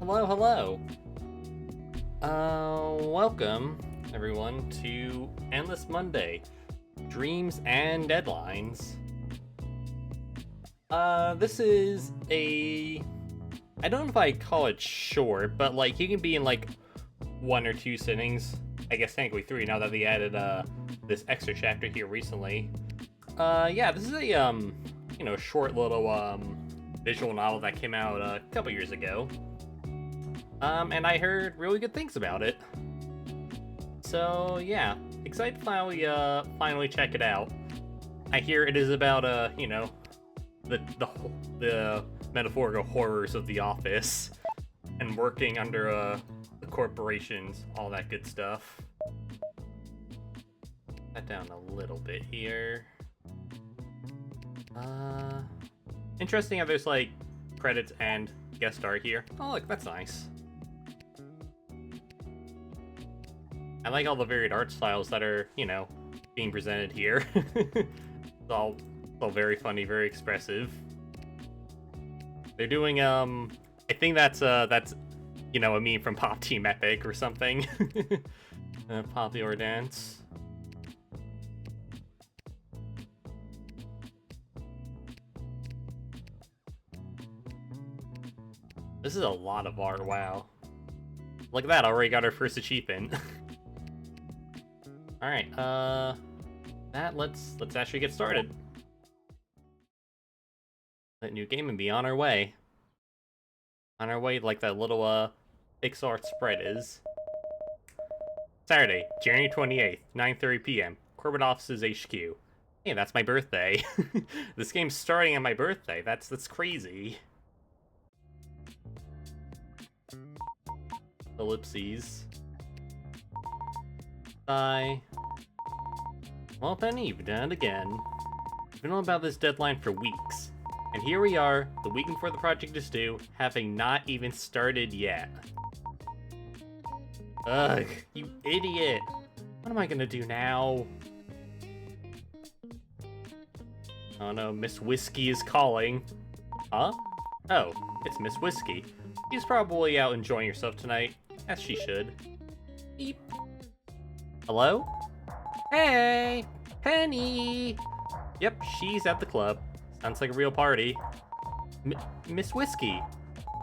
Hello, hello. Welcome everyone to Endless Monday, Dreams and Deadlines. This is I don't know if I call it short, but like you can be in like 1 or 2 sittings. I guess technically 3 now that they added this extra chapter here recently. Yeah, this is a short little visual novel that came out a couple years ago. And I heard really good things about it. So yeah, excited to finally check it out. I hear it is about the metaphorical horrors of the office and working under the corporations, all that good stuff. That down a little bit here. Interesting how there's like credits and guest star here. Oh look, that's nice. I like all the varied art styles that are, being presented here. It's all very funny, very expressive. They're doing, I think that's a meme from Pop Team Epic or something. Pop Your Dance. This is a lot of art, wow. Look at that, already got our first achievement. Alright, let's actually get started. That new game and be on our way. On our way like that little Pixar spread is. Saturday, January 28th, 9:30 p.m. Corporate Offices HQ. Hey, that's my birthday. This game's starting on my birthday. That's crazy. Ellipses. Bye. Well, Penny, you've done it again. We've been on about this deadline for weeks. And here we are, the week before the project is due, having not even started yet. Ugh, you idiot. What am I gonna do now? Oh no, Miss Whiskey is calling. Huh? Oh, it's Miss Whiskey. She's probably out enjoying herself tonight, as she should. Beep. Hello? Hey! Penny! Yep, she's at the club. Sounds like a real party. Miss Whiskey,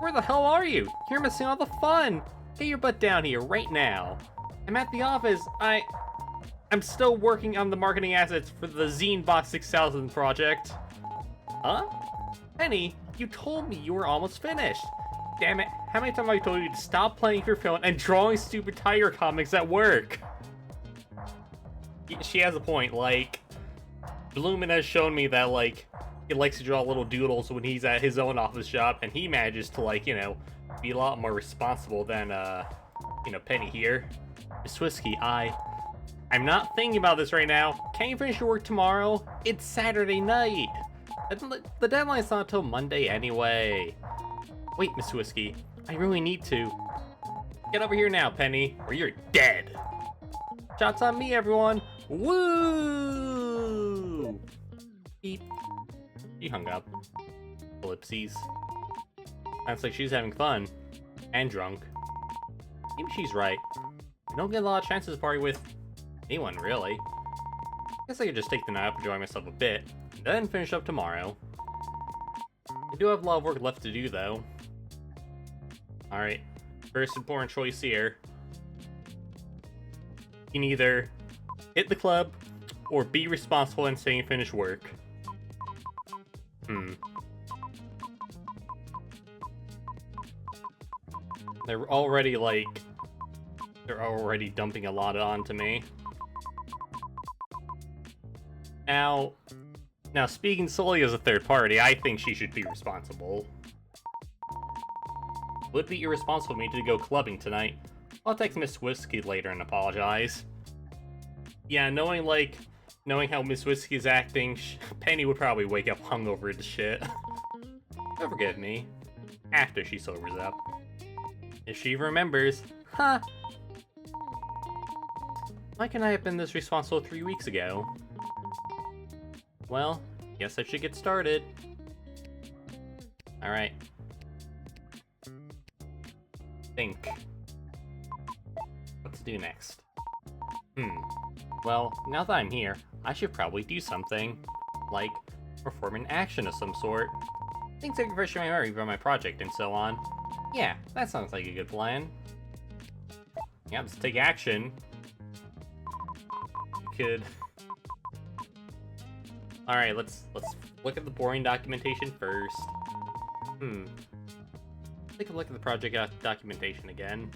where the hell are you? You're missing all the fun! Get your butt down here right now. I'm at the office. I'm still working on the marketing assets for the Zine Box 6000 project. Huh? Penny, you told me you were almost finished. Damn it, how many times have I told you to stop playing with your phone and drawing stupid Tiger comics at work? She has a point, like, Bloomin has shown me that, like, he likes to draw little doodles when he's at his own office job, and he manages to, like, be a lot more responsible than, Penny here. Miss Whiskey, I'm not thinking about this right now. Can't you finish your work tomorrow? It's Saturday night. The deadline's not until Monday anyway. Wait, Miss Whiskey, I really need to. Get over here now, Penny, or you're dead. Shots on me, everyone. Woo! Beep. She hung up. Ellipses. Sounds like she's having fun. And drunk. Maybe she's right. I don't get a lot of chances to party with anyone, really. Guess I could just take the night up, enjoy myself a bit, and then finish up tomorrow. I do have a lot of work left to do, though. Alright. First important choice here. You can either hit the club or be responsible and stay and finish work. They're already dumping a lot onto me. Now speaking solely as a third party, I think she should be responsible. Would be irresponsible of me to go clubbing tonight. I'll text Miss Whiskey later and apologize. Yeah, knowing how Miss Whiskey is acting, Penny would probably wake up hungover as shit. She'll forgive me. After she sobers up. If she remembers. Huh. Why can't I have been this responsible 3 weeks ago? Well, guess I should get started. Alright. think what to do next. Well, now that I'm here, I should probably do something, like perform an action of some sort. Things like refresh my memory about my project and so on. Yeah, that sounds like a good plan. Yeah, let's take action. You could. All right, let's look at the boring documentation first. Take a look at the project documentation again.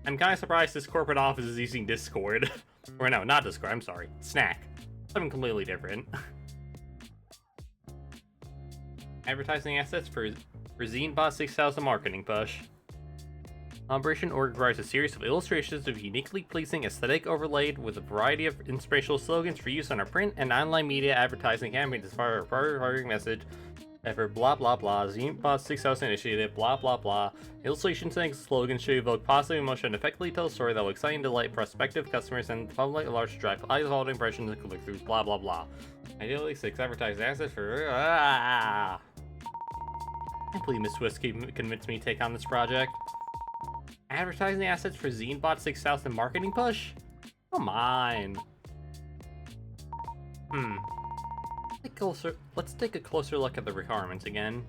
I'm kind of surprised this corporate office is using Discord. Or no, not Discord, I'm sorry. Snack. Something completely different. Advertising assets for ZineBot 6000 marketing push. Operation Org requires a series of illustrations of uniquely pleasing aesthetic overlaid with a variety of inspirational slogans for use on our print and online media advertising campaigns as part of our marketing message. Ever blah blah blah, ZineBot 6000 initiative, blah blah blah. Illustrations and slogans should evoke positive emotion and effectively tell a story that will excite and delight prospective customers and the public at large to drive high-quality impressions and click-throughs, blah blah blah. Ideally, 6 advertising assets for. I can't believe Miss Whiskey convinced me to take on this project. Advertising assets for ZineBot 6000 marketing push? Come on. Let's take a closer look at the requirements again.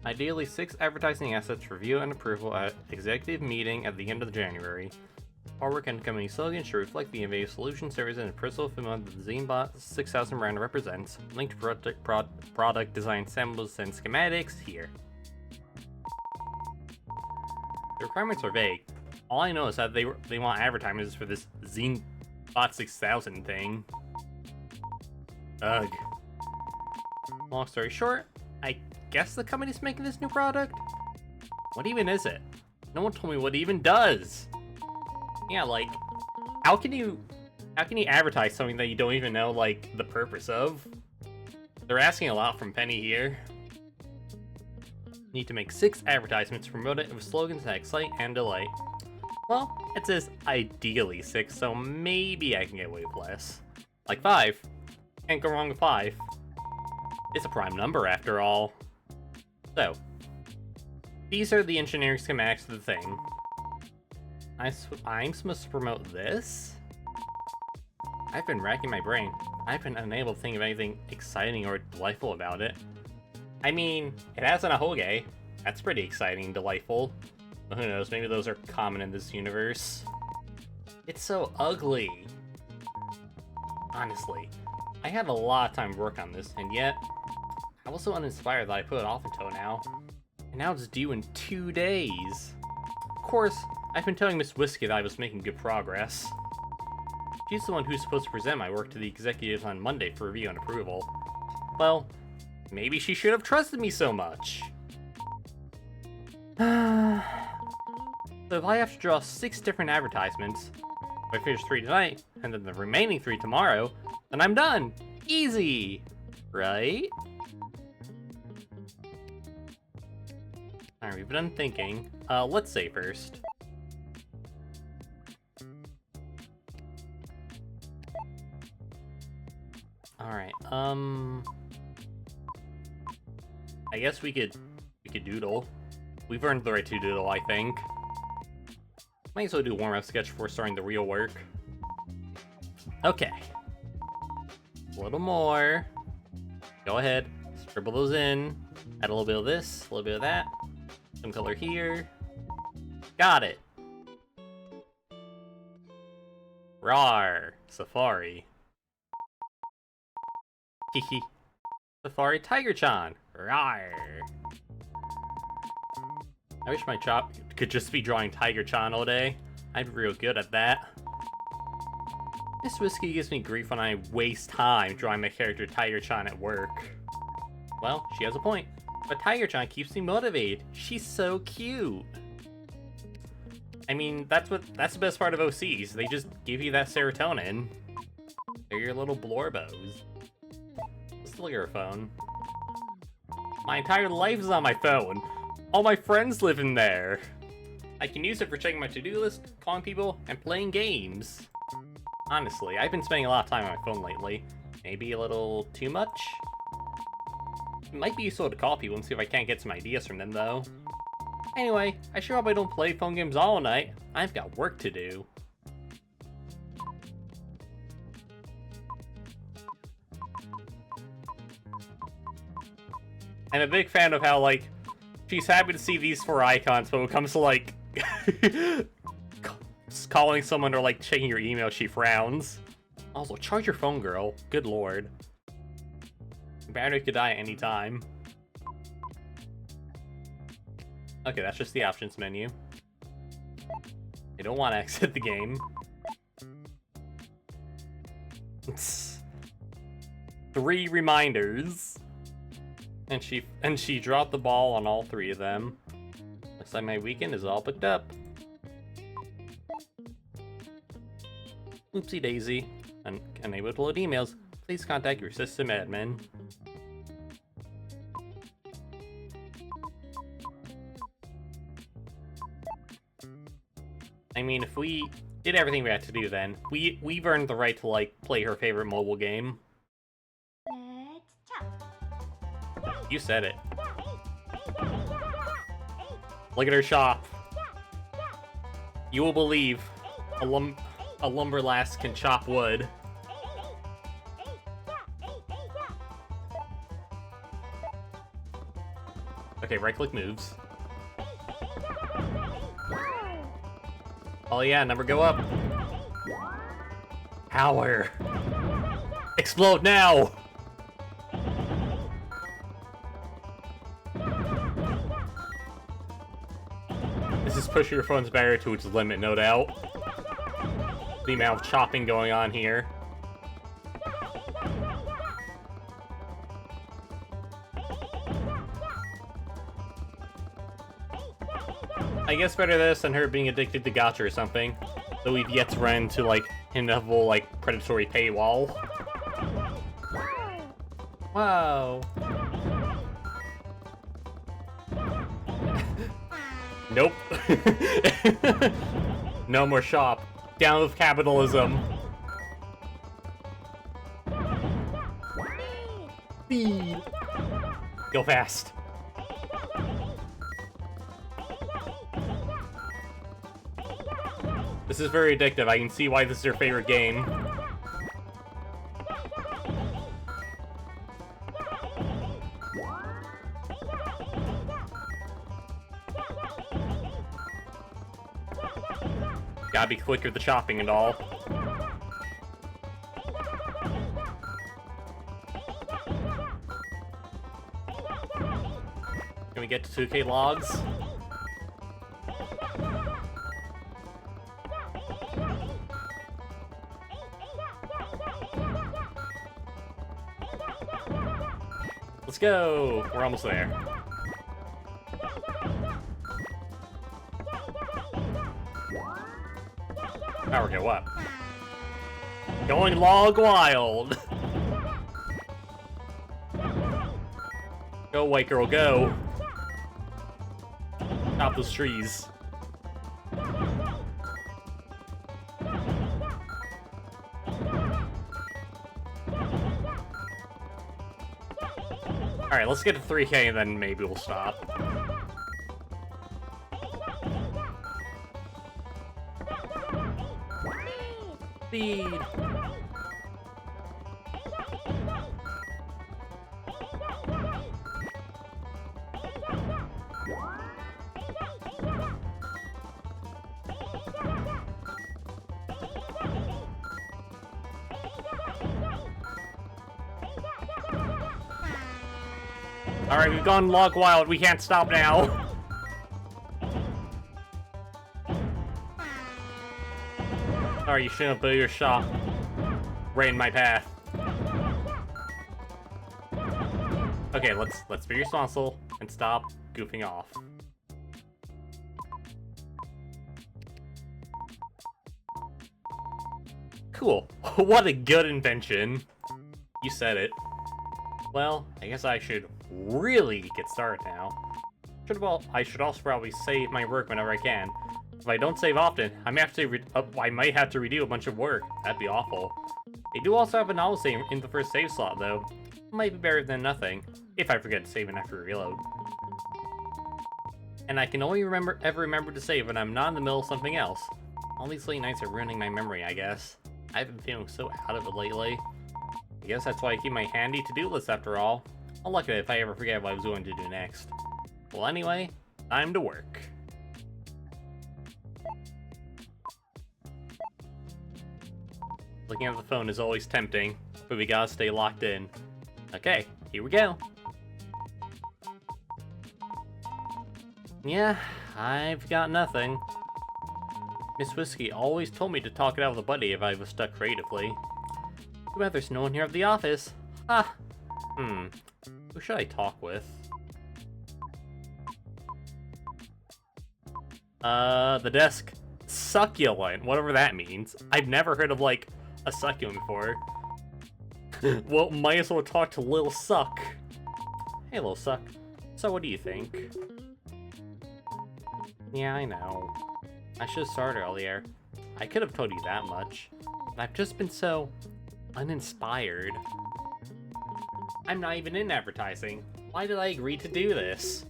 Ideally, 6 advertising assets for review and approval at executive meeting at the end of January. Our work and company slogan should reflect the innovative solution, service, and personal fulfillment that the ZineBot 6000 brand represents. Linked product design samples and schematics here. The requirements are vague. All I know is that they want advertisements for this ZineBot 6000 thing. Ugh. Long story short, I guess the company's making this new product? What even is it? No one told me what it even does. Yeah, like, how can you advertise something that you don't even know, like, the purpose of? They're asking a lot from Penny here. Need to make 6 advertisements to promote it with slogans that excite and delight. Well, it says ideally 6, so maybe I can get away with less. Like 5. Can't go wrong with 5. It's a prime number after all. So, these are the engineering schematics of the thing. I'm supposed to promote this? I've been racking my brain. I've been unable to think of anything exciting or delightful about it. I mean, it has an ahoge. That's pretty exciting and delightful. But who knows, maybe those are common in this universe. It's so ugly. Honestly, I had a lot of time to work on this, and yet, I was so uninspired that I put it off until now. And now it's due in 2 days. Of course, I've been telling Miss Whiskey that I was making good progress. She's the one who's supposed to present my work to the executives on Monday for review and approval. Well, maybe she should have trusted me so much. So if I have to draw 6 different advertisements, if I finish 3 tonight, and then the remaining 3 tomorrow, then I'm done! Easy! Right? Alright, we've done thinking. Let's say first. Alright, I guess we could doodle. We've earned the right to doodle, I think. Might as well do a warm-up sketch before starting the real work. Okay. A little more. Go ahead. Scribble those in. Add a little bit of this, a little bit of that. Some color here. Got it. Rawr. Safari. Hehe. Safari Tiger-chan. Rawr. I wish my job could just be drawing Tiger-chan all day. I'd be real good at that. Miss Whiskey gives me grief when I waste time drawing my character Tiger-chan at work. Well, she has a point. But Tiger-chan keeps me motivated. She's so cute. I mean, that's the best part of OCs. They just give you that serotonin. They're your little blorbos. Let's look at her phone. My entire life is on my phone. All my friends live in there. I can use it for checking my to-do list, calling people, and playing games. Honestly, I've been spending a lot of time on my phone lately. Maybe a little too much? It might be useful to call people and see if I can't get some ideas from them, though. Anyway, I sure hope I don't play phone games all night. I've got work to do. I'm a big fan of how, like, she's happy to see these 4 icons, but when it comes to, like, calling someone or, like, checking your email, she frowns. Also, charge your phone, girl. Good lord. Battery could die at any time. Okay, that's just the options menu. I don't want to exit the game. 3 reminders. And she dropped the ball on all 3 of them. Looks like my weekend is all booked up. Oopsie daisy. Unable to load emails. Please contact your system admin. I mean, if we did everything we had to do then, we've earned the right to, like, play her favorite mobile game. You said it. Look at her shop. You will believe a lumber lass can chop wood. Okay, right-click moves. Oh yeah, never go up. Power. Explode now! This is pushing your phone's battery to its limit, no doubt. The amount of chopping going on here. I guess better this than her being addicted to gacha or something. Though we've yet to run into, like, inevitable, like, predatory paywall. Whoa. Nope. No more shop. Down with capitalism. Speed. Go fast. This is very addictive. I can see why this is your favorite game. Gotta be quick with the chopping and all. Can we get to 2K logs? Let's go! We're almost there. Power go up. Going log wild! Go, white girl, go! Chop those trees. Alright, let's get to 3K and then maybe we'll stop. Speed! Alright, we've gone log wild. We can't stop now. Sorry, you shouldn't have built your shop right in my path. Okay, let's be responsible and stop goofing off. Cool. What a good invention. You said it. Well, I guess I should really get started now. I should also probably save my work whenever I can. If I don't save often, I might have to redo a bunch of work. That'd be awful. They do also have an auto save in the first save slot, though. It might be better than nothing, if I forget to save it after reload. and I can only ever remember to save when I'm not in the middle of something else. All these late nights are ruining my memory, I guess. I've been feeling so out of it lately. I guess that's why I keep my handy to-do list after all. I'll look at it if I ever forget what I was going to do next. Well, anyway, time to work. Looking at the phone is always tempting, but we gotta stay locked in. Okay, here we go. Yeah, I've got nothing. Miss Whiskey always told me to talk it out with a buddy if I was stuck creatively. Too bad there's no one here at the office. Ha! Who should I talk with? The desk. Succulent, whatever that means. I've never heard of, like, a succulent before. Well, might as well talk to Lil Suck. Hey, Lil Suck. So what do you think? Yeah, I know. I should have started earlier. I could have told you that much. But I've just been so uninspired. I'm not even in advertising. Why did I agree to do this?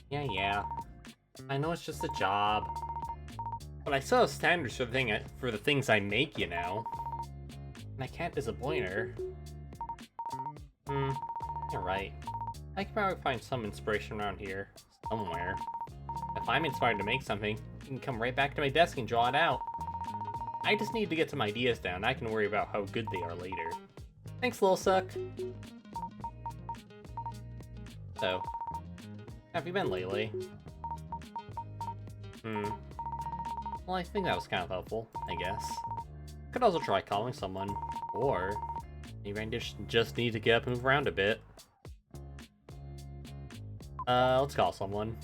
Yeah. I know it's just a job. But I still have standards for the things I make, you know. And I can't disappoint her. You're right. I can probably find some inspiration around here. Somewhere. If I'm inspired to make something, you can come right back to my desk and draw it out. I just need to get some ideas down. I can worry about how good they are later. Thanks, Lil Suck. So, have you been lately? Well, I think that was kind of helpful, I guess. Could also try calling someone, or maybe I just need to get up and move around a bit. Let's call someone.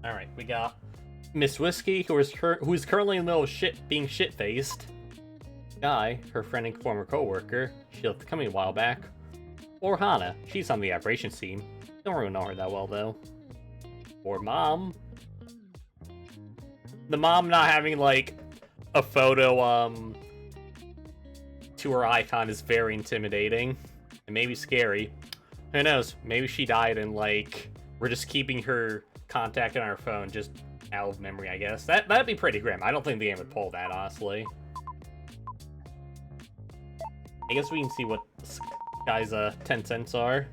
Alright, we got Miss Whiskey, who is currently in the middle of being shit-faced. Guy, her friend and former co-worker, she left the company a while back. Or Hana, she's on the operations team. Don't really know her that well, though. Or Mom. The mom not having, like, a photo, to her icon is very intimidating. And maybe scary. Who knows? Maybe she died and, like, we're just keeping her contact on our phone just out of memory, I guess. That'd be pretty grim. I don't think the game would pull that, honestly. I guess we can see what this guy's 10 cents are.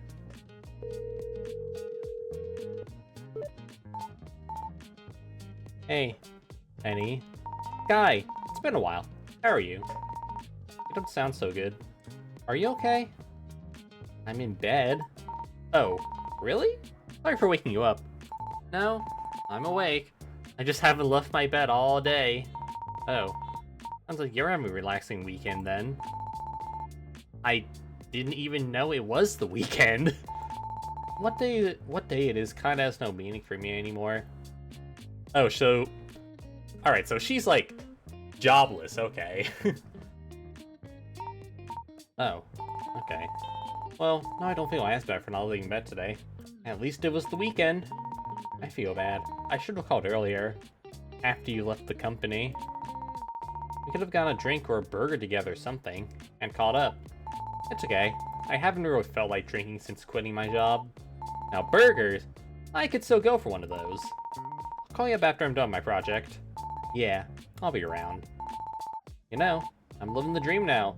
Hey, Penny. Guy, it's been a while. How are you? You don't sound so good. Are you okay? I'm in bed. Oh, really? Sorry for waking you up. No, I'm awake. I just haven't left my bed all day. Oh, sounds like you're having a relaxing weekend then. I didn't even know it was the weekend. What day it is kind of has no meaning for me anymore. Oh, so... Alright, so she's, like, jobless, okay. Oh, okay. Well, no, I don't feel as bad for not leaving bed today. At least it was the weekend. I feel bad. I should have called earlier, after you left the company. We could have gotten a drink or a burger together or something, and caught up. It's okay. I haven't really felt like drinking since quitting my job. Now, burgers! I could still go for one of those. I'll call you up after I'm done with my project. Yeah, I'll be around. You know, I'm living the dream now.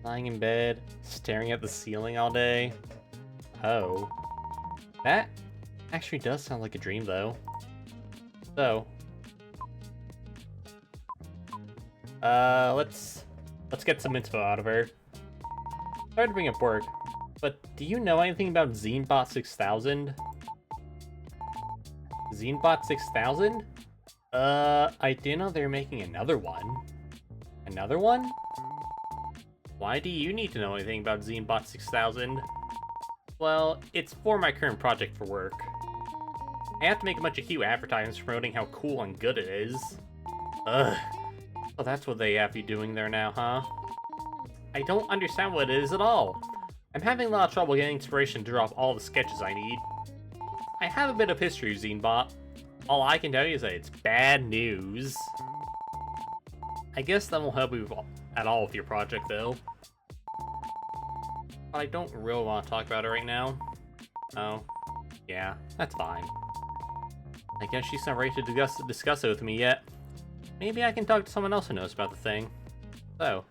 Lying in bed, staring at the ceiling all day. Oh. That actually does sound like a dream, though. So. Let's get some info out of her. Sorry to bring up work, but do you know anything about Zenebot 6000? Zenebot 6000? I didn't know they were making another one. Another one? Why do you need to know anything about Zenebot 6000? Well, it's for my current project for work. I have to make a bunch of cute advertisements promoting how cool and good it is. Ugh. Well, that's what they have you doing there now, huh? I don't understand what it is at all. I'm having a lot of trouble getting inspiration to draw up all the sketches I need. I have a bit of history of Zenebot. All I can tell you is that it's bad news. I guess that won't help you at all with your project, though. But I don't really want to talk about it right now. Oh, yeah, that's fine. I guess she's not ready to discuss it with me yet. Maybe I can talk to someone else who knows about the thing. So,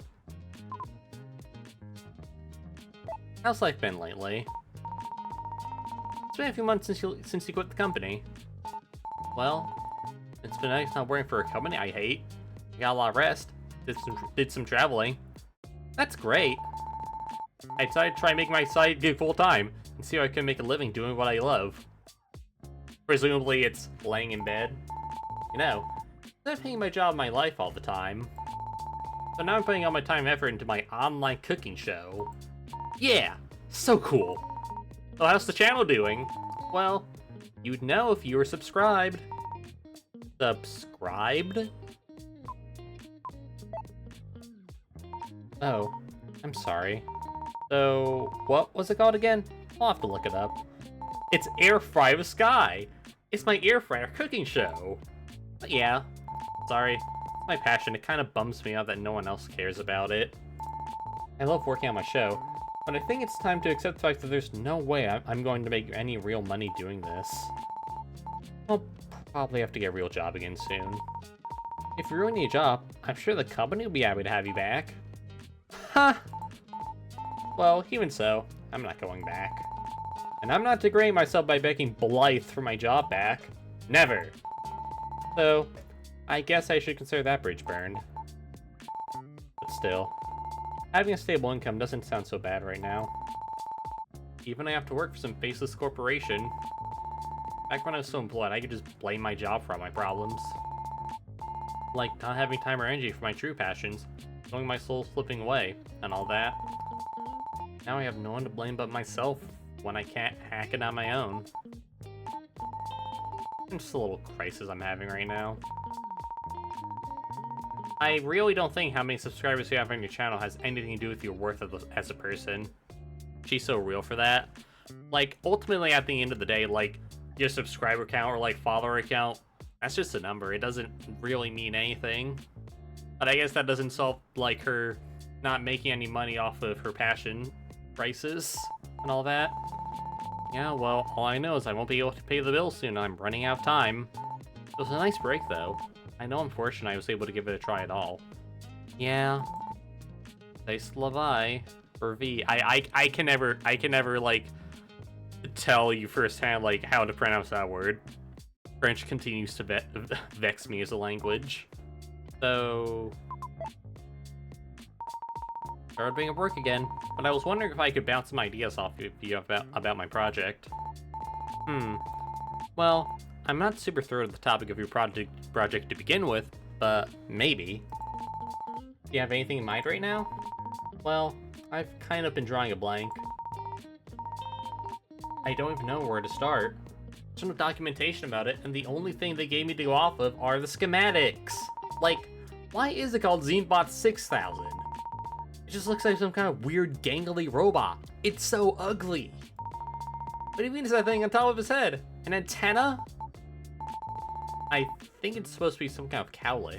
how's life been lately? It's been a few months since you quit the company. Well, it's been nice not working for a company I hate. I got a lot of rest. Did some traveling. That's great. I decided to try and make my side gig full time and see how I can make a living doing what I love. Presumably, it's laying in bed. You know, instead of paying my job my life all the time. So now I'm putting all my time and effort into my online cooking show. Yeah, so cool. So how's the channel doing? Well, you'd know if you were subscribed. Subscribed? Oh, I'm sorry. So, what was it called again? I'll have to look it up. It's Air Fry with Sky. It's my air fryer cooking show. But yeah, sorry. It's my passion. It kind of bums me out that no one else cares about it. I love working on my show, but I think it's time to accept the fact that there's no way I'm going to make any real money doing this. I'll probably have to get a real job again soon. If you really need a job, I'm sure the company will be happy to have you back. Ha! Well, even so, I'm not going back. And I'm not degrading myself by begging Blythe for my job back. Never! So, I guess I should consider that bridge burned. But still, having a stable income doesn't sound so bad right now. Even I have to work for some faceless corporation. Back when I was still employed, I could just blame my job for all my problems. Like not having time or energy for my true passions, knowing my soul slipping away, and all that. Now I have no one to blame but myself when I can't hack it on my own. It's just a little crisis I'm having right now. I really don't think how many subscribers you have on your channel has anything to do with your worth as a person. She's so real for that. Like, ultimately at the end of the day, like, your subscriber count or like follower count, that's just a number. It doesn't really mean anything. But I guess that doesn't solve like her not making any money off of her passion prices and all that. Yeah, well, all I know is I won't be able to pay the bills soon. I'm running out of time. It was a nice break though. I know I'm fortunate I was able to give it a try at all. Yeah. Say Slavai or V. I can never like tell you firsthand like how to pronounce that word. French continues to vex me as a language. So started being at work again, but I was wondering if I could bounce some ideas off of you about my project. Well, I'm not super thrilled at the topic of your project to begin with, but maybe. Do you have anything in mind right now? Well, I've kind of been drawing a blank. I don't even know where to start. There's no documentation about it, and the only thing they gave me to go off of are the schematics. Like, why is it called Zenbot 6000? It just looks like some kind of weird gangly robot. It's so ugly. What even is that thing on top of his head? An antenna? I think it's supposed to be some kind of cowlick.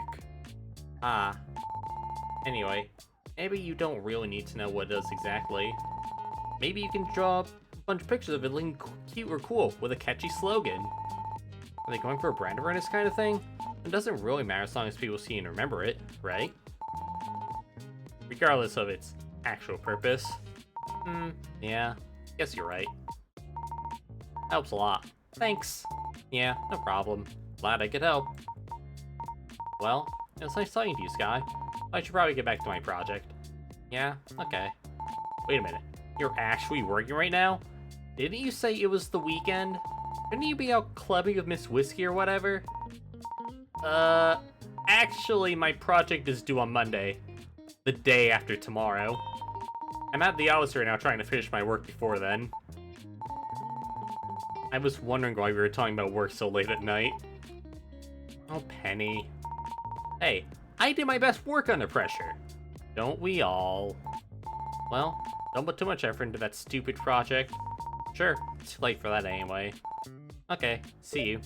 Ah. Anyway, maybe you don't really need to know what it does exactly. Maybe you can draw a bunch of pictures of it looking cute or cool with a catchy slogan. Are they going for a brand awareness kind of thing? It doesn't really matter as long as people see and remember it, right? Regardless of its actual purpose. Yeah, guess you're right. Helps a lot. Thanks. Yeah, no problem. Glad I could help. Well, it was nice talking to you, Sky. I should probably get back to my project. Yeah, okay. Wait a minute. You're actually working right now? Didn't you say it was the weekend? Couldn't you be out clubbing with Miss Whiskey or whatever? Actually, my project is due on Monday. The day after tomorrow. I'm at the office right now trying to finish my work before then. I was wondering why we were talking about work so late at night. Oh, Penny. Hey, I did my best work under pressure. Don't we all? Well, don't put too much effort into that stupid project. Sure, it's too late for that anyway. Okay, see you.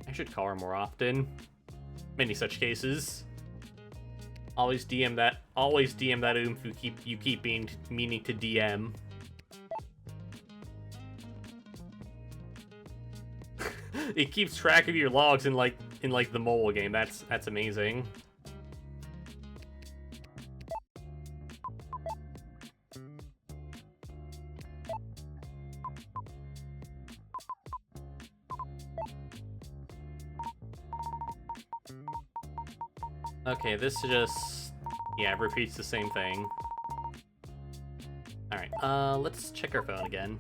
I should call her more often. Many such cases. Always DM that oomph you keep meaning to DM. It keeps track of your logs in like the mobile game. That's amazing. Okay, this just repeats the same thing. All right, let's check our phone again.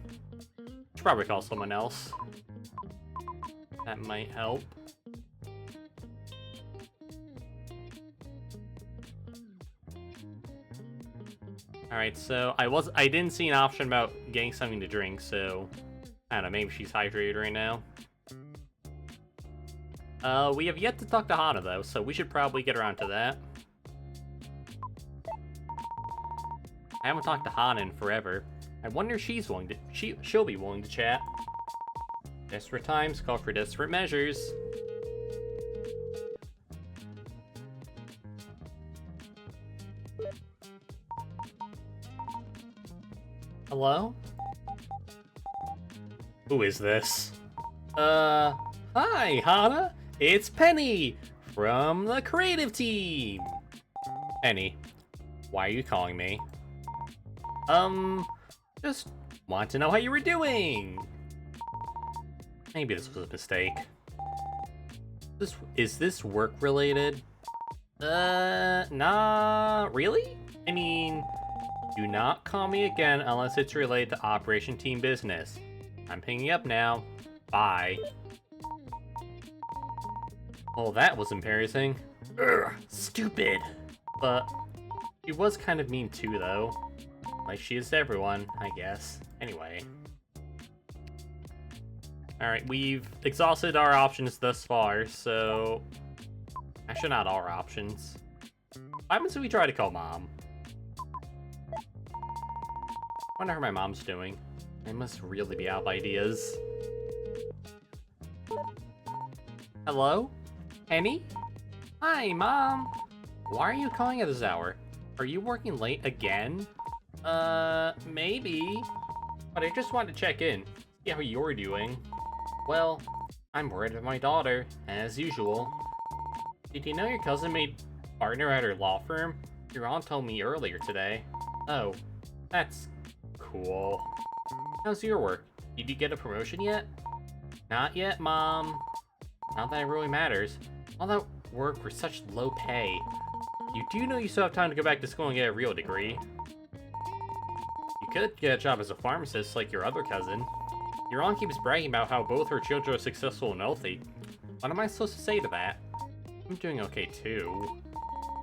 Should probably call someone else. That might help. Alright, so I didn't see an option about getting something to drink, so I don't know, maybe she's hydrated right now. We have yet to talk to Hana though, so we should probably get around to that. I haven't talked to Hana in forever. I wonder if she'll be willing to chat. Desperate times call for desperate measures. Hello? Who is this? Hi, Hana. It's Penny from the creative team. Penny, why are you calling me? Just want to know how you were doing. Maybe this was a mistake. Is this work related? Nah, really? I mean, do not call me again unless it's related to Operation Team Business. I'm picking up now. Bye. Well, that was embarrassing. Ugh, stupid. But she was kind of mean too, though. Like she is to everyone, I guess. Anyway. Alright, we've exhausted our options thus far, so... Actually, not all our options. What happens if we try to call Mom? Wonder how my mom's doing. I must really be out of ideas. Hello? Penny? Hi, Mom! Why are you calling at this hour? Are you working late again? Maybe. But I just wanted to check in, see how you're doing. Well, I'm worried about my daughter, as usual. Did you know your cousin made partner at her law firm? Your aunt told me earlier today. Oh, that's cool. How's your work? Did you get a promotion yet? Not yet, Mom. Not that it really matters. All that work for such low pay. You do know you still have time to go back to school and get a real degree. You could get a job as a pharmacist like your other cousin. Your aunt keeps bragging about how both her children are successful and healthy. What am I supposed to say to that? I'm doing okay too.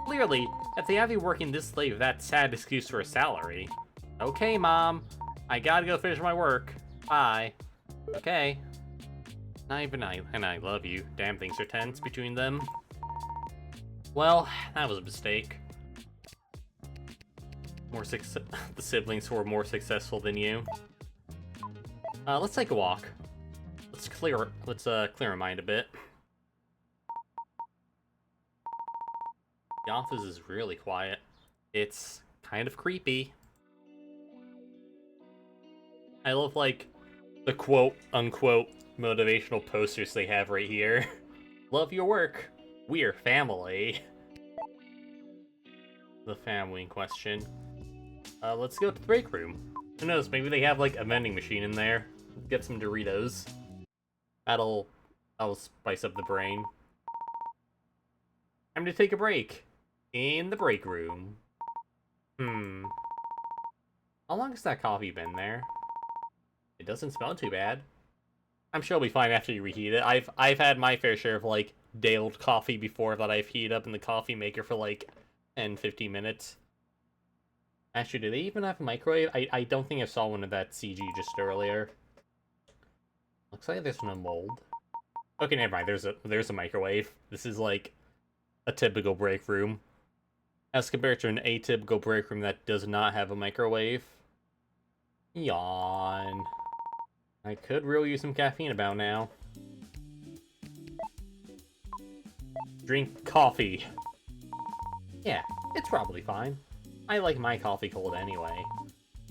Clearly, if they have you working this late with that sad excuse for a salary. Okay, Mom. I gotta go finish my work. Bye. Okay. Not even I, and I love you. Damn, things are tense between them. Well, that was a mistake. The siblings who are more successful than you. Let's take a walk. Let's clear our mind a bit. The office is really quiet. It's kind of creepy. I love, like, the quote-unquote motivational posters they have right here. Love your work. We're family. The family in question. Let's go to the break room. Who knows, maybe they have, like, a vending machine in there. Get some Doritos. That'll spice up the brain. Time to take a break. In the break room. How long has that coffee been there? It doesn't smell too bad. I'm sure it'll be fine after you reheat it. I've had my fair share of, like, day-old coffee before that I've heated up in the coffee maker for, like, 10-15 minutes. Actually, do they even have a microwave? I don't think I saw one of that CG just earlier. Looks like there's no mold. Okay, never mind. There's a microwave. This is, like, a typical break room. As compared to an atypical break room that does not have a microwave. Yawn. I could really use some caffeine about now. Drink coffee. Yeah, it's probably fine. I like my coffee cold anyway.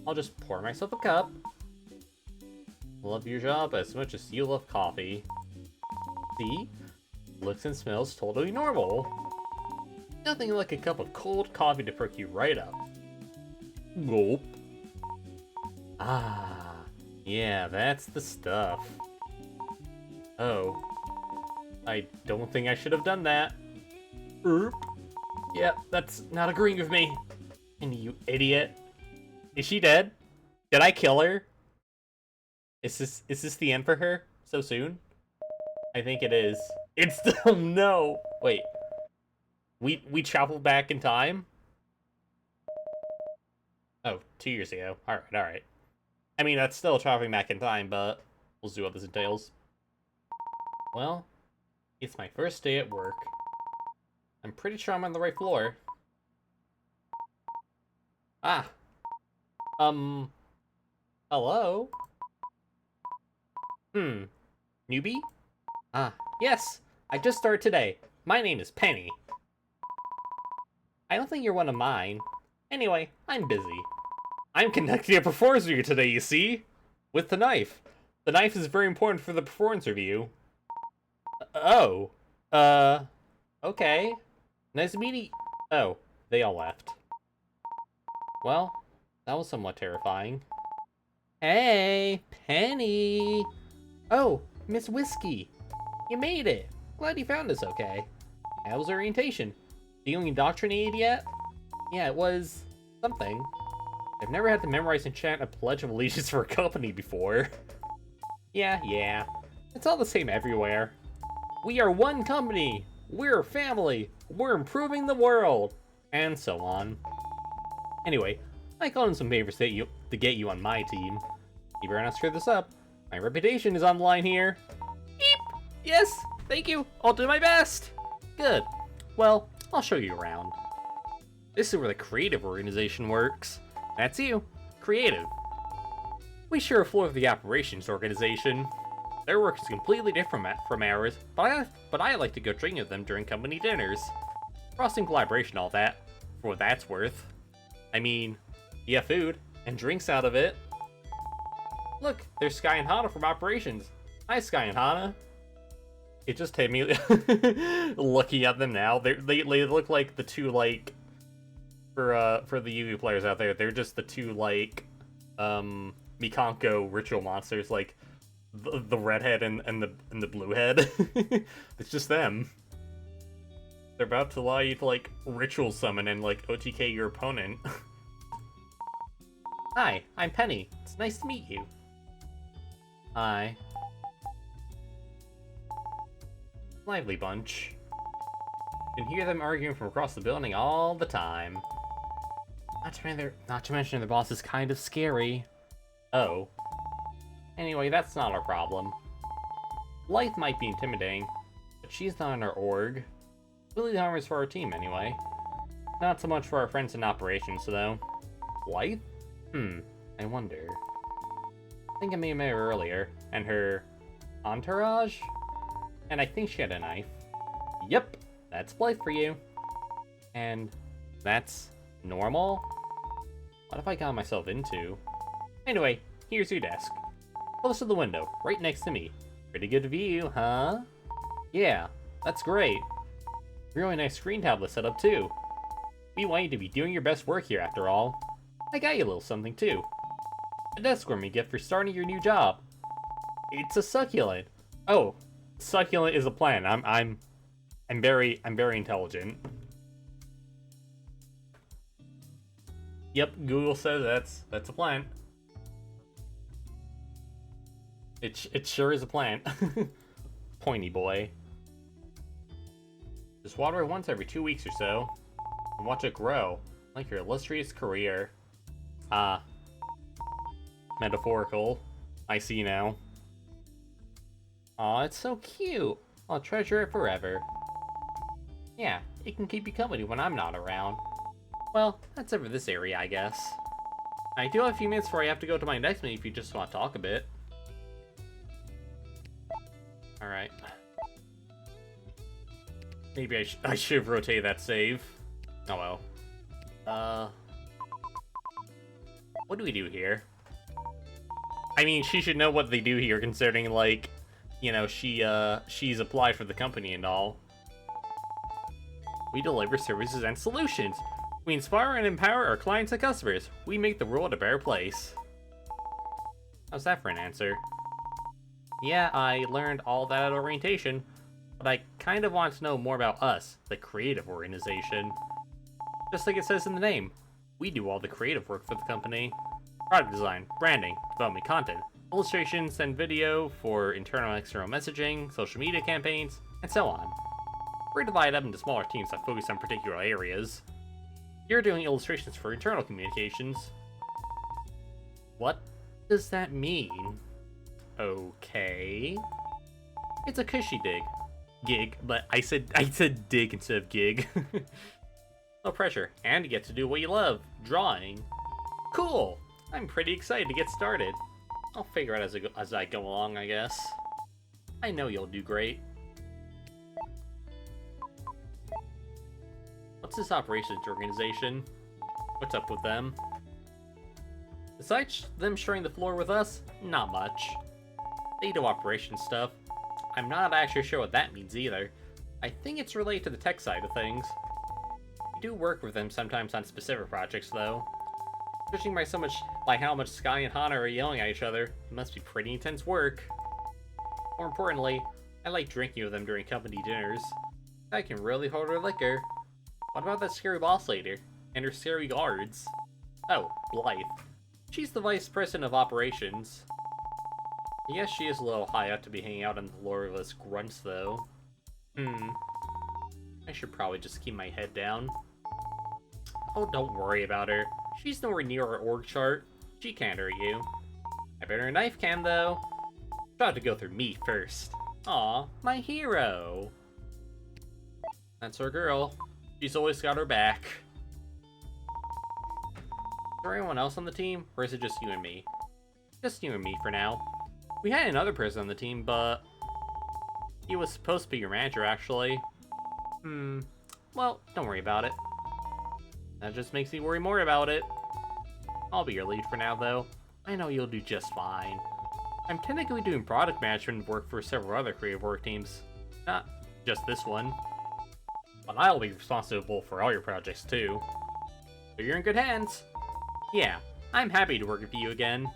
I'll just pour myself a cup. Love your job as much as you love coffee. See? Looks and smells totally normal. Nothing like a cup of cold coffee to perk you right up. Gulp. Ah, yeah, that's the stuff. Oh. I don't think I should have done that. Oop. Yeah, that's not agreeing with me. And you idiot. Is she dead? Did I kill her? Is this the end for her? So soon? I think it is. It's still no. Wait. We traveled back in time? Oh, 2 years ago. Alright. I mean, that's still traveling back in time, but we'll see what this entails. Well, it's my first day at work. I'm pretty sure I'm on the right floor. Ah. Hello? Newbie? Ah, yes. I just started today. My name is Penny. I don't think you're one of mine. Anyway, I'm busy. I'm conducting a performance review today, you see? With the knife. The knife is very important for the performance review. Oh. Okay. Nice meeting. Oh, they all left. Well, that was somewhat terrifying. Hey, Penny! Oh, Miss Whiskey. You made it. Glad you found us okay. How was orientation? Feeling indoctrinated yet? Yeah, it was something. I've never had to memorize and chant a Pledge of Allegiance for a company before. Yeah. It's all the same everywhere. We are one company! We're a family! We're improving the world! And so on. Anyway, I called in some favors to get you on my team. You better not screw this up. My reputation is on the line here. Beep! Yes, thank you. I'll do my best. Good. Well, I'll show you around. This is where the creative organization works. That's you. Creative. We share a floor of the operations organization. Their work is completely different from ours, but I like to go drinking with them during company dinners. Crossing collaboration, all that, for what that's worth. I mean, you have food and drinks out of it. Look, there's Sky and Hana from operations. Hi, Sky and Hana. It just hit me looking at them now. They look like the two, like, for the UV players out there, they're just the two, like, Mikanko ritual monsters, like the redhead and the blue head. It's just them. They're about to allow you to, like, ritual summon and, like, OTK your opponent. Hi, I'm Penny. It's nice to meet you. Hi. Lively bunch. You can hear them arguing from across the building all the time. Not to mention their boss is kind of scary. Oh. Anyway, that's not our problem. Blythe might be intimidating, but she's not in our org. Really harmless for our team, anyway. Not so much for our friends in operations, though. Blythe? I wonder. I think I may have met her earlier. And her entourage? And I think she had a knife. Yep, that's Blythe for you. And that's normal? What have I got myself into? Anyway, here's your desk. Close to the window, right next to me. Pretty good view, huh? Yeah, that's great. Really nice screen tablet setup too. We want you to be doing your best work here after all. I got you a little something too. A desk warming gift for starting your new job. It's a succulent. Oh, succulent is a plant. I'm very intelligent. Yep, Google says that's a plant. It sure is a plant. Pointy boy. Just water it once every 2 weeks or so, and watch it grow, like your illustrious career. Ah. Metaphorical. I see now. Aw, it's so cute. I'll treasure it forever. Yeah, it can keep you company when I'm not around. Well, that's it for this area, I guess. I do have a few minutes before I have to go to my next meeting if you just want to talk a bit. Alright. Maybe I should have rotated that save. Oh well. What do we do here? I mean, she should know what they do here, considering, like, you know, she's applied for the company and all. We deliver services and solutions. We inspire and empower our clients and customers. We make the world a better place. How's that for an answer? Yeah, I learned all that at orientation, but I kind of want to know more about us, the creative organization. Just like it says in the name, we do all the creative work for the company. Product design, branding, development content, illustrations and video for internal and external messaging, social media campaigns, and so on. We're divided up into smaller teams that focus on particular areas. You're doing illustrations for internal communications. What does that mean? Okay. It's a cushy gig, but I said dig instead of gig. No pressure, and you get to do what you love, drawing. Cool! I'm pretty excited to get started. I'll figure it out as I go along, I guess. I know you'll do great. What's this operations organization? What's up with them? Besides them sharing the floor with us, not much. They do operations stuff. I'm not actually sure what that means either. I think it's related to the tech side of things. We do work with them sometimes on specific projects though. Judging by how much Sky and Hana are yelling at each other, it must be pretty intense work. More importantly, I like drinking with them during company dinners. I can really hold her liquor. What about that scary boss lady and her scary guards? Oh, Blythe. She's the vice president of operations. I guess she is a little high up to be hanging out on the floor with us grunts though. I should probably just keep my head down. Oh, don't worry about her. She's nowhere near our org chart. She can't hurt you. I bet her knife can though. She'll have to go through me first. Aw, my hero. That's our girl. She's always got her back. Is there anyone else on the team, or is it just you and me? Just you and me for now. We had another person on the team, but he was supposed to be your manager, actually. Well, don't worry about it. That just makes me worry more about it. I'll be your lead for now, though. I know you'll do just fine. I'm technically doing product management work for several other creative work teams. Not just this one. But I'll be responsible for all your projects, too. So you're in good hands. Yeah, I'm happy to work with you again.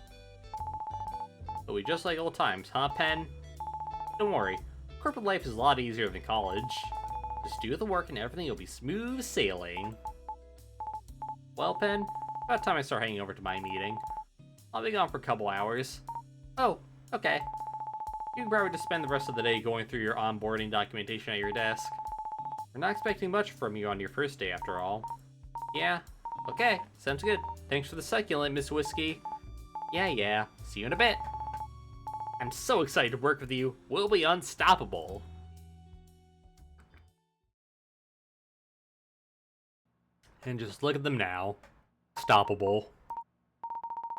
But we just like old times, huh, Pen? Don't worry, corporate life is a lot easier than college. Just do the work and everything will be smooth sailing. Well, Pen, about time I start heading over to my meeting. I'll be gone for a couple hours. Oh, okay. You can probably just spend the rest of the day going through your onboarding documentation at your desk. We're not expecting much from you on your first day, after all. Yeah, okay, sounds good. Thanks for the succulent, Miss Whiskey. Yeah, see you in a bit. I'm so excited to work with you. We'll be unstoppable. And just look at them now. Stoppable.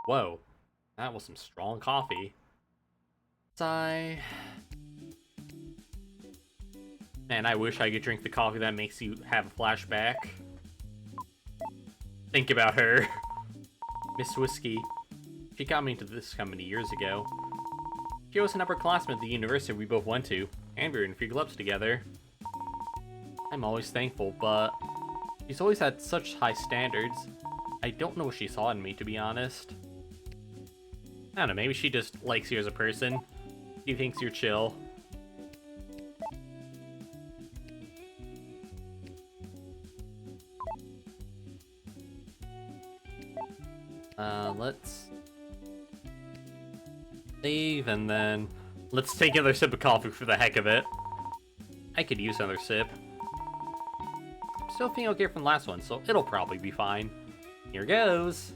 Whoa, that was some strong coffee. Sigh. Man, I wish I could drink the coffee that makes you have a flashback. Think about her. Miss Whiskey. She got me into this company years ago. She was an upperclassman at the university we both went to, and we were in a few clubs together. I'm always thankful, but she's always had such high standards. I don't know what she saw in me, to be honest. I don't know, maybe she just likes you as a person. She thinks you're chill. Let's save, and then let's take another sip of coffee for the heck of it. I could use another sip. I'm still feeling okay from the last one, so it'll probably be fine. Here goes.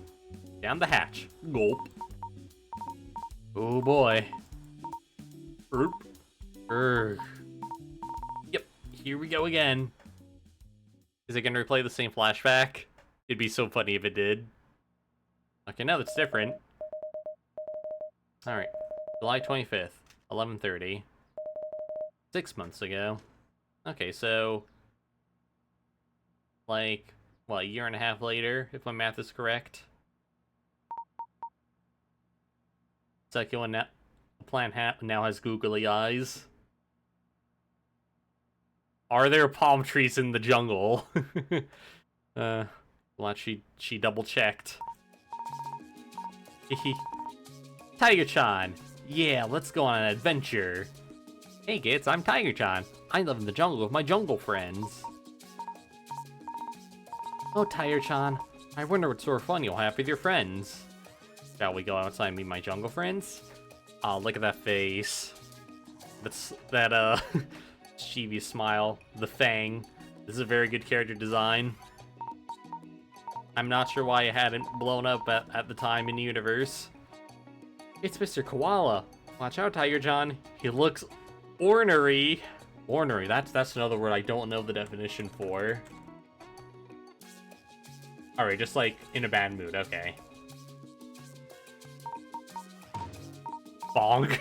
Down the hatch. Gulp. Oh boy. Erp. Urgh. Yep, here we go again. Is it gonna replay the same flashback? It'd be so funny if it did. Okay, now that's different. Alright. July 25th, 11:30. 6 months ago. Okay, so like, what, a year and a half later, if my math is correct? Succulent The plant now has googly eyes. Are there palm trees in the jungle? Well, she double checked. Tiger-chan! Yeah, let's go on an adventure. Hey kids, I'm Tiger-chan. I live in the jungle with my jungle friends. Oh, Tiger-chan, I wonder what sort of fun you'll have with your friends. Shall we go outside and meet my jungle friends? Oh, look at that face. That chibi smile. The fang. This is a very good character design. I'm not sure why it hadn't blown up at the time in the universe. It's Mr. Koala. Watch out, Tiger-chan. He looks ornery. Ornery, that's another word I don't know the definition for. Alright, just like in a bad mood, okay. Bonk.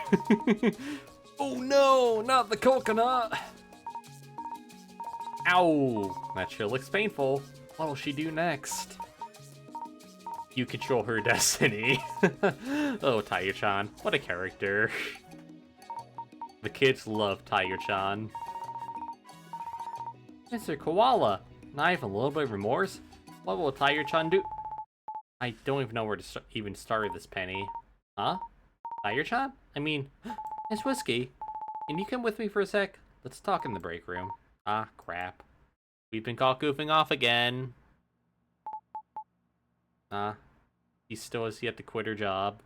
Oh no, not the coconut! Ow! That sure looks painful. What will she do next? You control her destiny. Oh, Tiger-chan, what a character. The kids love Tiger-chan. Mr. Koala, not even a little bit of remorse? What will Tiger-chan do? I don't even know where to even start with this, Penny. Huh? Tiger-chan? I mean, it's Whiskey. Can you come with me for a sec? Let's talk in the break room. Ah, crap. We've been caught goofing off again. He still has yet to quit her job.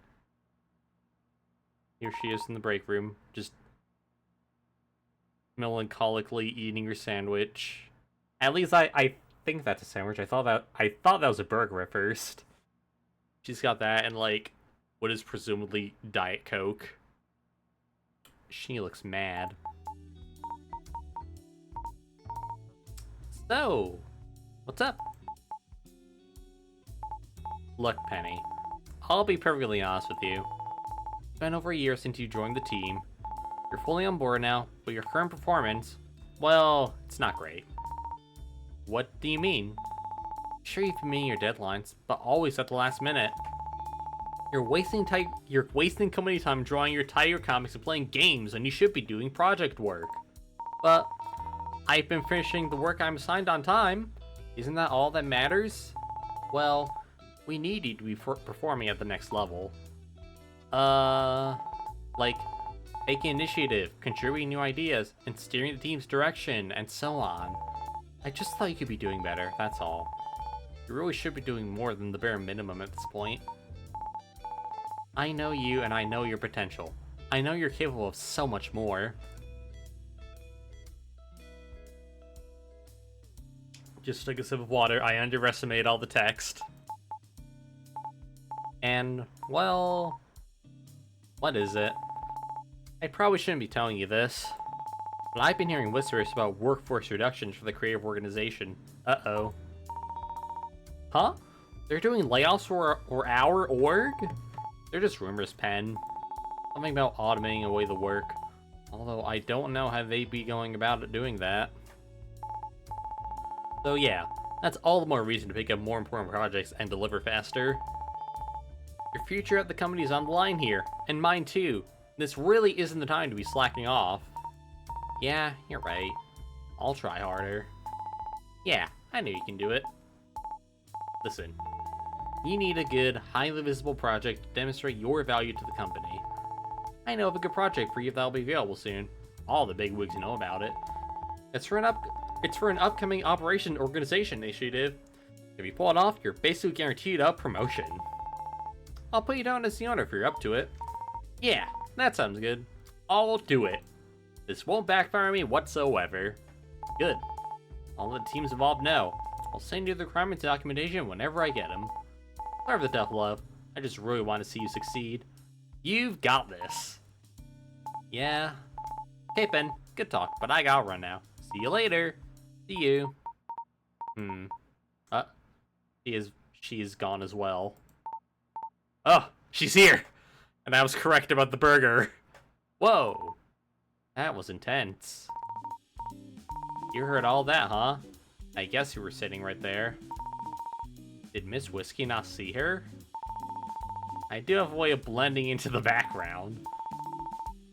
Here she is in the break room, just melancholically eating her sandwich. At least I think that's a sandwich. I thought that was a burger at first. She's got that and like what is presumably Diet Coke. She looks mad. So, what's up? Look, Penny, I'll be perfectly honest with you. It's been over a year since you joined the team. You're fully on board now, but your current performance, well, it's not great. What do you mean? Sure, you've been meeting your deadlines, but always at the last minute. You're wasting company time drawing your Tiger comics and playing games, and you should be doing project work. But I've been finishing the work I'm assigned on time. Isn't that all that matters? Well, we need you to be performing at the next level. Like taking initiative, contributing new ideas, and steering the team's direction, and so on. I just thought you could be doing better, that's all. You really should be doing more than the bare minimum at this point. I know you, and I know your potential. I know you're capable of so much more. Just took a sip of water. I underestimated all the text. And, well, what is it? I probably shouldn't be telling you this, but I've been hearing whispers about workforce reductions for the creative organization. Uh-oh. Huh? They're doing layoffs for our org? They're just rumors, Pen. Something about automating away the work. Although I don't know how they'd be going about it doing that. So yeah, that's all the more reason to pick up more important projects and deliver faster. Your future at the company is on the line here, and mine too. This really isn't the time to be slacking off. Yeah, you're right. I'll try harder. Yeah, I know you can do it. Listen, you need a good, highly visible project to demonstrate your value to the company. I know of a good project for you that'll be available soon. All the bigwigs know about it. It's for an upcoming operation organization initiative. If you pull it off, you're basically guaranteed a promotion. I'll put you down as the owner if you're up to it. Yeah, that sounds good. I'll do it. This won't backfire on me whatsoever. Good. I'll let the teams involved know. I'll send you the requirements documentation whenever I get them. Sorry for the tough love. I just really want to see you succeed. You've got this. Yeah. Okay, Ben. Good talk, but I gotta run now. See you later. See you. She is gone as well. Oh, she's here! And I was correct about the burger. Whoa. That was intense. You heard all that, huh? I guess you were sitting right there. Did Miss Whiskey not see her? I do have a way of blending into the background.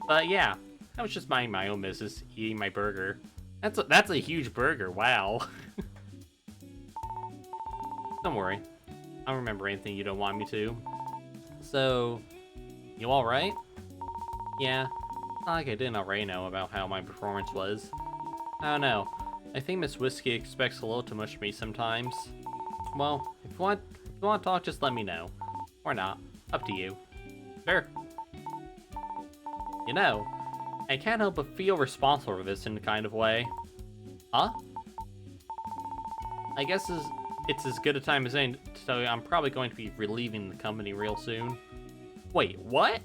But yeah, I was just minding my own business, eating my burger. That's a huge burger, wow. Don't worry, I don't remember anything you don't want me to. So, you alright? Yeah, not like I didn't already know about how my performance was. I don't know, I think Miss Whiskey expects a little too much from me sometimes. Well, if you want to talk, just let me know. Or not, up to you. Sure. You know, I can't help but feel responsible for this in a kind of way. Huh? I guess it's as good a time as any to tell you I'm probably going to be relieving the company real soon. Wait, what?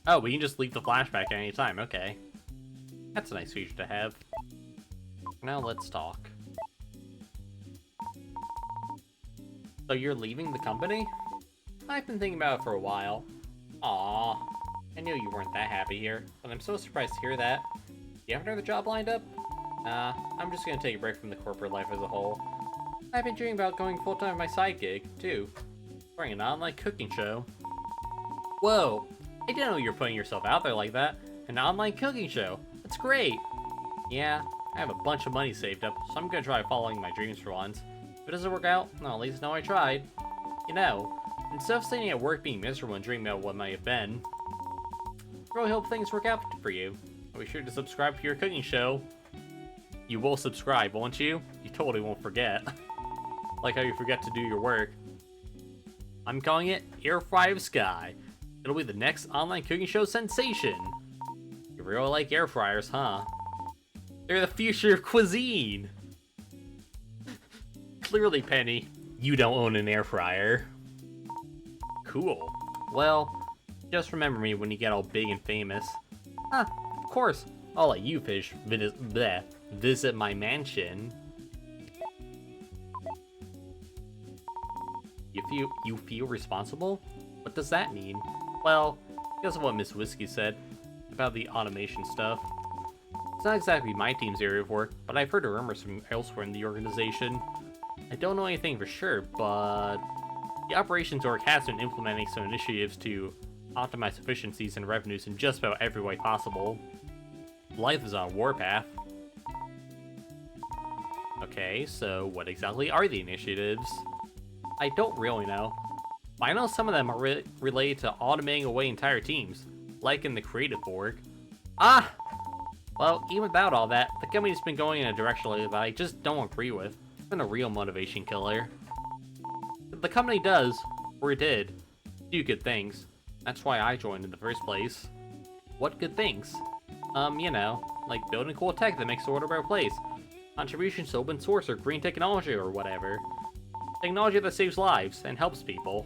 Oh, we can just leave the flashback at any time, okay. That's a nice feature to have. Now let's talk. So you're leaving the company? I've been thinking about it for a while. Aww. I knew you weren't that happy here, but I'm so surprised to hear that. You have another job lined up? Nah, I'm just gonna take a break from the corporate life as a whole. I've been dreaming about going full-time with my side gig, too. Running an online cooking show. Whoa, I didn't know you were putting yourself out there like that. An online cooking show. That's great. Yeah, I have a bunch of money saved up, so I'm gonna try following my dreams for once. If it doesn't work out, well, at least know I tried. You know, instead of sitting at work being miserable and dreaming about what might have been, I really hope things work out for you. Be sure to subscribe to your cooking show. You will subscribe, won't you? You totally won't forget. Like how you forget to do your work. I'm calling it Air Fryer Sky. It'll be the next online cooking show sensation. You really like air fryers, huh? They're the future of cuisine. Clearly, Penny, you don't own an air fryer. Cool. Well, just remember me when you get all big and famous. Huh, of course. I'll let you visit my mansion. You feel responsible? What does that mean? Well, guess what Miss Whiskey said about the automation stuff. It's not exactly my team's area of work, but I've heard rumors from elsewhere in the organization. I don't know anything for sure, but the operations org has been implementing some initiatives to optimize efficiencies and revenues in just about every way possible. Life is on a warpath. Okay, so what exactly are the initiatives? I don't really know. But I know some of them are related to automating away entire teams, like in the creative org. Ah! Well, even without all that, the company's been going in a direction that I just don't agree with. It's been a real motivation killer. The company does, or it did, do good things. That's why I joined in the first place. What good things? You know, like building cool tech that makes the world a better place. Contributions to open source or green technology or whatever. Technology that saves lives and helps people.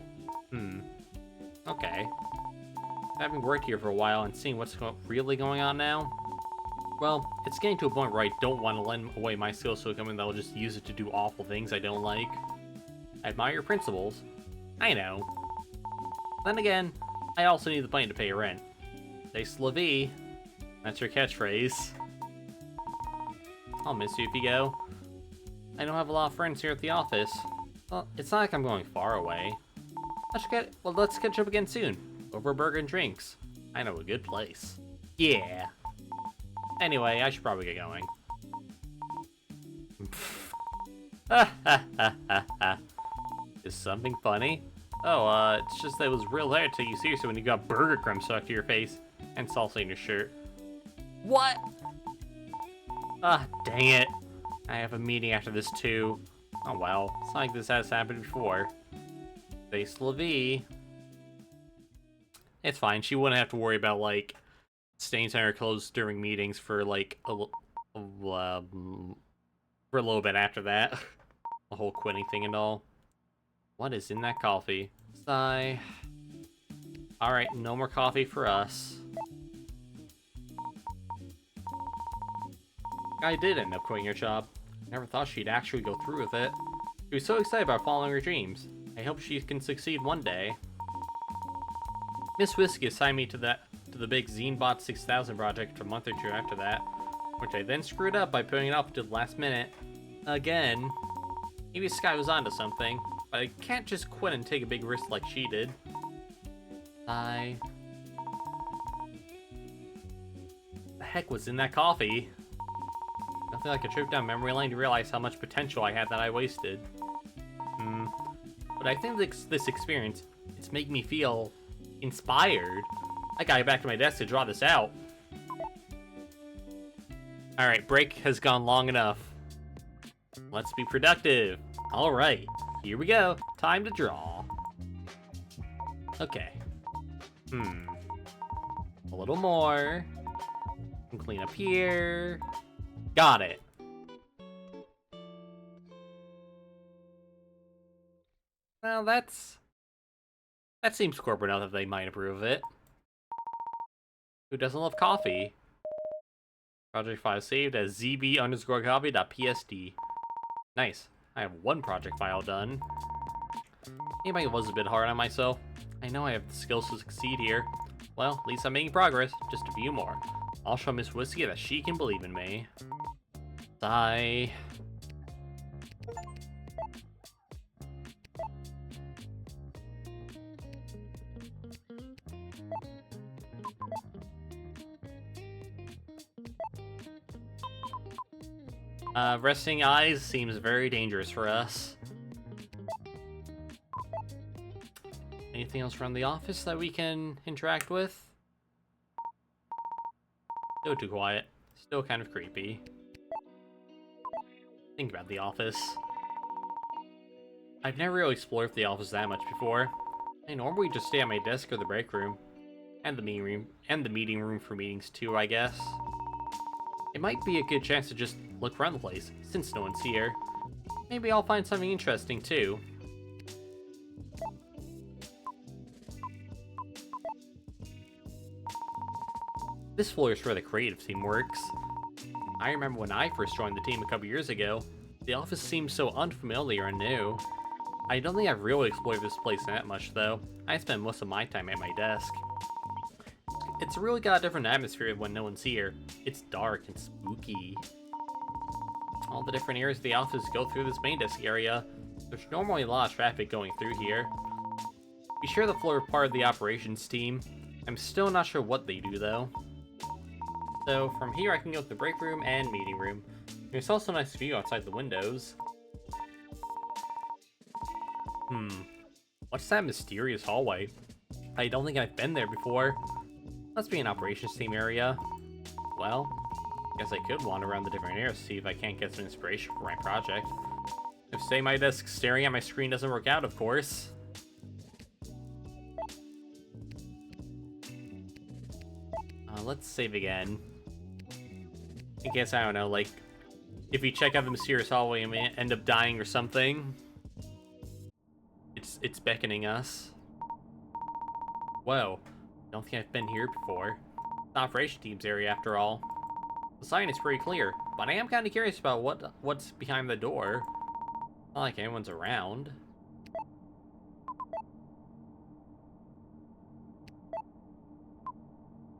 Okay. Having worked here for a while and seeing what's really going on now, well, it's getting to a point where I don't want to lend away my skills to a company that will just use it to do awful things I don't like. I admire your principles. I know. Then again, I also need the money to pay rent. C'est la vie. That's your catchphrase. I'll miss you if you go. I don't have a lot of friends here at the office. Well, it's not like I'm going far away. Let's catch up again soon. Over a burger and drinks. I know a good place. Yeah. Anyway, I should probably get going. Is something funny? Oh, it's just that it was real hard to take you seriously when you got burger crumbs stuck to your face and salsa in your shirt. What? Dang it. I have a meeting after this too. Oh well, it's not like this has happened before. C'est la vie. It's fine, she wouldn't have to worry about, like, stains on her clothes during meetings for, like, for a little bit after that. The whole quitting thing and all. What is in that coffee? Sigh. Alright, no more coffee for us. I did end up quitting her job. Never thought she'd actually go through with it. She was so excited about following her dreams. I hope she can succeed one day. Miss Whiskey assigned me to the big ZineBot 6000 project a month or two after that, which I then screwed up by putting it off to the last minute. Again. Maybe Sky was onto something, but I can't just quit and take a big risk like she did. Sigh. The heck was in that coffee? Nothing like a trip down memory lane to realize how much potential I had that I wasted. But I think this experience, it's making me feel inspired. I gotta get back to my desk to draw this out. Alright, break has gone long enough. Let's be productive. Alright, here we go. Time to draw. Okay. A little more. And clean up here. Got it. Well, that seems corporate enough that they might approve of it. Who doesn't love coffee? Project file saved as zb_copy.psd. Nice. I have one project file done. Maybe I was a bit hard on myself. I know I have the skills to succeed here. Well, at least I'm making progress. Just a few more. I'll show Miss Whiskey that she can believe in me. Sigh. Resting eyes seems very dangerous for us. Anything else around the office that we can interact with? Still too quiet. Still kind of creepy. Think about the office. I've never really explored the office that much before. I normally just stay at my desk or the break room. And the meeting room for meetings too, I guess. It might be a good chance to just look around the place, since no one's here. Maybe I'll find something interesting too. This floor is where the creative team works. I remember when I first joined the team a couple years ago, the office seemed so unfamiliar and new. I don't think I've really explored this place that much though. I spend most of my time at my desk. It's really got a different atmosphere when no one's here. It's dark and spooky. All the different areas of the office go through this main desk area. There's normally a lot of traffic going through here. We share the floor with part of the operations team. I'm still not sure what they do though. So from here I can go to the break room and meeting room. There's also a nice view outside the windows. What's that mysterious hallway? I don't think I've been there before. Must be an operations team area. Well, guess I could wander around the different areas to see if I can't get some inspiration for my project. If staying at my desk staring at my screen doesn't work out, of course. Let's save again. In case, I don't know, like, if we check out the mysterious hallway and we end up dying or something. It's beckoning us. Whoa. Don't think I've been here before. It's the operation team's area after all. The sign is pretty clear, but I am kind of curious about what's behind the door. Not like anyone's around.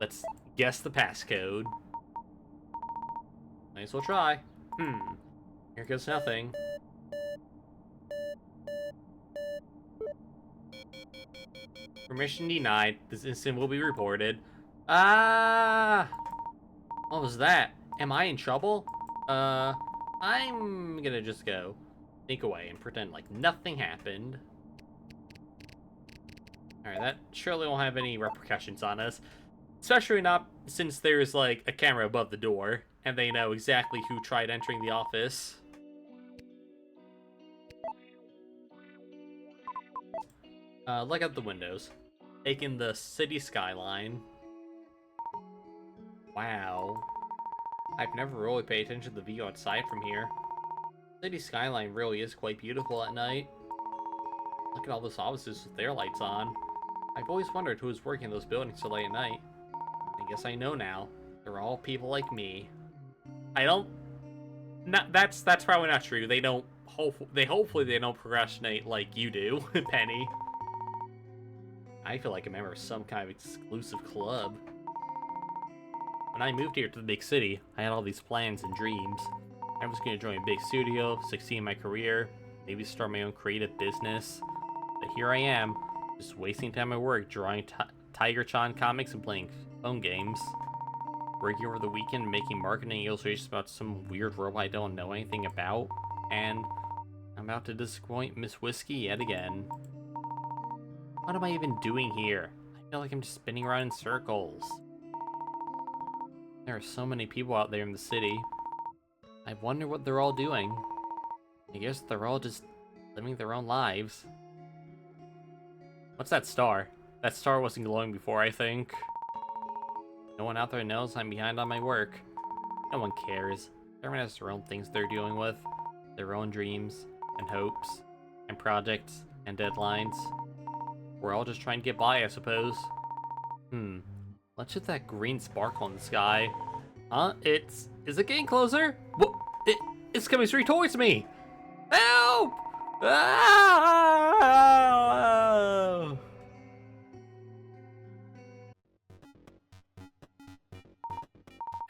Let's guess the passcode. Might as well try. Here goes nothing. Permission denied. This incident will be reported. Ah! What was that? Am I in trouble? I'm gonna just go sneak away and pretend like nothing happened. Alright, that surely won't have any repercussions on us. Especially not since there's like a camera above the door and they know exactly who tried entering the office. Look out the windows. Taking the city skyline. Wow. I've never really paid attention to the view outside from here. City skyline really is quite beautiful at night. Look at all those offices with their lights on. I've always wondered who was working in those buildings so late at night. I guess I know now. They're all people like me. That's probably not true. They don't. Hopefully they don't procrastinate like you do, Penny. I feel like a member of some kind of exclusive club. When I moved here to the big city, I had all these plans and dreams. I was going to join a big studio, succeed in my career, maybe start my own creative business. But here I am, just wasting time at work Tiger-chan comics and playing phone games. Working over the weekend making marketing illustrations about some weird robot I don't know anything about. And I'm about to disappoint Miss Whiskey yet again. What am I even doing here? I feel like I'm just spinning around in circles. There are so many people out there in the city. I wonder what they're all doing. I guess they're all just living their own lives. What's that star? That star wasn't glowing before, I think. No one out there knows I'm behind on my work. No one cares. Everyone has their own things they're dealing with. Their own dreams, and hopes, and projects, and deadlines. We're all just trying to get by, I suppose. Let's hit that green sparkle in the sky. Huh? Is it getting closer? What? It's coming straight towards me! Help! Ah!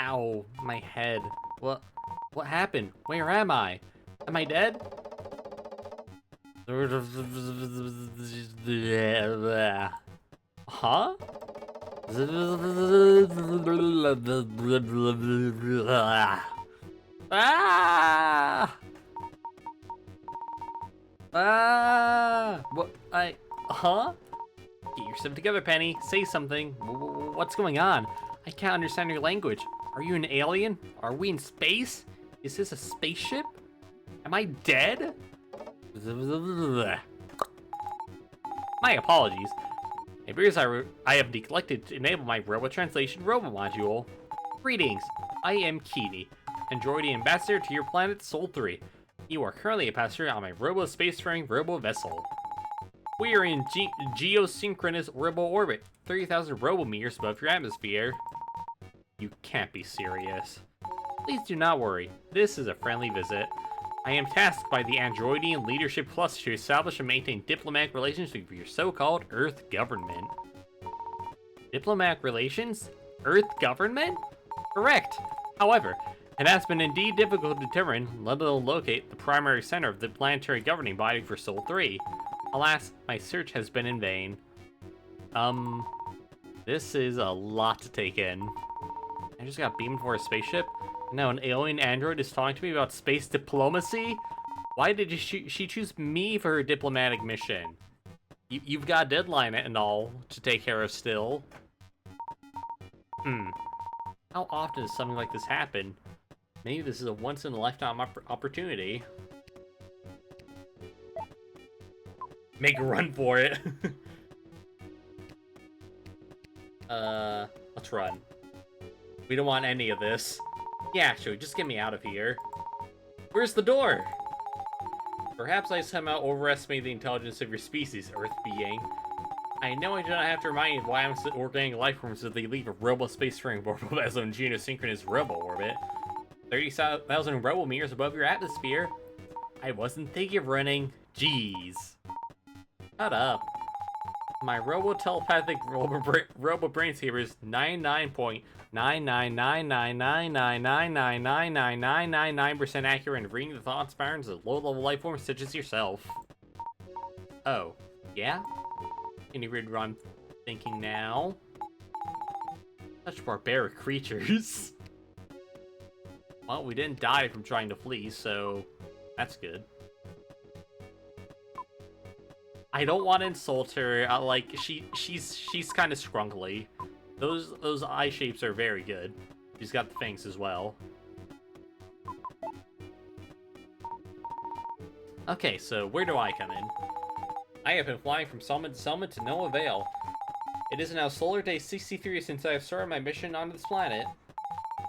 Ow, my head. What happened? Where am I? Am I dead? Huh? Ah! Ah! What? Huh? Get yourself together, Penny. Say something. What's going on? I can't understand your language. Are you an alien? Are we in space? Is this a spaceship? Am I dead? My apologies. It appears I have neglected to enable my Robo Translation Robo Module. Greetings, I am Keely, Android Ambassador to your planet Sol 3. You are currently a passenger on my Robo Spacefaring Robo Vessel. We are in geosynchronous Robo Orbit, 30,000 robo-meters above your atmosphere. You can't be serious. Please do not worry, this is a friendly visit. I am tasked by the Androidian Leadership Cluster to establish and maintain diplomatic relations with your so-called Earth government. Diplomatic relations? Earth government? Correct. However, it has been indeed difficult to determine, let alone locate, the primary center of the planetary governing body for Sol 3. Alas, my search has been in vain. This is a lot to take in. I just got beamed for a spaceship. Now an alien android is talking to me about space diplomacy? Why did she choose me for her diplomatic mission? You've got a deadline and all to take care of still. How often does something like this happen? Maybe this is a once-in-a-lifetime opportunity. Make a run for it. Let's run. We don't want any of this. Yeah, sure, just get me out of here. Where's the door? Perhaps I somehow overestimate the intelligence of your species, Earth being. I know I do not have to remind you of why I'm organic life forms as they leave a robo-spacefaring orbital vessel in geosynchronous robo-orbit. 30,000 robo-meters above your atmosphere. I wasn't thinking of running. Jeez. Shut up. My robo-telepathic robo-brainscaper is 99.9999999999999% accurate in reading the thoughts patterns of low-level life forms such as yourself. Oh, yeah? Can you read what I'm thinking now? Such barbaric creatures. Well, we didn't die from trying to flee, so that's good. I don't want to insult her. Like she's kind of scrunkly. Those eye shapes are very good. She's got the fangs as well. Okay, so where do I come in? I have been flying from summit to summit to no avail. It is now solar day 63 since I have started my mission on this planet.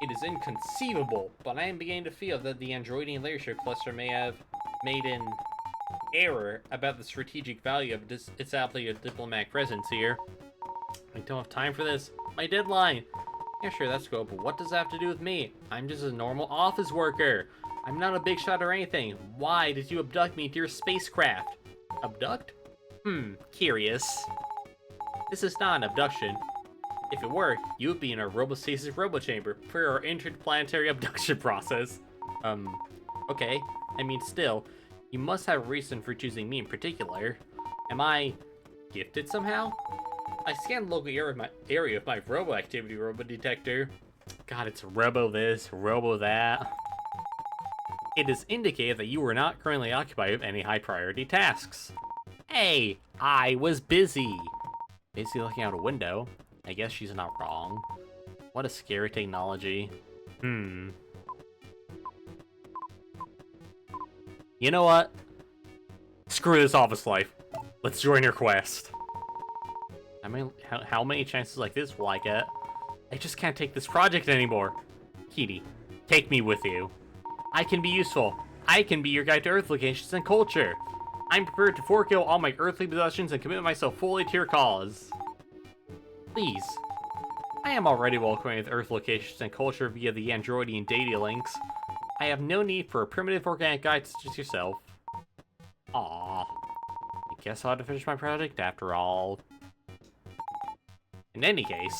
It is inconceivable, but I am beginning to feel that the Androidian leadership cluster may have made an error about the strategic value of its a diplomatic presence here. I don't have time for this. My deadline! Yeah, sure, that's cool, but what does that have to do with me? I'm just a normal office worker. I'm not a big shot or anything. Why did you abduct me to your spacecraft? Abduct? Curious. This is not an abduction. If it were, you would be in a robostasis robochamber for our interplanetary abduction process. Okay. I mean, still, you must have a reason for choosing me in particular. Am I gifted somehow? I scanned the local area with my robo activity robot detector. God, it's robo this, robo that. It has indicated that you were not currently occupied with any high priority tasks. Hey, I was busy. Basically looking out a window. I guess she's not wrong. What a scary technology. You know what? Screw this office life. Let's join your quest. How many chances like this will I get? I just can't take this project anymore. Kitty, take me with you. I can be useful. I can be your guide to Earth locations and culture. I'm prepared to forego all my earthly possessions and commit myself fully to your cause. Please. I am already well acquainted with Earth locations and culture via the Androidian data links. I have no need for a primitive organic guide such as yourself. Aww. I guess I'll have to finish my project after all. In any case,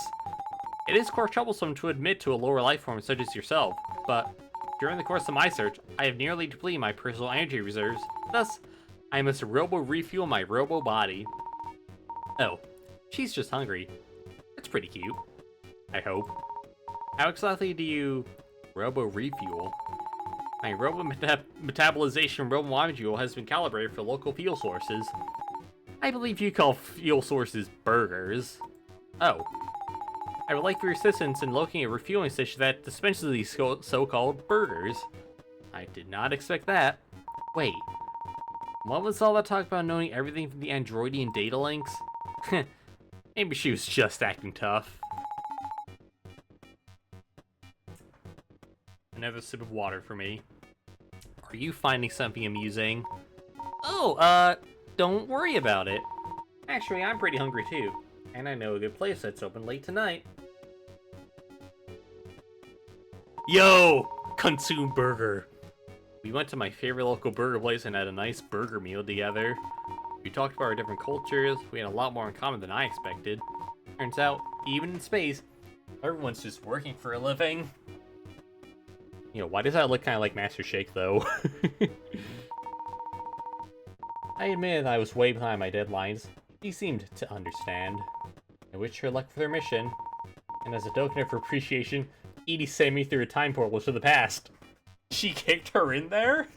it is quite troublesome to admit to a lower life form such as yourself, but during the course of my search, I have nearly depleted my personal energy reserves. Thus, I must robo-refuel my robo-body. Oh, she's just hungry. It's pretty cute. I hope. How exactly do you robo-refuel? My robo-metabolization robo-module has been calibrated for local fuel sources. I believe you call fuel sources burgers. Oh. I would like for your assistance in locating a refueling station that dispenses these so-called burgers. I did not expect that. Wait. What was all that talk about knowing everything from the Androidian data links? Maybe she was just acting tough. Another sip of water for me. Are you finding something amusing? Oh, don't worry about it. Actually, I'm pretty hungry too. And I know a good place that's open late tonight. Yo! Consume burger! We went to my favorite local burger place and had a nice burger meal together. We talked about our different cultures. We had a lot more in common than I expected. Turns out, even in space, everyone's just working for a living. You know, why does that look kind of like Master Shake, though? I admitted I was way behind my deadlines. He seemed to understand. I wished her luck for their mission. And as a token of appreciation, Edie sent me through a time portal to the past. She kicked her in there?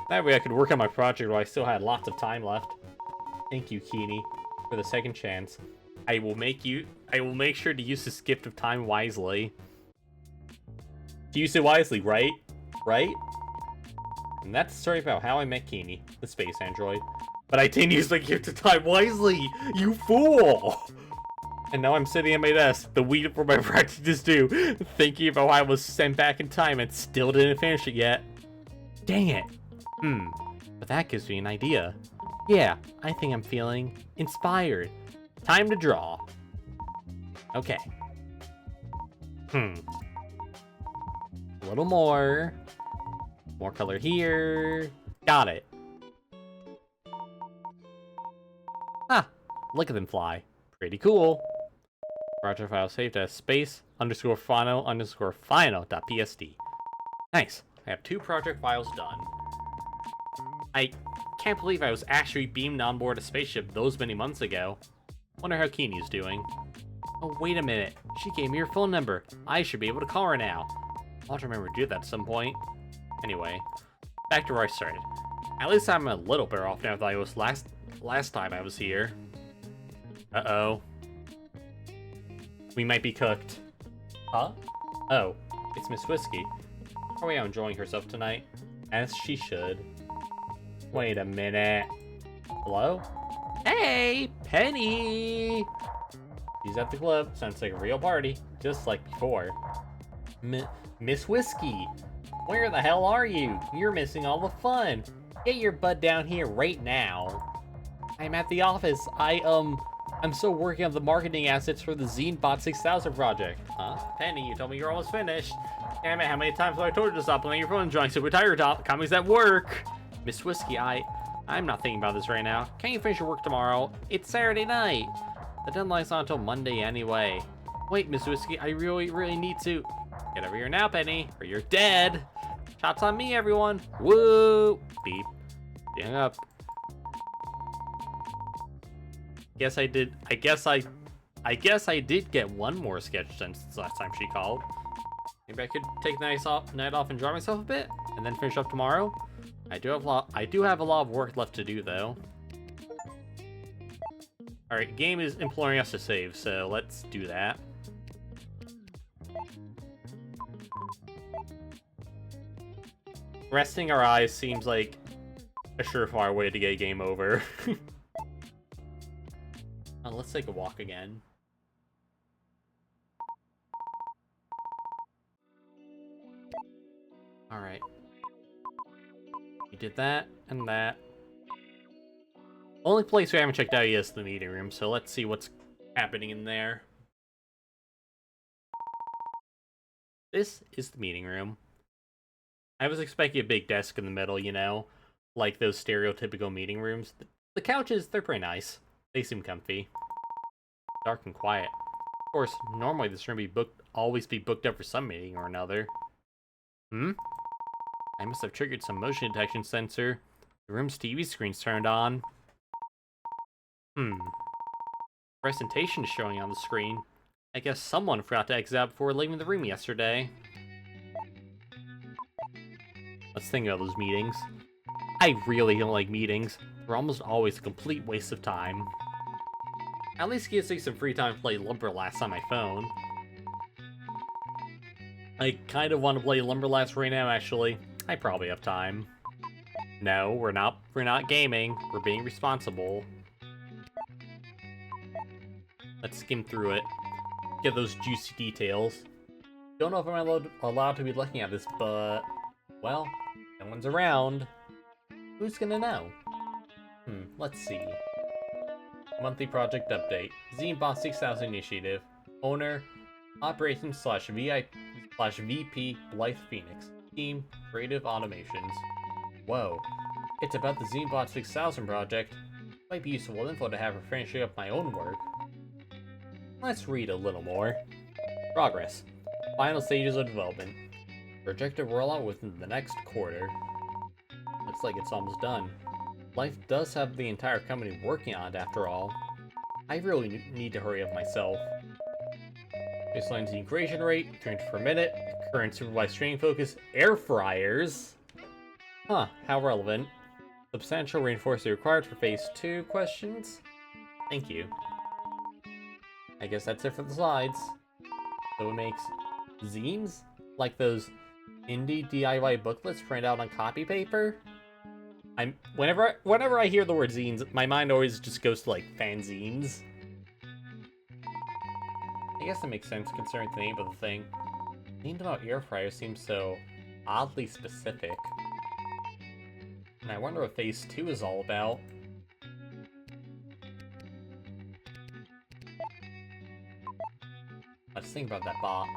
That way I could work on my project while I still had lots of time left. Thank you, Keeney, for the second chance. I will make sure to use this gift of time wisely. To use it wisely, right? Right? And that's the story about how I met Keeney, the space android. But I didn't use the gift of time wisely, you fool! And now I'm sitting at my desk, the week before my project is due, thinking about how I was sent back in time and still didn't finish it yet. Dang it. But that gives me an idea. Yeah, I think I'm feeling inspired. Time to draw. Okay. A little more. More color here. Got it. Ah, look at them fly. Pretty cool. Project file saved as space_final_final.psd. Nice. I have 2 project files done. I can't believe I was actually beamed on board a spaceship those many months ago. Wonder how Keeney's doing. Oh, wait a minute. She gave me her phone number. I should be able to call her now. I'll have to remember to do that at some point. Anyway, back to where I started. At least I'm a little better off now than I was last time I was here. Uh-oh. We might be cooked. Huh? Oh, it's Miss Whiskey. Are we out enjoying herself tonight? As she should. Wait a minute. Hello? Hey, Penny! She's at the club. Sounds like a real party, just like before. Miss Whiskey, where the hell are you? You're missing all the fun. Get your butt down here right now. I'm at the office. I'm still working on the marketing assets for the ZeneBot 6000 project. Huh? Penny, you told me you're almost finished. Damn it, how many times have I told you to stop playing your phone and join Super Tire Top? Comics at work. Miss Whiskey, I'm not thinking about this right now. Can't you finish your work tomorrow? It's Saturday night. The deadline's not until Monday anyway. Wait, Miss Whiskey, I really need to. Get over here now, Penny, or you're dead. Shots on me, everyone. Woo! Beep. Hang up. Guess I did. I guess I did get one more sketch done since last time she called. Maybe I could take the night off and draw myself a bit, and then finish up tomorrow. I do have a lot of work left to do though. All right, game is imploring us to save, so let's do that. Resting our eyes seems like a surefire way to get a game over. Let's take a walk again. Alright. We did that and that. Only place we haven't checked out yet is the meeting room, so let's see what's happening in there. This is the meeting room. I was expecting a big desk in the middle, you know, like those stereotypical meeting rooms. The couches, they're pretty nice. They seem comfy. Dark and quiet. Of course, normally this room always be booked up for some meeting or another. I must have triggered some motion detection sensor. The room's TV screen's turned on. Presentation is showing on the screen. I guess someone forgot to exit out before leaving the room yesterday. Let's think about those meetings. I really don't like meetings. They're almost always a complete waste of time. At least it gives me some free time to play Lumberlast on my phone. I kind of want to play Lumberlast right now, actually. I probably have time. No, we're not gaming. We're being responsible. Let's skim through it. Get those juicy details. Don't know if I'm allowed to be looking at this, but... well, no one's around. Who's gonna know? Let's see. Monthly project update. ZBot 6000 Initiative. Owner, Operations/VP Blythe Phoenix. Team, Creative Automations. Whoa. It's about the ZBot 6000 project. Might be useful info to have for finishing up my own work. Let's read a little more. Progress. Final stages of development. Projected rollout within the next quarter. Looks like it's almost done. Life does have the entire company working on it after all. I really need to hurry up myself. Baseline Z creation rate, 300 per minute, current supervised training focus, air fryers. Huh, how relevant. Substantial reinforcement required for phase 2 questions? Thank you. I guess that's it for the slides. So it makes zines? Like those indie DIY booklets printed out on copy paper? Whenever I hear the word zines, my mind always just goes to like fanzines. I guess that makes sense considering the name of the thing. Named about air fryers seems so oddly specific. And I wonder what phase 2 is all about. Let's think about that bot.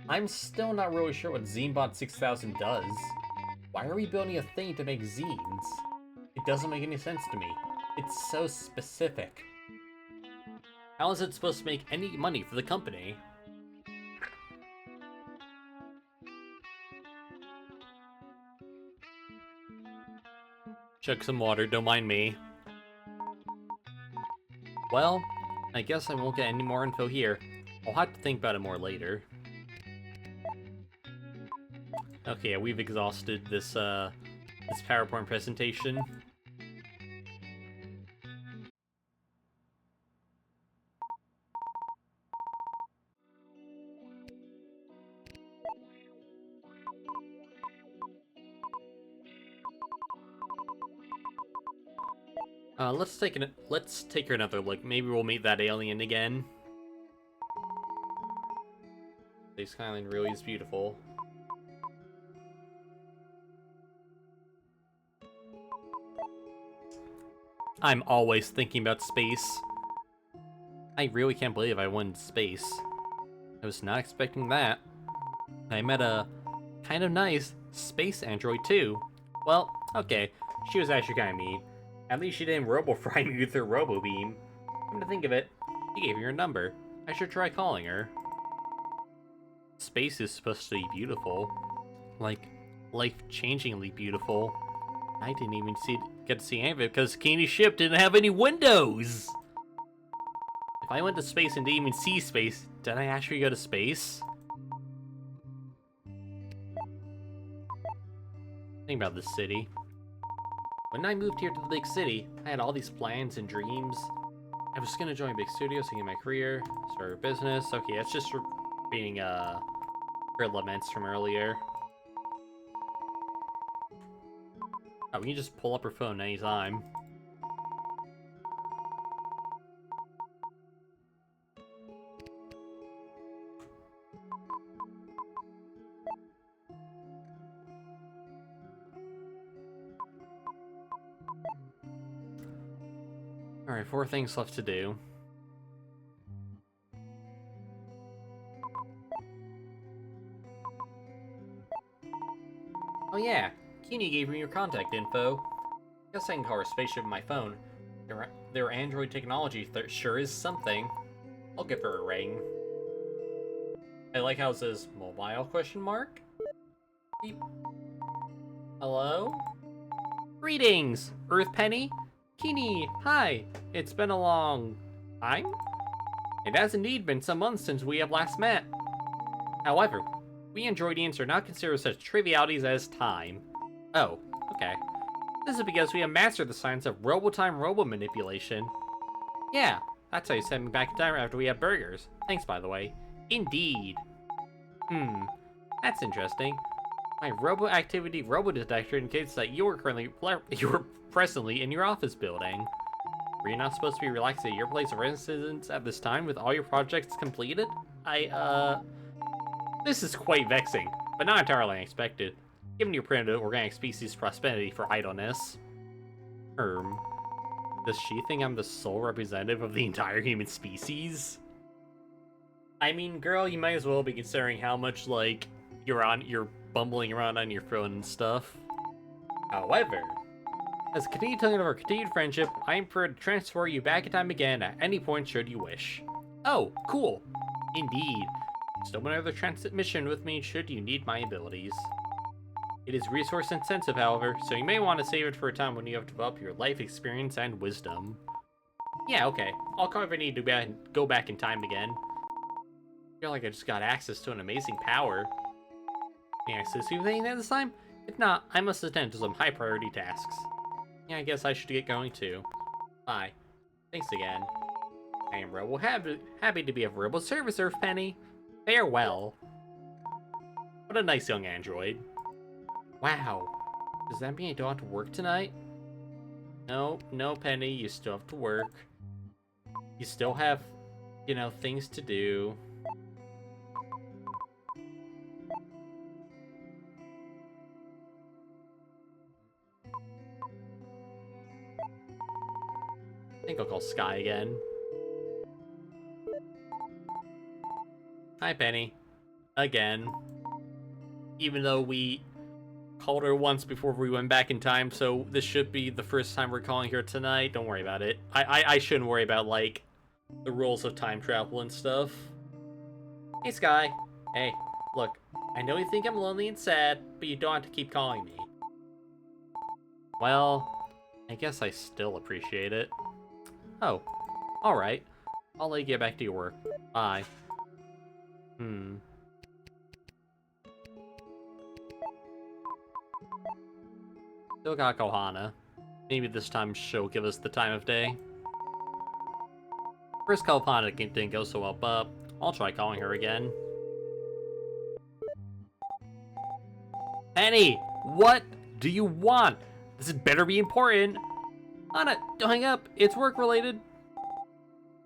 I'm still not really sure what ZBot 6000 does. Why are we building a thing to make zines? It doesn't make any sense to me. It's so specific. How is it supposed to make any money for the company? Chug some water, don't mind me. Well, I guess I won't get any more info here. I'll have to think about it more later. Okay, we've exhausted this this PowerPoint presentation. Let's take another look. Maybe we'll meet that alien again. The skyline really is beautiful. I'm always thinking about space. I really can't believe I went to space. I was not expecting that. I met a kind of nice space android too. Well, okay, she was actually kind of mean. At least she didn't robo-fry me with her robo-beam. Come to think of it, she gave me her number. I should try calling her. Space is supposed to be beautiful. Like, life-changingly beautiful. I didn't even get to see any of it because Kaney's ship didn't have any windows! I went to space and didn't even see space, did I actually go to space? Think about this city. When I moved here to the big city, I had all these plans and dreams. I was gonna join a big studio, singing my career, start a business. Okay, it's just repeating her laments from earlier. Oh, we can just pull up her phone anytime. Alright, 4 things left to do. Oh yeah, Keeney gave me your contact info. Guess I can call her spaceship on my phone. Their Android technology sure is something. I'll give her a ring. I like how it says mobile question mark? Beep. Hello? Greetings, Earth Penny. Keeney, hi. It's been a long time? It has indeed been some months since we have last met. However, we Androidians are not considered such trivialities as time. Oh, okay. This is because we have mastered the science of robo-time robo-manipulation. Yeah, that's how you send me back in time after we have burgers. Thanks, by the way. Indeed. That's interesting. My robo-activity robo-detector indicates that you are presently in your office building. Were you not supposed to be relaxed at your place of residence at this time with all your projects completed? This is quite vexing, but not entirely unexpected, given your primitive organic species' prosperity for idleness. Does she think I'm the sole representative of the entire human species? I mean, girl, you might as well be considering how much, like, you're bumbling around on your phone and stuff. However, as a continued token of our continued friendship, I am prepared to transfer you back in time again at any point should you wish. Oh, cool. Indeed. Still another transit mission with me should you need my abilities. It is resource intensive, however, so you may want to save it for a time when you have developed your life experience and wisdom. Yeah, okay. I'll call if I need to go back in time again. I feel like I just got access to an amazing power. Can I assist you with anything this time? If not, I must attend to some high priority tasks. Yeah, I guess I should get going too. Bye. Thanks again. I am Robo happy to be of Robo service, Earth Penny. Farewell. What a nice young android. Wow. Does that mean I don't have to work tonight? No, Penny, you still have to work. You still have, things to do. I think I'll call Sky again. Hi, Penny. Again. Even though we called her once before we went back in time, so this should be the first time we're calling her tonight. Don't worry about it. I shouldn't worry about, like, the rules of time travel and stuff. Hey, Sky. Hey, look. I know you think I'm lonely and sad, but you don't have to keep calling me. Well, I guess I still appreciate it. Oh, alright. I'll let you get back to your work. Bye. Still got Kohana. Maybe this time she'll give us the time of day. First call Kohana didn't go so well, but I'll try calling her again. Penny! What do you want? This had better be important. Anna, don't hang up. It's work-related.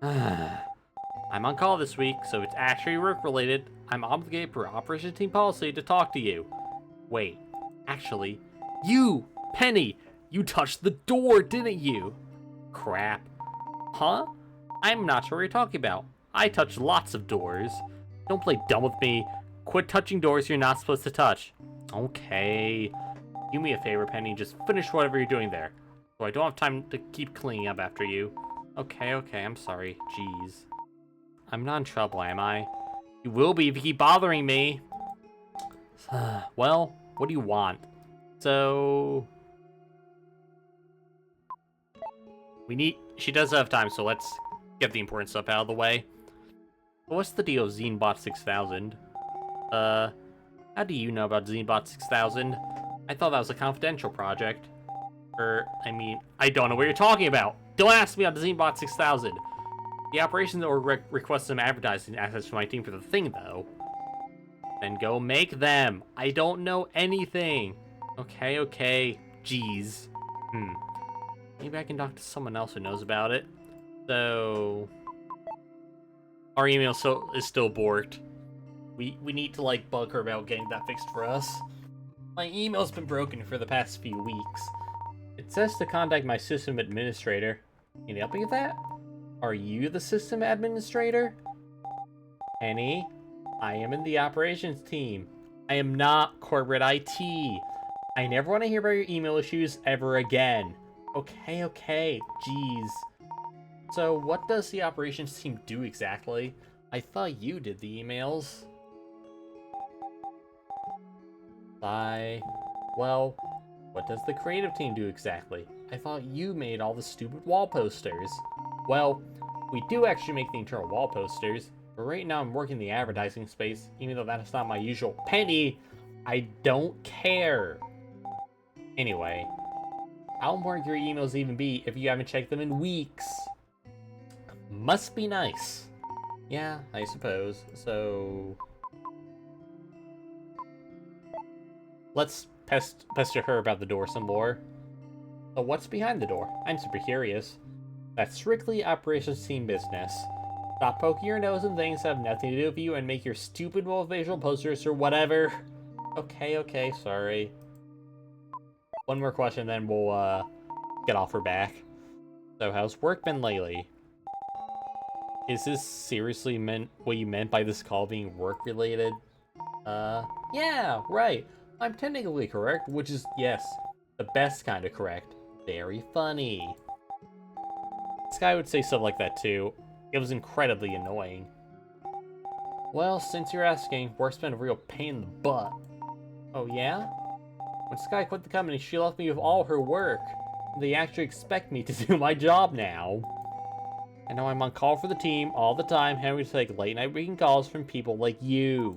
I'm on call this week, so it's actually work-related. I'm obligated per Operation Team Policy to talk to you. Wait, actually, you, Penny, you touched the door, didn't you? Crap. Huh? I'm not sure what you're talking about. I touched lots of doors. Don't play dumb with me. Quit touching doors you're not supposed to touch. Okay. Do me a favor, Penny, just finish whatever you're doing there. So I don't have time to keep cleaning up after you. Okay, I'm sorry. Jeez. I'm not in trouble, am I? You will be if you keep bothering me. Well, what do you want? So... she does have time, so let's get the important stuff out of the way. What's the deal with Xenobot 6000? How do you know about Xenobot 6000? I thought that was a confidential project. I mean, I don't know what you're talking about. Don't ask me on the Xenobot 6000. The operations org requests some advertising assets from my team for the thing, though. Then go make them. I don't know anything. Okay. Jeez. Maybe I can talk to someone else who knows about it. So... our email is still borked. We need to, like, bug her about getting that fixed for us. My email's been broken for the past few weeks. It says to contact my system administrator. Can you help me with that? Are you the system administrator? Penny, I am in the operations team. I am not corporate IT. I never want to hear about your email issues ever again. Okay. Jeez. So, what does the operations team do exactly? I thought you did the emails. Well, what does the creative team do exactly? I thought you made all the stupid wall posters. Well, we do actually make the internal wall posters, but right now I'm working the advertising space, even though that's not my usual. Penny, I don't care. Anyway, how important your emails even be if you haven't checked them in weeks? Must be nice. Yeah, I suppose. So... let's pester her about the door some more. So what's behind the door? I'm super curious. That's strictly operations team business. Stop poking your nose in things that have nothing to do with you and make your stupid motivational posters or whatever. Okay, sorry. One more question, then we'll get off her back. So how's work been lately? Is this seriously what you meant by this call being work-related? Yeah, right. I'm technically correct, which is, yes, the best kind of correct. Very funny. Sky would say stuff like that too. It was incredibly annoying. Well, since you're asking, work's been a real pain in the butt. Oh yeah? When Sky quit the company, she left me with all her work. They actually expect me to do my job now. I know I'm on call for the team all the time, having to take late night weekend calls from people like you.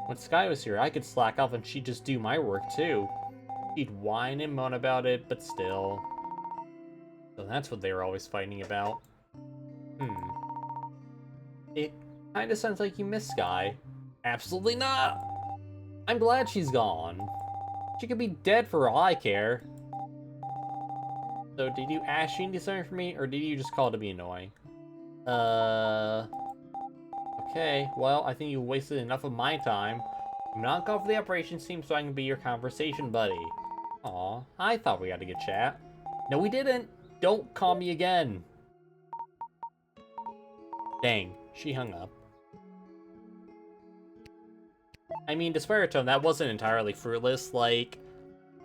When Sky was here, I could slack off and she'd just do my work too. She'd whine and moan about it, but still. So that's what they were always fighting about. It kinda sounds like you miss Sky. Absolutely not! I'm glad she's gone. She could be dead for all I care. So did you actually need something from me, or did you just call to be annoying? Okay, well, I think you wasted enough of my time. I'm not calling for the operations team so I can be your conversation buddy. Aw, I thought we had a good chat. No, we didn't! Don't call me again! Dang, she hung up. I mean, to spare her tone, that wasn't entirely fruitless. Like,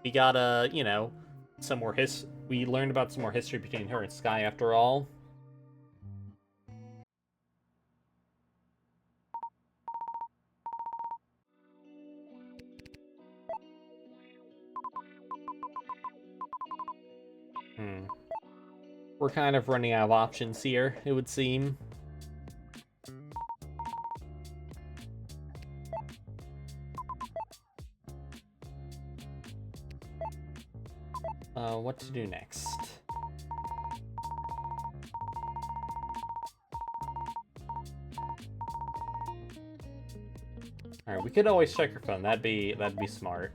we got you know, some more we learned about some more history between her and Sky after all. We're kind of running out of options here, it would seem. What to do next? Alright, we could always check her phone. That'd be smart.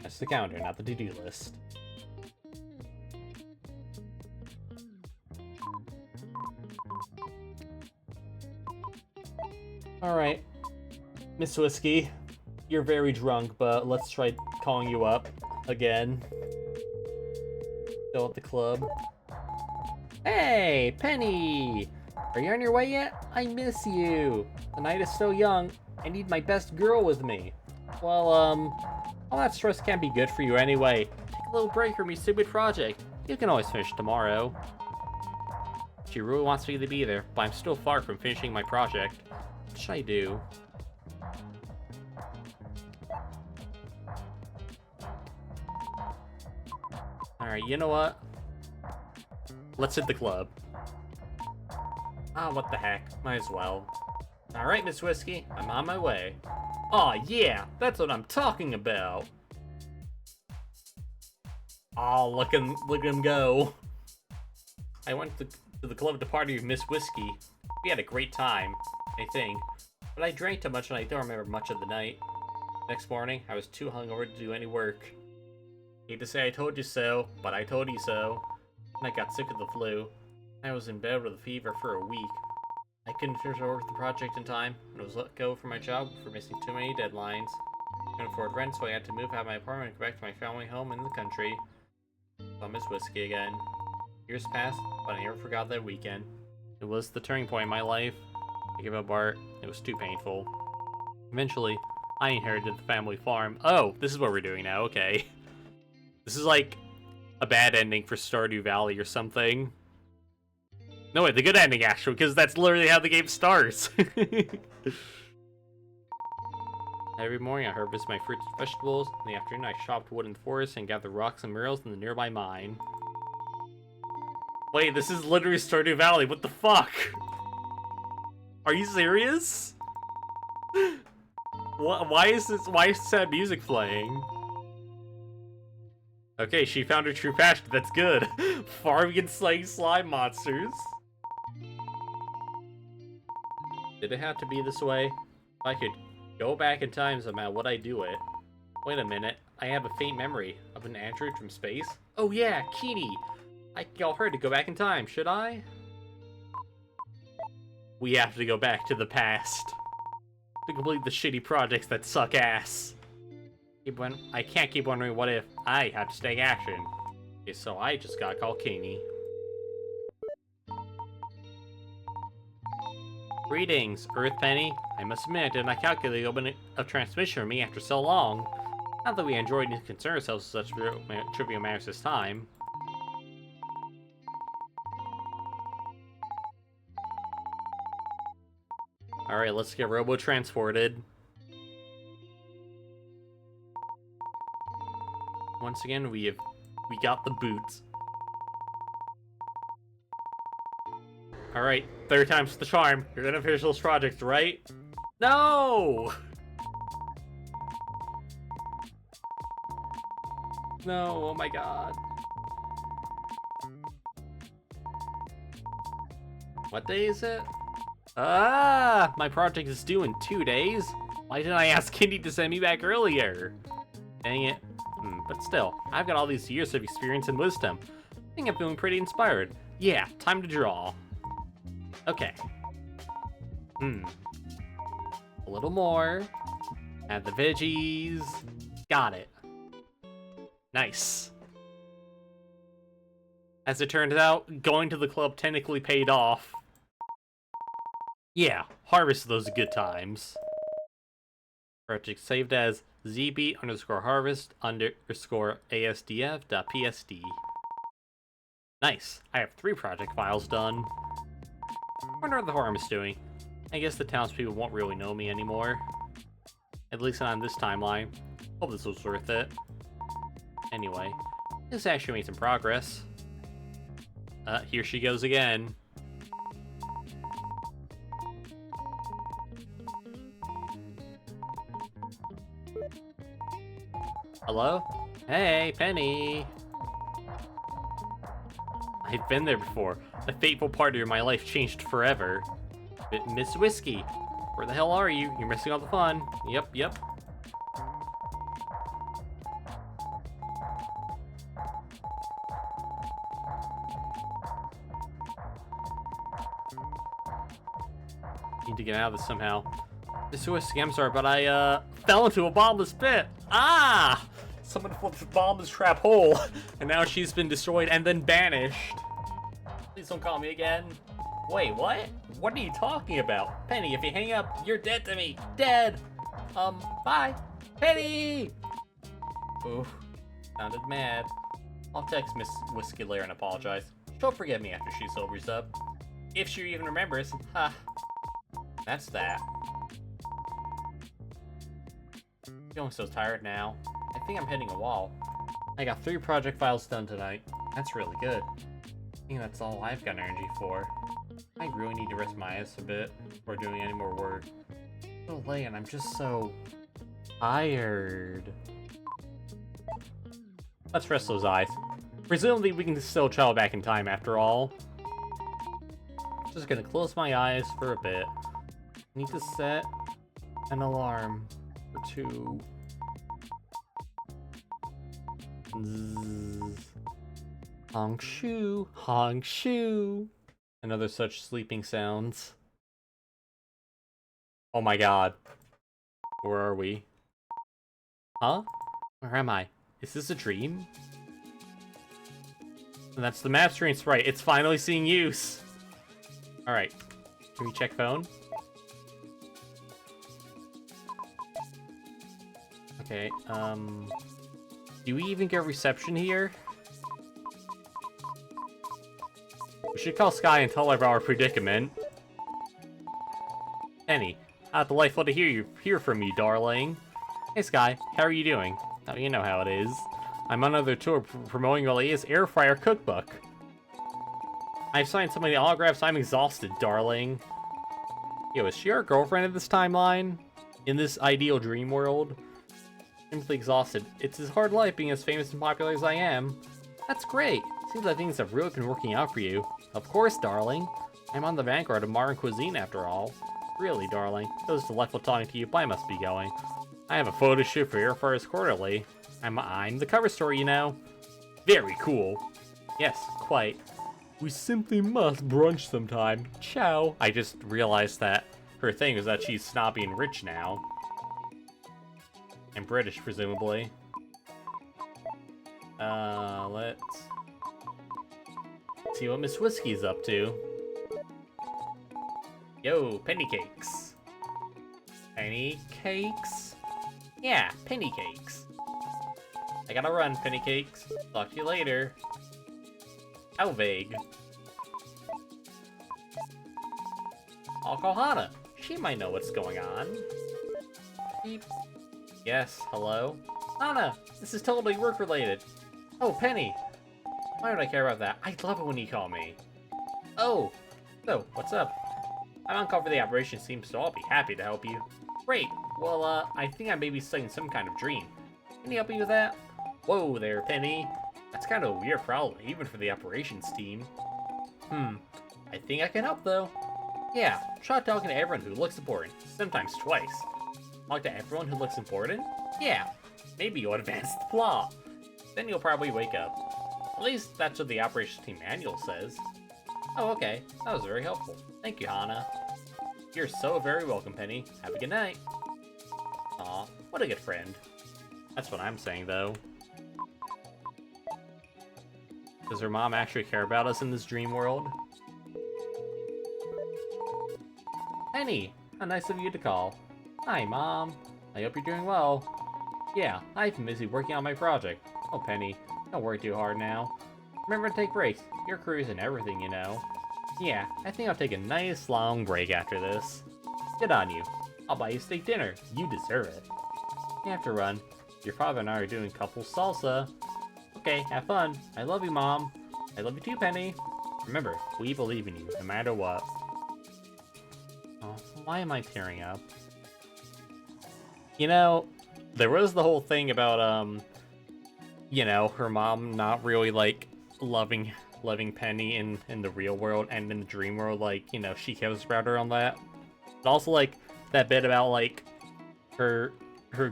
That's the calendar, not the to-do list. Alright. Miss Whiskey, you're very drunk, but let's try calling you up again. Still at the club. Hey, Penny! Are you on your way yet? I miss you! The night is so young, I need my best girl with me. Well, all that stress can't be good for you anyway. Take a little break from your stupid project. You can always finish tomorrow. She really wants me to be there, but I'm still far from finishing my project. What should I do? Alright, you know what? let's hit the club. Ah, what the heck, might as well. Alright, Miss Whiskey, I'm on my way. Aw, yeah, that's what I'm talking about. Oh, look at him go. I went to the club to party with Miss Whiskey. We had a great time, I think. But I drank too much and I don't remember much of the night. Next morning, I was too hungover to do any work. Hate to say I told you so, but I told you so. And I got sick of the flu. I was in bed with a fever for a week. I couldn't finish over the project in time, and was let go from my job for missing too many deadlines. I couldn't afford rent, so I had to move out of my apartment and go back to my family home in the country. Saw Miss Whiskey again. Years passed, but I never forgot that weekend. It was the turning point in my life. I gave up art. It was too painful. Eventually, I inherited the family farm. Oh, this is what we're doing now, okay. This is like a bad ending for Stardew Valley or something. No, wait, the good ending, actually, because that's literally how the game starts. Every morning, I harvest my fruits and vegetables. In the afternoon, I chopped wood in the forest and gathered rocks and minerals in the nearby mine. Wait, this is literally Stardew Valley. What the fuck? Are you serious? What? Why is sad music playing? Okay, she found her true passion. That's good. Farming and slaying slime monsters. Did it have to be this way? If I could go back in time somehow, would I do it? Wait a minute. I have a faint memory of an android from space. Oh yeah, Keeny. I can tell her to go back in time, should I? We have to go back to the past to complete the shitty projects that suck ass. I can't keep wondering what if I have to take action. Okay, so I just gotta call Keeny. Greetings, Earth Penny. I must admit, I did not calculate the opening of transmission for me after so long. Not that we enjoyed and concern ourselves with such trivial matters this time. Alright, let's get robo-transported. Once again, we got the boots. Alright, third time's the charm. You're gonna finish those projects, right? No! No, oh my god. What day is it? Ah, my project is due in 2 days. Why didn't I ask Kindy to send me back earlier? Dang it. But still, I've got all these years of experience and wisdom. I think I'm feeling pretty inspired. Yeah, time to draw. Okay. A little more. Add the veggies. Got it. Nice. As it turns out, going to the club technically paid off. Yeah, harvest those good times. Project saved as zb_harvest_asdf.psd. Nice. I have 3 project files done. Wonder what the farm is doing. I guess the townspeople won't really know me anymore. At least not on this timeline. Hope this was worth it. Anyway, this actually made some progress. Here she goes again. Hello? Hey, Penny! I've been there before. The fateful part of my life changed forever. Miss Whiskey, where the hell are you? You're missing all the fun. Yep. Need to get out of this somehow. Miss Whiskey, I'm sorry, but I fell into a bottomless pit. Ah! Someone flipped the bottomless trap hole, and now she's been destroyed and then banished. Please don't call me again. Wait, what? What are you talking about? Penny, if you hang up, you're dead to me. Dead! Bye. Penny! Oof. Sounded mad. I'll text Miss Whiskey later and apologize. She'll forgive me after she sobers up. If she even remembers. Ha. That's that. Feeling so tired now. I think I'm hitting a wall. I got 3 project files done tonight. That's really good. think that's all I've got energy for. I really need to rest my eyes a bit before doing any more work. It's so late and I'm just so tired. Let's rest those eyes. Presumably we can still travel back in time after all. Just gonna close my eyes for a bit. Need to set an alarm for 2. Zzz. Honk shoo, honk shoo. And other such sleeping sounds. Oh my god. Where are we? Huh? Where am I? Is this a dream? And that's the map screen sprite. It's finally seeing use. Alright. Can we check phone? Okay, do we even get reception here? We should call Sky and tell her about our predicament. Penny, how delightful to hear from you, darling. Hey Sky, how are you doing? Oh, you know how it is. I'm on another tour promoting Relia's air fryer cookbook. I've signed so many autographs, I'm exhausted, darling. Yo, is she our girlfriend in this timeline? In this ideal dream world? Simply exhausted. It's his hard life being as famous and popular as I am. That's great. Seems like things have really been working out for you. Of course, darling. I'm on the vanguard of modern cuisine after all. Really, darling. It was delightful talking to you, but I must be going. I have a photo shoot for Air Fryers Quarterly. I'm the cover story, you know. Very cool. Yes, quite. We simply must brunch sometime. Ciao. I just realized that her thing is that she's snobby and rich now. And British, presumably. Let's see what Miss Whiskey's up to. Yo, penny cakes. Penny cakes? Yeah, penny cakes. I gotta run, penny cakes. Talk to you later. How vague. I'll call Hana. She might know what's going on. Beep. Yes, hello? Hana, this is totally work-related. Oh, Penny. Why would I care about that? I love it when you call me. Oh, so, what's up? I'm on call for the operation team, so I'll be happy to help you. Great. Well, I think I may be stuck in some kind of dream. Can you help me with that? Whoa there, Penny. That's kind of a weird problem, even for the operations team. I think I can help, though. Yeah, try talking to everyone who looks important, sometimes twice. Talk to everyone who looks important? Yeah, maybe you'll advance the plot. Then you'll probably wake up. At least that's what the operations team manual says. Oh, okay. That was very helpful. Thank you, Hana. You're so very welcome, Penny. Have a good night. Aw, what a good friend. That's what I'm saying, though. Does her mom actually care about us in this dream world? Penny, how nice of you to call. Hi, Mom. I hope you're doing well. Yeah, I've been busy working on my project. Oh, Penny, don't work too hard now. Remember to take breaks. Your career's and everything, you know. Yeah, I think I'll take a nice long break after this. Good on you. I'll buy you steak dinner. You deserve it. You have to run. Your father and I are doing couple salsa. Okay, have fun. I love you, Mom. I love you too, Penny. Remember, we believe in you, no matter what. Oh, why am I tearing up? You know, there was the whole thing about, you know, her mom not really, like, loving Penny in the real world, and in the dream world, like, you know, she cares about her on that. But also, like, that bit about, like, her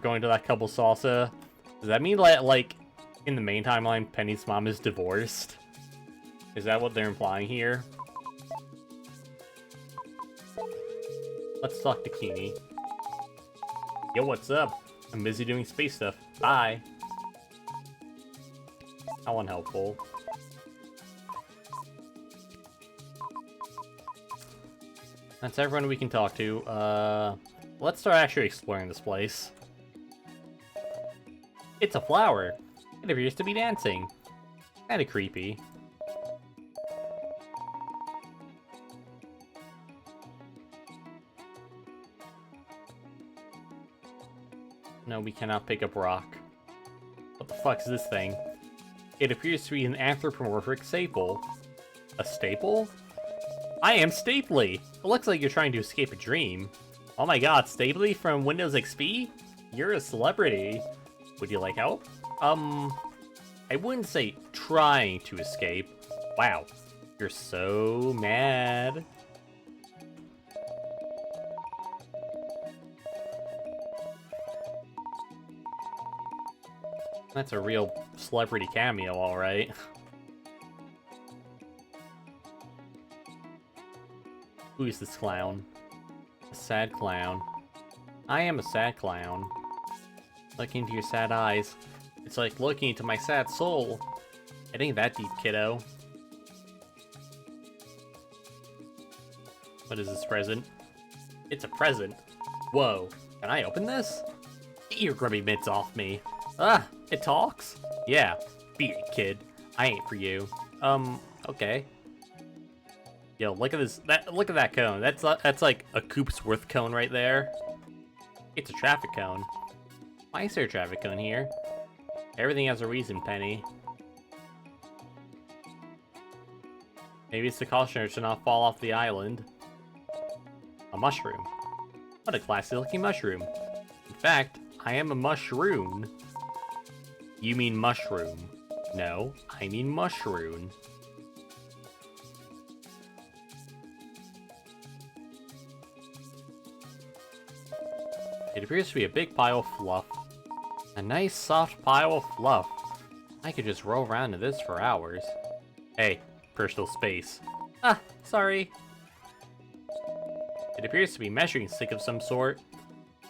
going to that couple salsa. Does that mean that, like, in the main timeline, Penny's mom is divorced? Is that what they're implying here? Let's talk to Keeney. Yo, what's up? I'm busy doing space stuff. Bye. How unhelpful. That's everyone we can talk to. Let's start actually exploring this place. It's a flower. It appears to be dancing. Kinda creepy. No, we cannot pick up rock. What the fuck is this thing? It appears to be an anthropomorphic sapole. A staple? I am Stapley! It looks like you're trying to escape a dream. Oh my god, Stapley from Windows XP? You're a celebrity. Would you like help? I wouldn't say trying to escape. Wow, you're so mad. That's a real celebrity cameo, alright. Who is this clown? A sad clown. I am a sad clown. Looking into your sad eyes. It's like looking into my sad soul. It ain't that deep, kiddo. What is this present? It's a present. Whoa, can I open this? Get your grubby mitts off me. Ah, it talks? Yeah, beat it, kid. I ain't for you. Okay. Yo, look at this. Look at that cone. That's like a coop's worth cone right there. It's a traffic cone. Why is there a traffic cone here? Everything has a reason, Penny. Maybe it's the cautioner to not fall off the island. A mushroom. What a classy looking mushroom. In fact, I am a mushroom. You mean mushroom. No, I mean mushroom. It appears to be a big pile of fluff. A nice soft pile of fluff. I could just roll around in this for hours. Hey, personal space. Ah, sorry. It appears to be a measuring stick of some sort.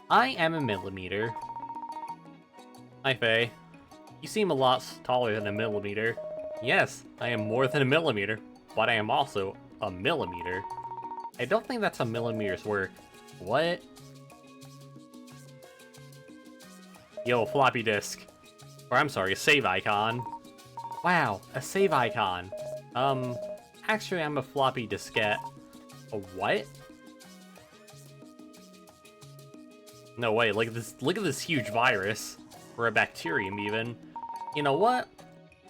I am a millimeter. Hi, Faye. You seem a lot taller than a millimeter. Yes, I am more than a millimeter, but I am also a millimeter. I don't think that's how millimeters work. What? Yo, floppy disk. Or I'm sorry, a save icon. Wow, a save icon. Actually I'm a floppy diskette. A what? No way, look at this huge virus. Or a bacterium even. You know what?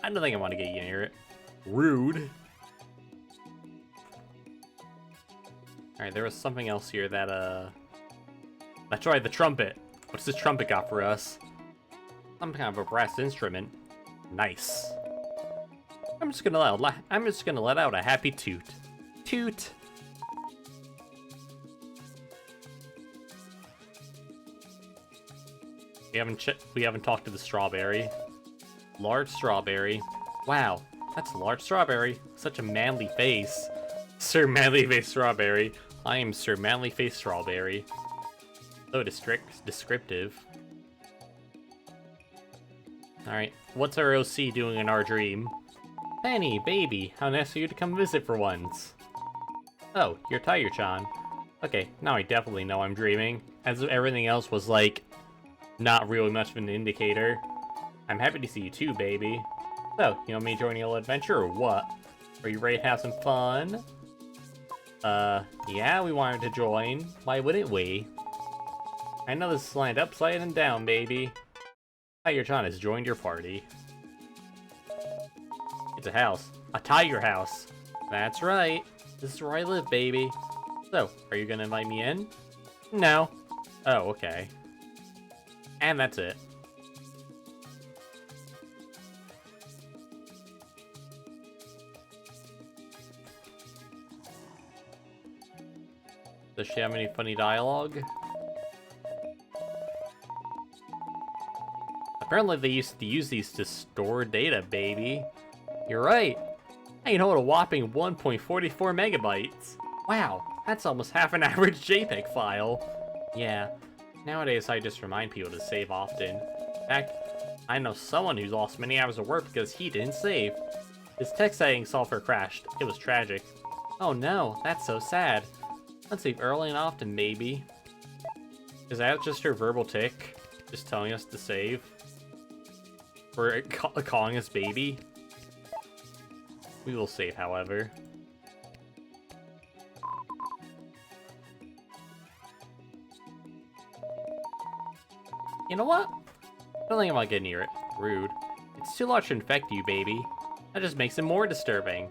I don't think I want to get you near it. Rude. Alright, there was something else here that, That's right, the trumpet. What's this trumpet got for us? Some kind of a brass instrument. Nice. I'm just gonna let out a happy toot. Toot. We haven't talked to the strawberry. Large strawberry. Wow, that's a large strawberry. Such a manly face. Sir Manly Face Strawberry. I am Sir Manly Face Strawberry. So descriptive. Alright, what's our OC doing in our dream? Penny, baby, how nice of you to come visit for once. Oh, you're Tiger-chan. Okay, now I definitely know I'm dreaming, as if everything else was like, not really much of an indicator. I'm happy to see you too, baby. So, you want me to join your little adventure or what? Are you ready to have some fun? Yeah, we wanted to join. Why wouldn't we? I know this is lined upside and down, baby. Tiger-chan has joined your party. It's a house. A tiger house. That's right. This is where I live, baby. So, are you gonna invite me in? No. Oh, okay. And that's it. Does she have any funny dialogue? Apparently they used to use these to store data, baby. You're right. I can hold a whopping 1.44 megabytes. Wow, that's almost half an average JPEG file. Yeah, nowadays I just remind people to save often. In fact, I know someone who's lost many hours of work because he didn't save. His text editing software crashed. It was tragic. Oh no, that's so sad. Let's save early and often, maybe. Is that just her verbal tick? Just telling us to save? Or calling us baby? We will save, however. You know what? I don't think I want to get near it. Rude. It's too large to infect you, baby. That just makes it more disturbing.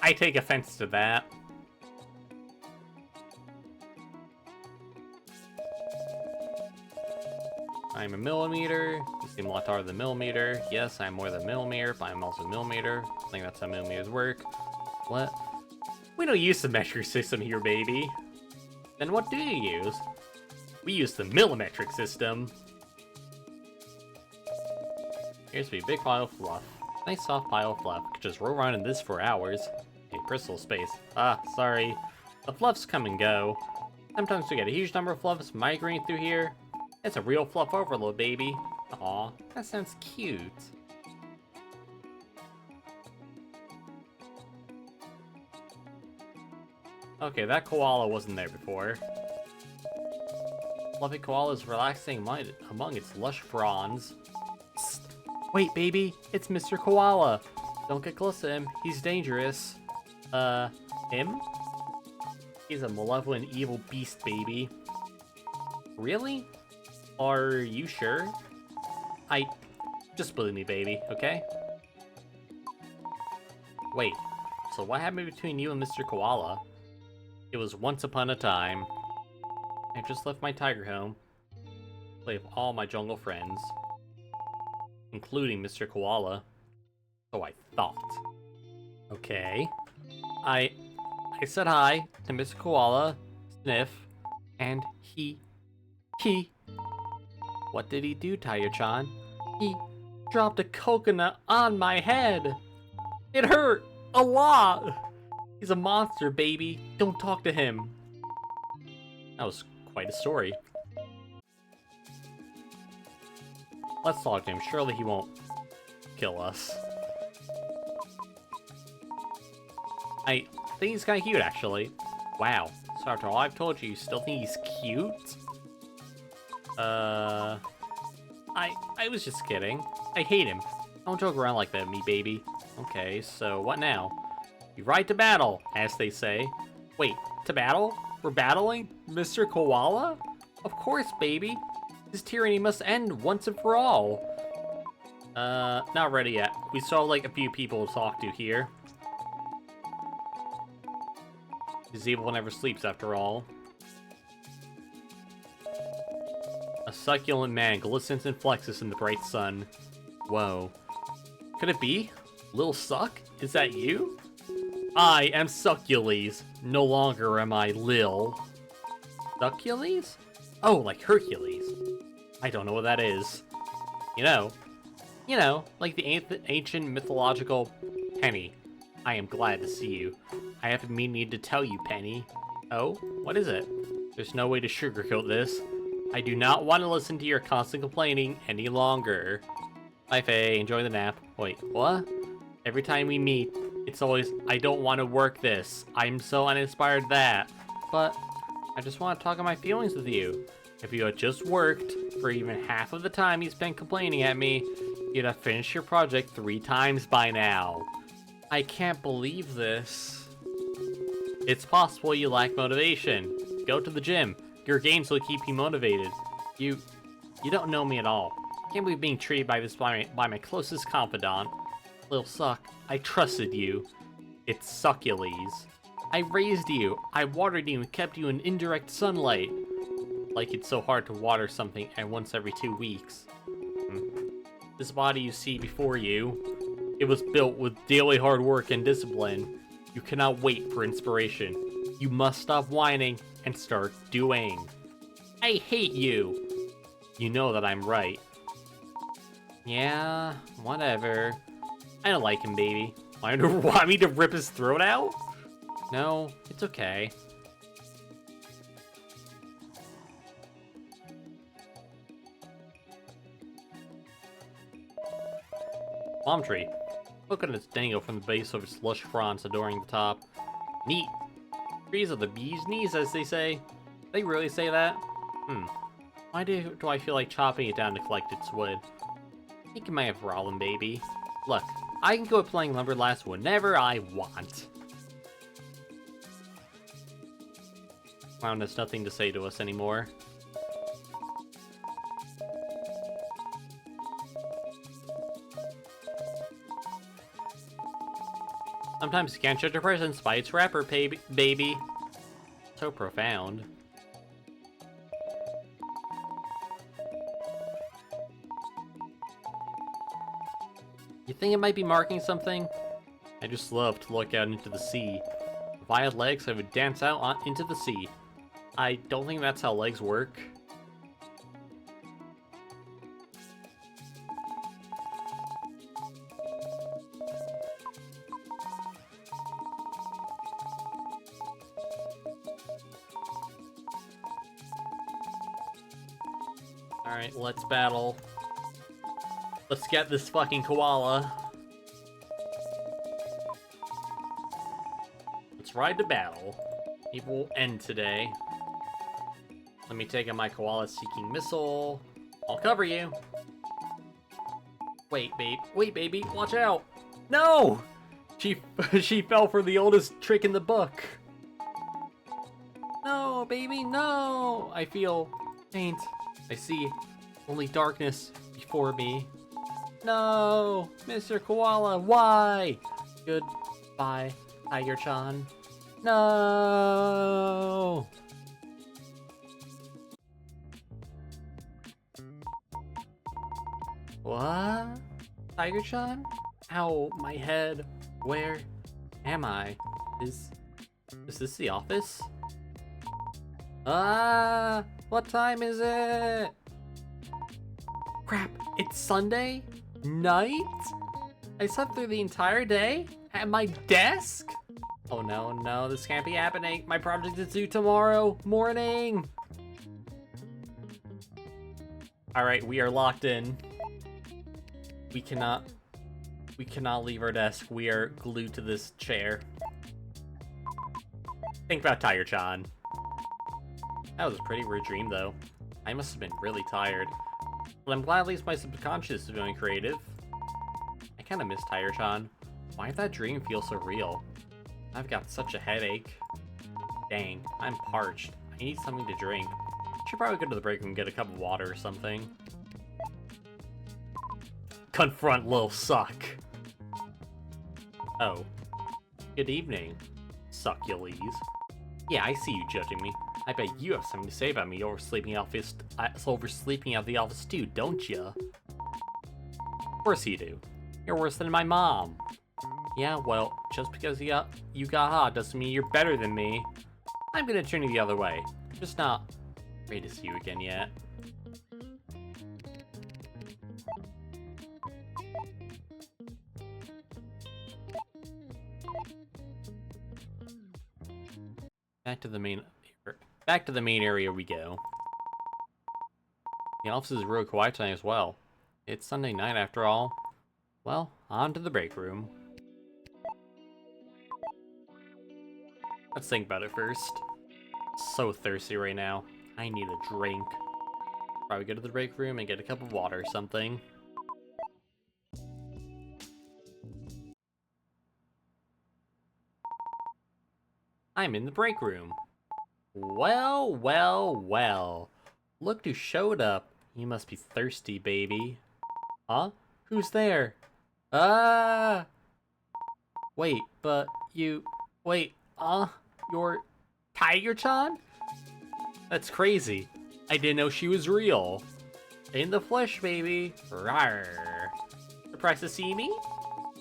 I take offense to that. I'm a millimeter. You seem a lot taller than millimeter. Yes, I'm more than millimeter, but I'm also millimeter. I think that's how millimeters work. What? We don't use the metric system here, baby. Then what do you use? We use the millimetric system. Here's to be a big pile of fluff. Nice soft pile of fluff. Could just roll around in this for hours. Hey, crystal space. Ah, sorry. The fluffs come and go. Sometimes we get a huge number of fluffs migrating through here. It's a real fluff overload, baby. Aw, that sounds cute. Okay, that koala wasn't there before. Fluffy koala is relaxing among its lush fronds. Psst. Wait, baby, it's Mr. Koala. Don't get close to him, he's dangerous. Him? He's a malevolent evil beast, baby. Really? Are you sure? Just believe me, baby, okay? Wait, so what happened between you and Mr. Koala? It was once upon a time. I just left my tiger home. Play with all my jungle friends. Including Mr. Koala. So I thought. Okay. I said hi to Mr. Koala, Sniff, and he... What did he do, Tayo-chan? He dropped a coconut on my head! It hurt! A lot! He's a monster, baby. Don't talk to him. That was quite a story. Let's talk to him. Surely he won't kill us. I think he's kind of cute, actually. Wow. So after all I've told you, you still think he's cute? I was just kidding. I hate him. Don't joke around like that, me baby. Okay, so what now? We ride to battle, as they say. Wait, to battle? We're battling? Mr. Koala? Of course, baby. This tyranny must end once and for all. Not ready yet. We still have, like, a few people to talk to here. This evil never sleeps, after all. A succulent man glistens and flexes in the bright sun. Whoa. Could it be? Lil Suck? Is that you? I am Succules. No longer am I Lil. Succules? Oh, like Hercules. I don't know what that is. You know, like the ancient mythological Penny. I am glad to see you. I have been meaning to tell you, Penny. Oh, what is it? There's no way to sugarcoat this. I do not want to listen to your constant complaining any longer. Bye, Faye. Enjoy the nap. Wait, what? Every time we meet, it's always, I don't want to work this. I'm so uninspired that. But I just want to talk about my feelings with you. If you had just worked for even half of the time you spent complaining at me, you'd have finished your project 3 times by now. I can't believe this. It's possible you lack motivation. Go to the gym. Your games will keep you motivated. You don't know me at all. Can't believe being treated by my closest confidant. Lil Suck, I trusted you. It's Succules. I raised you. I watered you and kept you in indirect sunlight. Like it's so hard to water something at once every 2 weeks. This body you see before you, it was built with daily hard work and discipline. You cannot wait for inspiration. You must stop whining and start doing. I hate you. You know that I'm right. Yeah, whatever. I don't like him, baby. Want me to rip his throat out? No, it's okay. Palm tree. Look at its dangle from the base of its lush fronds adoring the top. Neat. Trees are the bee's knees, as they say. They really say that? Why do I feel like chopping it down to collect its wood? I think it might have Rollin, baby. Look, I can go playing Lumberlass whenever I want. Clown has nothing to say to us anymore. Sometimes you can't judge a person by its wrapper, baby. So profound. You think it might be marking something? I just love to look out into the sea. If I had legs, I would dance out into the sea. I don't think that's how legs work. Alright, let's battle. Let's get this fucking koala. Let's ride to battle. It will end today. Let me take out my koala-seeking missile. I'll cover you. Wait, baby, watch out! No! She fell for the oldest trick in the book. No, baby, no! I feel faint. I see only darkness before me. No! Mr. Koala, why? Goodbye, Tiger-chan. No! What? Tiger-chan? Ow, my head. Where am I? Is this the office? Ah! What time is it? Crap, it's Sunday? Night? I slept through the entire day? At my desk? Oh no, this can't be happening. My project is due tomorrow morning. Alright, we are locked in. We cannot leave our desk. We are glued to this chair. Think about Tiger-chan. That was a pretty weird dream, though. I must have been really tired. But I'm glad at least my subconscious is feeling creative. I kinda miss Tiger-chan. Why did that dream feel so real? I've got such a headache. Dang, I'm parched. I need something to drink. Should probably go to the break room and get a cup of water or something. Confront Lil Suck. Oh. Good evening, Succules. Yeah, I see you judging me. I bet you have something to say about me oversleeping out the office too, don't ya? Of course you do. You're worse than my mom. Yeah, well, just because you got hot doesn't mean you're better than me. I'm gonna turn you the other way. Just not ready to see you again yet. Back to the main area we go. The office is real quiet tonight as well. It's Sunday night after all. Well, on to the break room. Let's think about it first. So thirsty right now. I need a drink. Probably go to the break room and get a cup of water or something. I'm in the break room. Well. Look who showed up. You must be thirsty, baby. Huh? Who's there? Ah! Wait, but you... Wait, you're Tiger-chan? That's crazy. I didn't know she was real. In the flesh, baby. Rawr. Surprised to see me?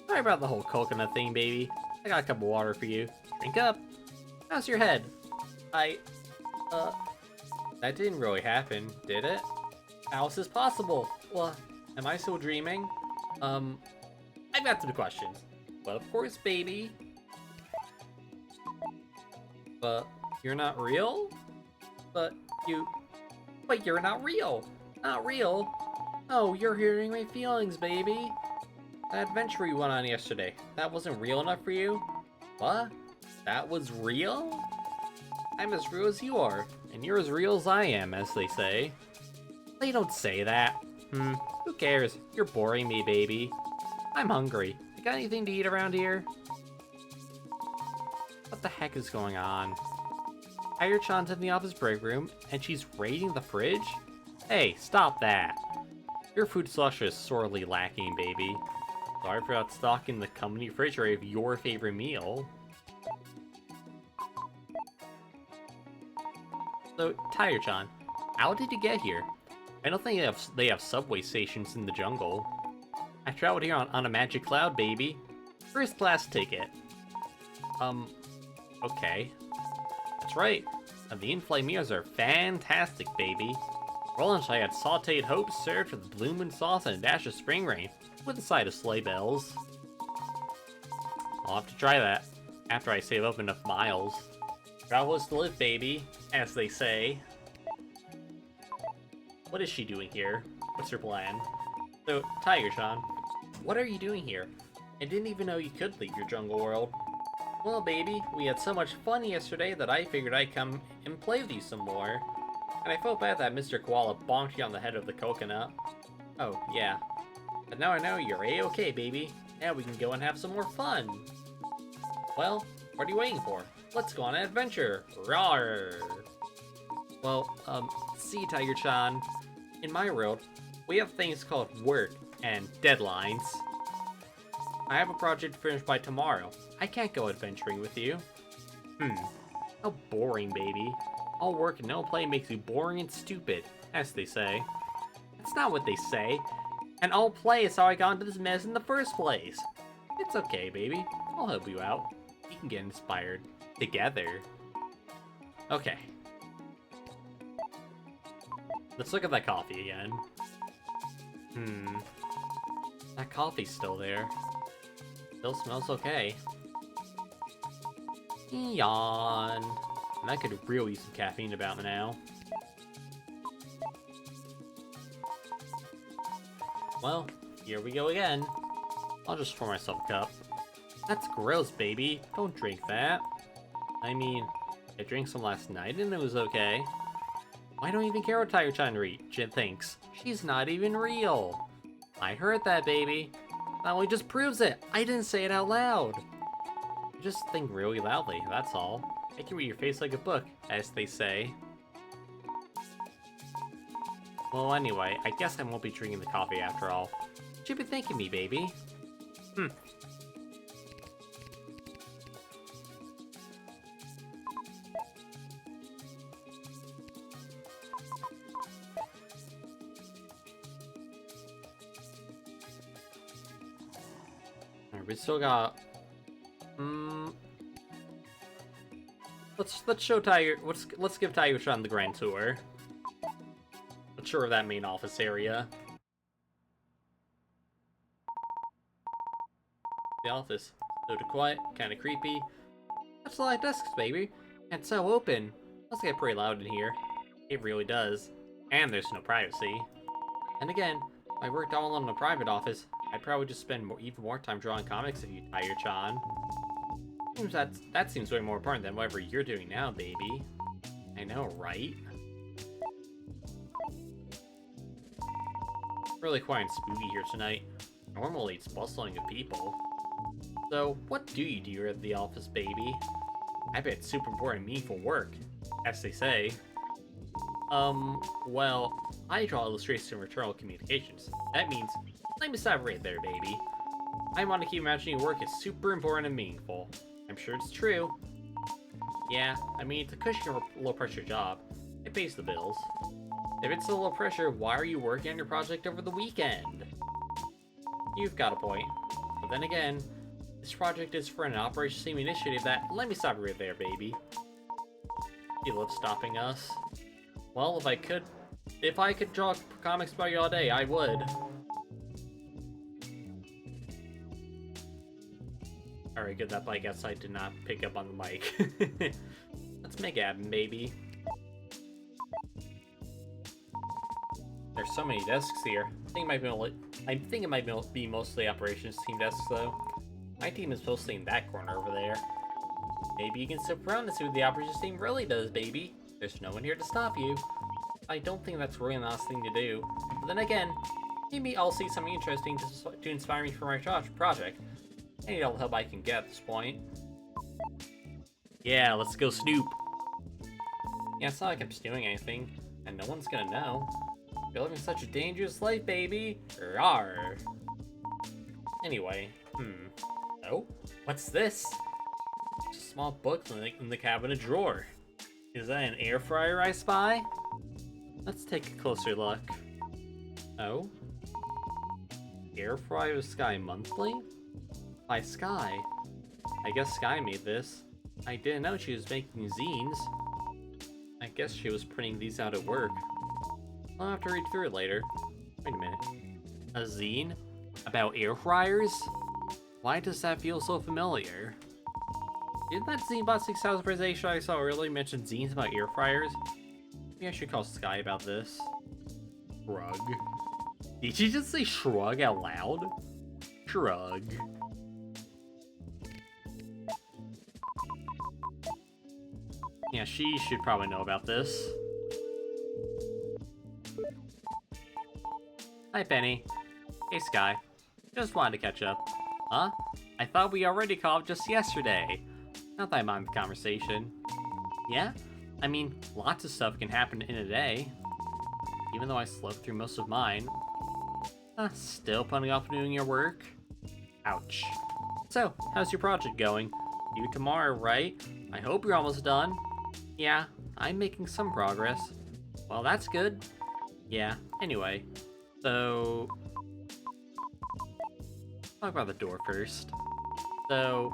Sorry about the whole coconut thing, baby. I got a cup of water for you. Drink up. How's your head? That didn't really happen, did it? How is this possible? Well, am I still dreaming? I've got some questions. But of course, baby. But you're not real? But you're not real. Not real? Oh, you're hurting my feelings, baby. That adventure we went on yesterday, that wasn't real enough for you? What? That was real? I'm as real as you are, and you're as real as I am, as they say. They don't say that. Who cares? You're boring me, baby. I'm hungry. You got anything to eat around here? What the heck is going on? Tiger-chan's in the office break room, and she's raiding the fridge? Hey, stop that. Your food slush is sorely lacking, baby. Sorry for not stocking the company refrigerator of your favorite meal. So, Tiger-chan, how did you get here? I don't think they have subway stations in the jungle. I traveled here on a magic cloud, baby. First class ticket. Okay. That's right. The in-flight meals are fantastic, baby. For lunch, I had sauteed hope served with bloomin' sauce and a dash of spring rain, with a side of sleigh bells. I'll have to try that after I save up enough miles. Travel is to live, baby, as they say. What is she doing here? What's her plan? So, Tiger-chan, what are you doing here? I didn't even know you could leave your jungle world. Well, baby, we had so much fun yesterday that I figured I'd come and play with you some more. And I felt bad that Mr. Koala bonked you on the head of the coconut. Oh, yeah. But now I know you're A-okay, baby. Now we can go and have some more fun. Well, what are you waiting for? Let's go on an adventure. Rawr! Well, see, Tiger-chan. In my world, we have things called work and deadlines. I have a project to finish by tomorrow. I can't go adventuring with you. How boring, baby. All work and no play makes you boring and stupid, as they say. That's not what they say. And all play is how I got into this mess in the first place. It's okay, baby. I'll help you out. We can get inspired together. Okay. Let's look at that coffee again. That coffee's still there. Still smells okay. Yawn. And I could really use some caffeine about now. Well, here we go again. I'll just pour myself a cup. That's gross, baby. Don't drink that. I mean, I drank some last night and it was okay. I don't even care what Tiger-chan thinks. She's not even real. I heard that, baby. That only just proves it. I didn't say it out loud. Just think really loudly, that's all. Make you read your face like a book, as they say. Well, anyway, I guess I won't be drinking the coffee after all. What you been thinking me, baby? Alright, we still got... Let's show Tiger... Let's give Tiger-chan the grand tour. Let's show her that main office area. The office. So quiet, kinda creepy. That's a lot of desks, baby. And so open. Must get pretty loud in here. It really does. And there's no privacy. And again, if I worked all alone in a private office, I'd probably just spend even more time drawing comics if you, Tiger-chan. Seems that seems way more important than whatever you're doing now, baby. I know, right? Really quiet and spooky here tonight. Normally it's bustling with people. So, what do you do at the office, baby? I bet it's super important and meaningful work, as they say. Well, I draw illustrations and internal communications. That means, let me stop right there, baby. I want to keep imagining work is super important and meaningful. I'm sure it's true. Yeah, I mean, it's a cushy low-pressure job. It pays the bills. If it's a low pressure, why are you working on your project over the weekend? You've got a point. But then again, this project is for an Operation Team initiative that... Let me stop right there, baby. You love stopping us. Well, if I could draw comics about you all day, I would. Alright, good, that bike outside did not pick up on the mic. Let's make it happen, baby. There's so many desks here. I think it might be mostly operations team desks, though. My team is mostly in that corner over there. Maybe you can sit around and see what the operations team really does, baby. There's no one here to stop you. I don't think that's really an honest thing to do. But then again, maybe I'll see something interesting to inspire me for my project. I need all the help I can get at this point. Yeah, let's go snoop. Yeah, it's not like I'm doing anything, and no one's gonna know. You're living such a dangerous life, baby. Rawr. Anyway, Oh, what's this? It's a small book in the cabinet drawer. Is that an air fryer I spy? Let's take a closer look. Oh? Air Fryer Sky Monthly? By Sky? I guess Sky made this. I didn't know she was making zines. I guess she was printing these out at work. I'll have to read through it later. Wait a minute. A zine? About air fryers? Why does that feel so familiar? Didn't that ZineBot 6000 presentation I saw earlier mention zines about air fryers? Maybe I should call Sky about this. Shrug. Did she just say shrug out loud? Shrug. Yeah, she should probably know about this. Hi, Penny. Hey, Sky. Just wanted to catch up. Huh? I thought we already called just yesterday. Not that I mind the conversation. Yeah? I mean, lots of stuff can happen in a day. Even though I slept through most of mine. Still putting off doing your work? Ouch. So, how's your project going? Due tomorrow, right? I hope you're almost done. Yeah, I'm making some progress. Well, that's good. Yeah, anyway. So... talk about the door first. So...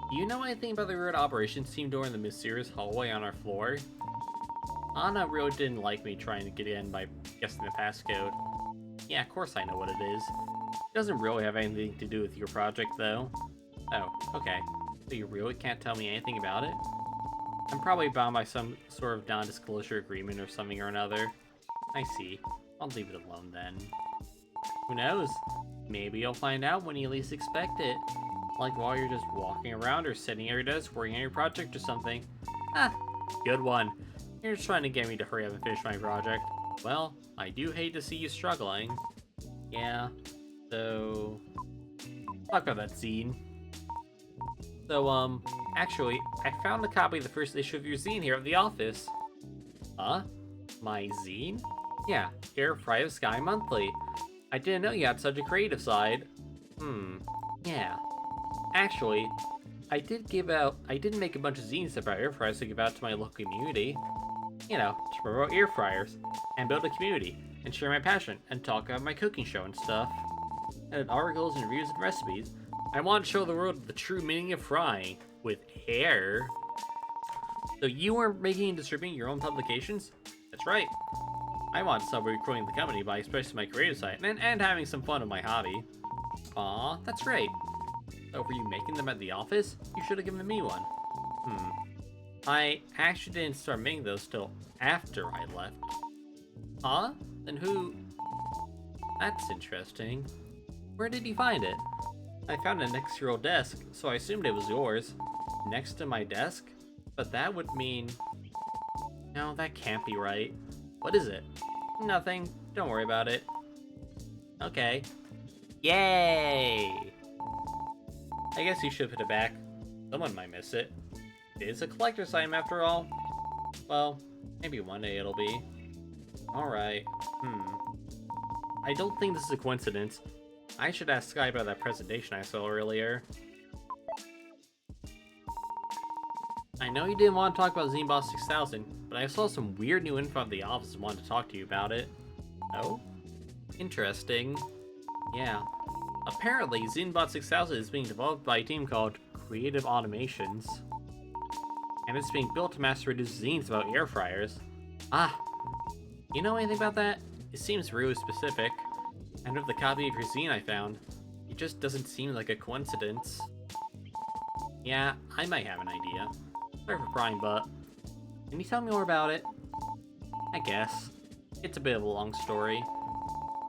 do you know anything about the weird operations team door in the mysterious hallway on our floor? Anna really didn't like me trying to get in by guessing the passcode. Yeah, of course I know what it is. It doesn't really have anything to do with your project, though. Oh, okay. So you really can't tell me anything about it? I'm probably bound by some sort of non-disclosure agreement or something or another. I see. I'll leave it alone then. Who knows? Maybe you'll find out when you least expect it. Like while you're just walking around or sitting at your desk working on your project or something. Good one. You're just trying to get me to hurry up and finish my project. Well, I do hate to see you struggling. Yeah, so... talk about that zine. So, actually, I found a copy of the first issue of your zine here at the office. Huh? My zine? Yeah, Air Fryer Sky Monthly. I didn't know you had such a creative side. Yeah. Actually, I did make a bunch of zines about air fryers to give out to my local community. You know, to promote air fryers, and build a community, and share my passion, and talk about my cooking show and stuff. And articles and reviews and recipes. I want to show the world the true meaning of frying, with air. So you weren't making and distributing your own publications? That's right. I want to celebrate growing the company by expressing my creative side, and having some fun with my hobby. Aw, that's great. So were you making them at the office? You should have given me one. I actually didn't start making those till after I left. Huh? Then who... that's interesting. Where did you find it? I found it next to your old desk, so I assumed it was yours. Next to my desk? But that would mean... no, that can't be right. What is it? Nothing. Don't worry about it. Okay. Yay! I guess you should put it back. Someone might miss it. It is a collector's item after all. Well, maybe one day it'll be. Alright. I don't think this is a coincidence. I should ask Sky about that presentation I saw earlier. I know you didn't want to talk about ZineBot 6000, but I saw some weird new info at the office and wanted to talk to you about it. Oh? Interesting. Yeah. Apparently, ZineBot 6000 is being developed by a team called Creative Automations. And it's being built to mass-produce zines about air fryers. You know anything about that? It seems really specific. And with the copy of your zine I found, it just doesn't seem like a coincidence. Yeah, I might have an idea. Sorry for prying, but... can you tell me more about it? I guess. It's a bit of a long story.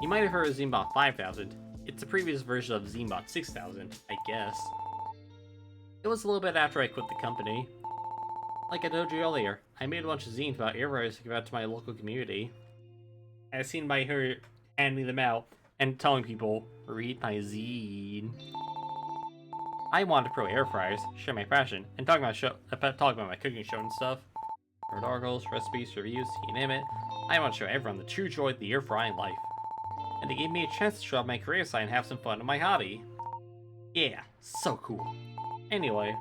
You might have heard of ZineBot 5000. It's a previous version of ZineBot 6000, I guess. It was a little bit after I quit the company. Like I told you earlier, I made a bunch of zines about air fryers to give out to my local community. As seen by her handing them out and telling people, read my zine. I wanted to pro air fryers, share my passion, and talk about my cooking show and stuff. Read articles, recipes, reviews, you name it. I want to show everyone the true joy of the air frying life. And it gave me a chance to show off my career side and have some fun in my hobby. Yeah, so cool. Anyway,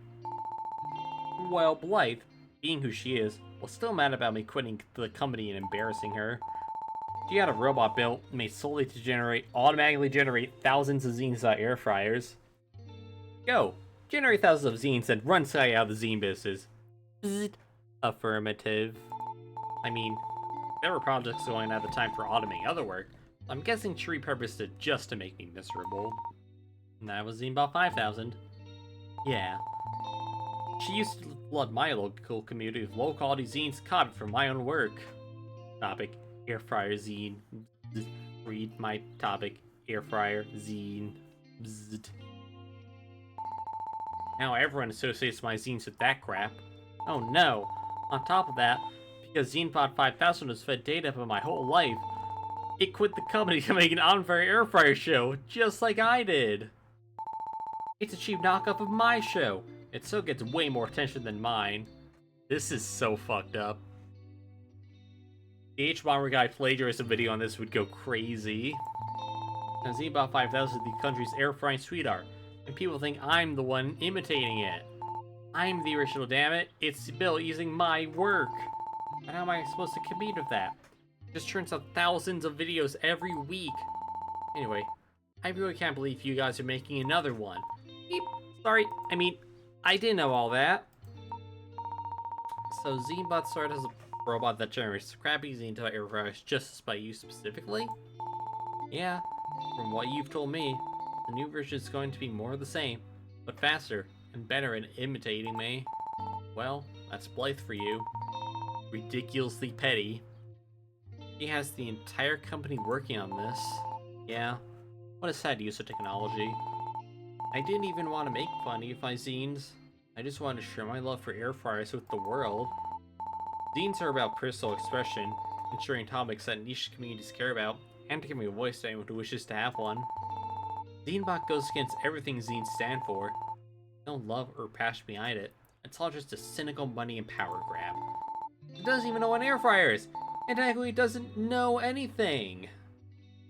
while Blythe, being who she is, was still mad about me quitting the company and embarrassing her. She had a robot built made solely to automatically generate thousands of zines out air fryers. Go! Generate thousands of zines and run Sky out of the zine business. Bzzzt. Affirmative. I mean, there were projects going at the time for automating other work, so I'm guessing she repurposed it just to make me miserable. And that was Zinebot 5000. Yeah. She used to flood my local community with low-quality zines copied from my own work. Topic, air fryer zine. Read my topic, air fryer zine. Bzzzt. Now everyone associates my zines with that crap. Oh no! On top of that, because ZenePod 5000 was fed data for my whole life, it quit the company to make an on-fire air fryer show, just like I did! It's a cheap knockoff of my show. It still gets way more attention than mine. This is so fucked up. The H-Bomber guy plagiarized a video on this would go crazy. Now ZeneBot 5000 is the country's air frying sweetheart, and people think I'm the one imitating it. I'm the original, damn it. It's built using my work. But how am I supposed to compete with that? It just turns out thousands of videos every week. Anyway, I really can't believe you guys are making another one. Beep. Sorry, I didn't know all that. So ZeneBot sort of has a robot that generates crappy zine air fryers just by you specifically? Yeah, from what you've told me, the new version is going to be more of the same, but faster and better at imitating me. Well, that's Blythe for you. Ridiculously petty. He has the entire company working on this. Yeah, what a sad use of technology. I didn't even want to make fun of my zines. I just wanted to share my love for air fryers with the world. Zines are about personal expression, ensuring topics that niche communities care about, and to give me a voice to anyone who wishes to have one. ZeneBot goes against everything zines stand for. No love or passion behind it. It's all just a cynical money and power grab. It doesn't even know what air fryer is. It technically doesn't know anything.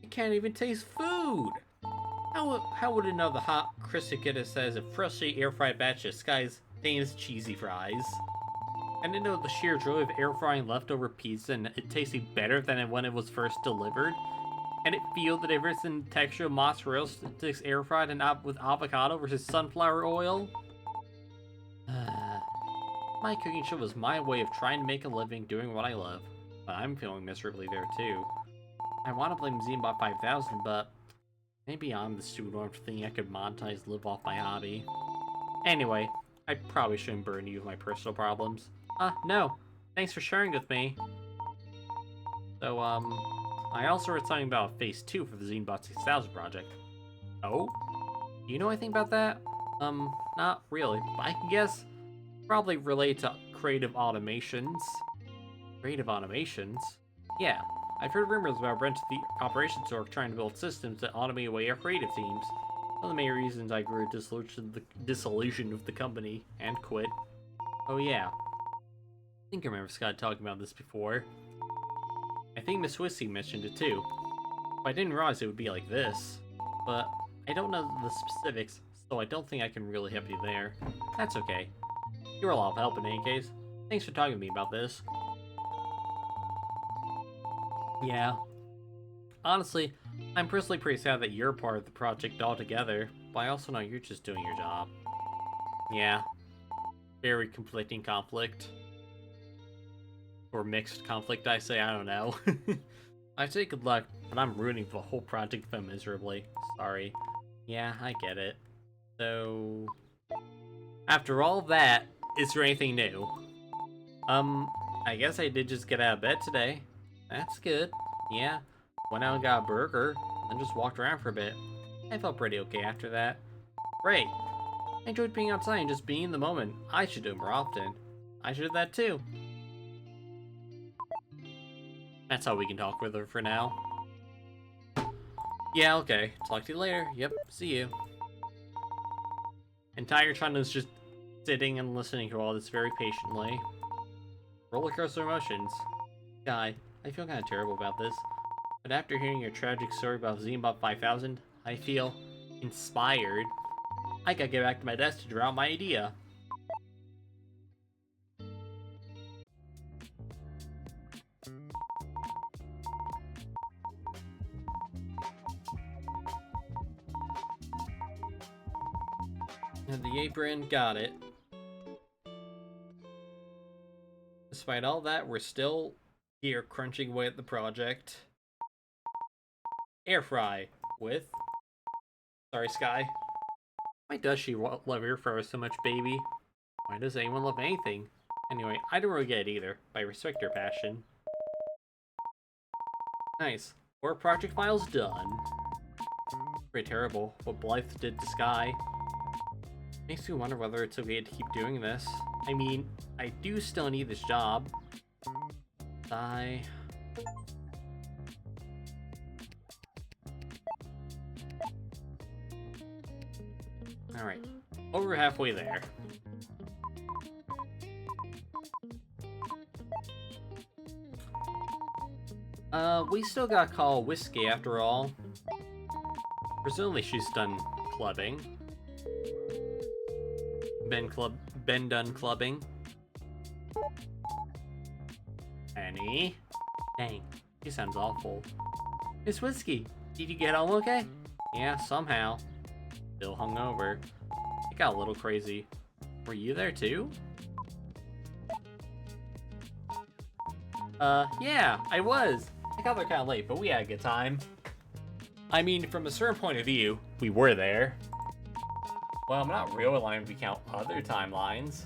It can't even taste food. How would it know the hot, crispy goodness that is a freshly air-fried batch of Sky's famous cheesy fries? And it know the sheer joy of air-frying leftover pizza and it tasting better than when it was first delivered? And it feel the difference in texture of mozzarella sticks air-fried and with avocado versus sunflower oil? My cooking show was my way of trying to make a living doing what I love, but I'm feeling miserably there too. I want to blame ZeneBot 5000, but maybe I'm the stupid one for thinking I could monetize live off my hobby. Anyway, I probably shouldn't burden you with my personal problems. No. Thanks for sharing with me. So, I also heard something about Phase 2 for the ZeneBot 6000 project. Oh? Do you know anything about that? Not really, but I can guess probably related to creative automations. Creative automations? Yeah, I've heard rumors about Brent the operations org trying to build systems that automate away our creative teams. One of the main reasons I grew disillusioned with the company and quit. Oh yeah. I think I remember Scott talking about this before. I think Miss Whiskey mentioned it too. But I didn't realize it would be like this. But I don't know the specifics, so I don't think I can really help you there. That's okay. You're a lot of help in any case. Thanks for talking to me about this. Yeah. Honestly, I'm personally pretty sad that you're part of the project altogether, but I also know you're just doing your job. Yeah. Very conflicting conflict. Or mixed conflict, I say, I don't know. I say good luck, but I'm rooting for the whole project if I'm miserably. Sorry. Yeah, I get it. So... after all that, is there anything new? I guess I did just get out of bed today. That's good. Yeah. Went out and got a burger, and just walked around for a bit. I felt pretty okay after that. Great. I enjoyed being outside and just being in the moment. I should do it more often. I should do that too. That's how we can talk with her for now. Yeah, okay. Talk to you later. Yep, see you. And Tiger Chan is just sitting and listening to all this very patiently. Rollercoaster emotions. Guy, I feel kind of terrible about this. But after hearing your tragic story about ZeneBot 5000, I feel inspired. I gotta get back to my desk to draw out my idea. And the apron, got it. Despite all that, we're still here crunching away at the project. Air fry with... Sorry, Sky. Why does she love air fryers so much, baby? Why does anyone love anything? Anyway, I don't really get it either, but I respect her passion. Nice. 4 project files done. Pretty terrible what Blythe did to Sky. Makes me wonder whether it's okay to keep doing this. I mean, I do still need this job. Sigh. Alright, over halfway there. We still gotta call Whiskey after all. Presumably she's done clubbing. Been done clubbing. Annie? Dang, she sounds awful. Miss Whiskey, did you get home okay? Yeah, somehow. Still hungover. It got a little crazy. Were you there too? Yeah, I was. I got there kinda late, but we had a good time. I mean, from a certain point of view, we were there. Well, I'm not real aligned if we count other timelines.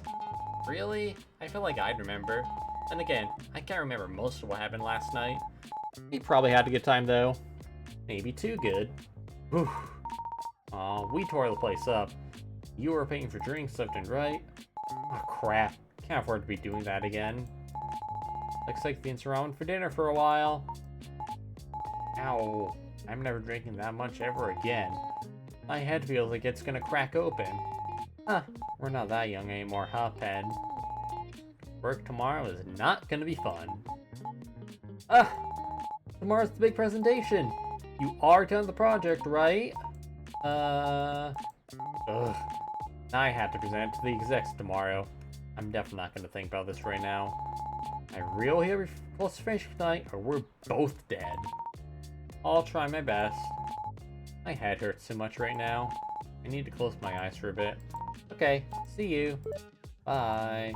Really? I feel like I'd remember. Then again, I can't remember most of what happened last night. We probably had a good time though. Maybe too good. Whew. Aw, we tore the place up. You were paying for drinks left and right. Oh crap, can't afford to be doing that again. Looks like being around for dinner for a while. Ow, I'm never drinking that much ever again. My head feels like it's gonna crack open. Huh, we're not that young anymore, huh, Pen? Work tomorrow is not gonna be fun. Tomorrow's the big presentation. You are done with the project, right? Ugh. I have to present it to the execs tomorrow. I'm definitely not gonna think about this right now. I really hope we're close to finishing tonight, or we're both dead. I'll try my best. My head hurts so much right now. I need to close my eyes for a bit. Okay, see you. Bye.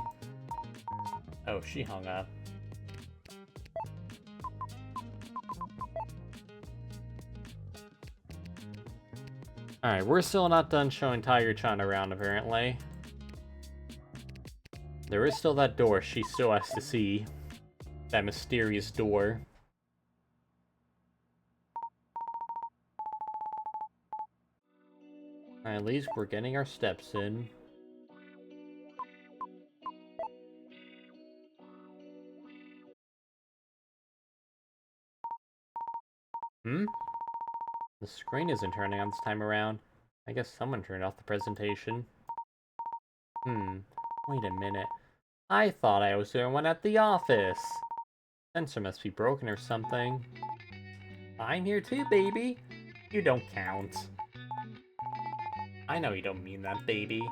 Oh, she hung up. Alright, we're still not done showing Tiger-chan around, apparently. There is still that door she still has to see. That mysterious door. Alright, at least we're getting our steps in. The screen isn't turning on this time around. I guess someone turned off the presentation. Wait a minute. I thought I was the one at the office. Sensor must be broken or something. I'm here too, baby. You don't count. I know you don't mean that, baby.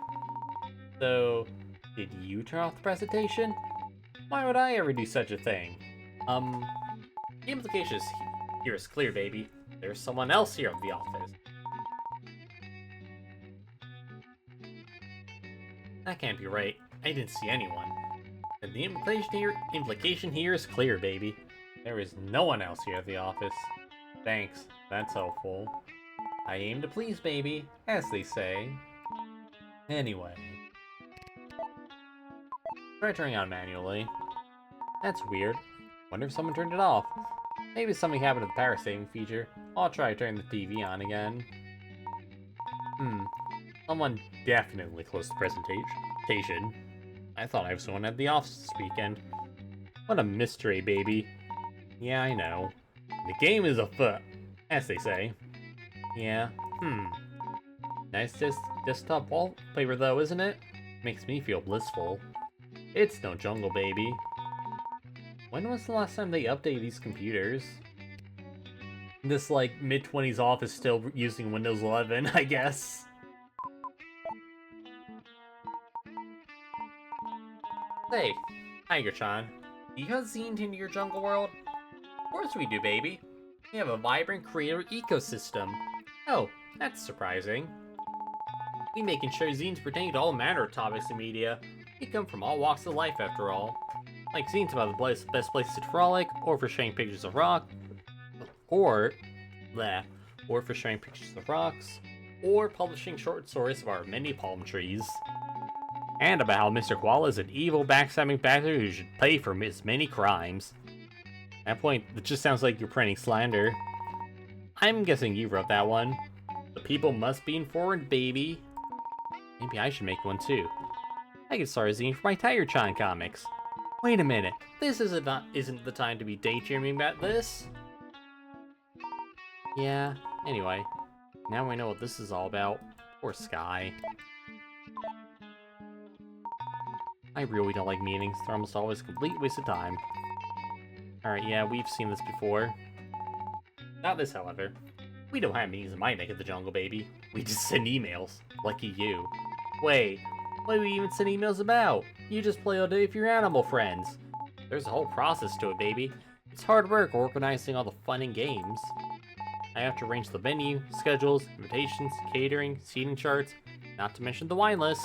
So, did you turn off the presentation? Why would I ever do such a thing? The implication here is clear, baby. There's someone else here at the office. That can't be right. I didn't see anyone. And the implication here is clear, baby. There is no one else here at the office. Thanks, that's helpful. I aim to please, baby, as they say. Anyway. Try turning on manually. That's weird. Wonder if someone turned it off. Maybe something happened to the power saving feature. I'll try turning the TV on again. Someone definitely closed the presentation. I thought I was the one at the office this weekend. What a mystery, baby. Yeah, I know. The game is afoot, as they say. Yeah, Nice desktop wallpaper though, isn't it? Makes me feel blissful. It's no jungle, baby. When was the last time they updated these computers? This, like, mid-20s office still using Windows 11, I guess. Hey, Tiger-chan, do you have zines into your jungle world? Of course we do, baby. We have a vibrant creator ecosystem. Oh, that's surprising. We make and share zines pertaining to all manner of topics and media. We come from all walks of life, after all. Like zines about the best places to frolic, or for sharing pictures of rock, or for sharing pictures of rocks, or publishing short stories of our many palm trees. And about how Mr. Koala is an evil, backstabbing bastard who should pay for his many crimes. At that point, it just sounds like you're printing slander. I'm guessing you wrote that one. The people must be informed, baby. Maybe I should make one too. I could start a zine for my Tiger-chan comics. Wait a minute, this isn't the time to be daydreaming about this. Yeah, anyway, now we know what this is all about. Poor Sky. I really don't like meetings, they're almost always a complete waste of time. Alright, yeah, we've seen this before. Not this, however. We don't have meetings in my neck of the jungle, baby. We just send emails. Lucky you. Wait, what do we even send emails about? You just play all day with your animal friends. There's a whole process to it, baby. It's hard work organizing all the fun and games. I have to arrange the venue, schedules, invitations, catering, seating charts, not to mention the wine list.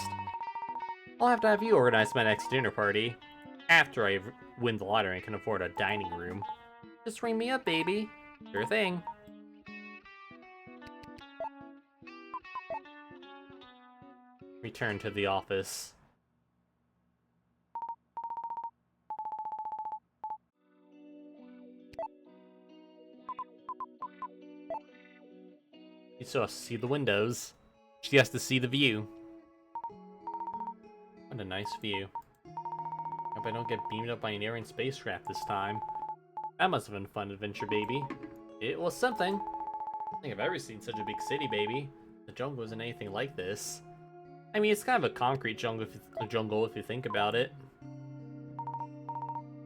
I'll have to have you organize my next dinner party. After I win the lottery and can afford a dining room. Just ring me up, baby. Sure thing. Return to the office. She still has to see the windows. She has to see the view. What a nice view. Hope I don't get beamed up by an alien spacecraft this time. That must have been a fun adventure, baby. It was something. I don't think I've ever seen such a big city, baby. The jungle isn't anything like this. I mean, it's kind of a concrete jungle if you think about it.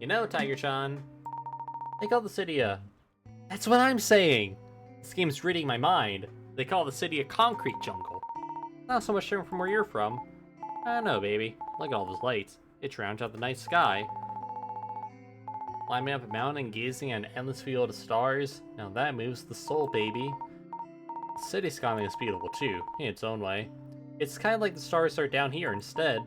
You know, Tiger-chan, they call the city a... That's what I'm saying! This game's reading my mind. They call the city a concrete jungle. Not so much different from where you're from. I don't know, baby. Look at all those lights. It rounds out the night sky. Climbing up a mountain and gazing at an endless field of stars. Now that moves the soul, baby. The city skyline is beautiful too, in its own way. It's kind of like the stars are down here instead.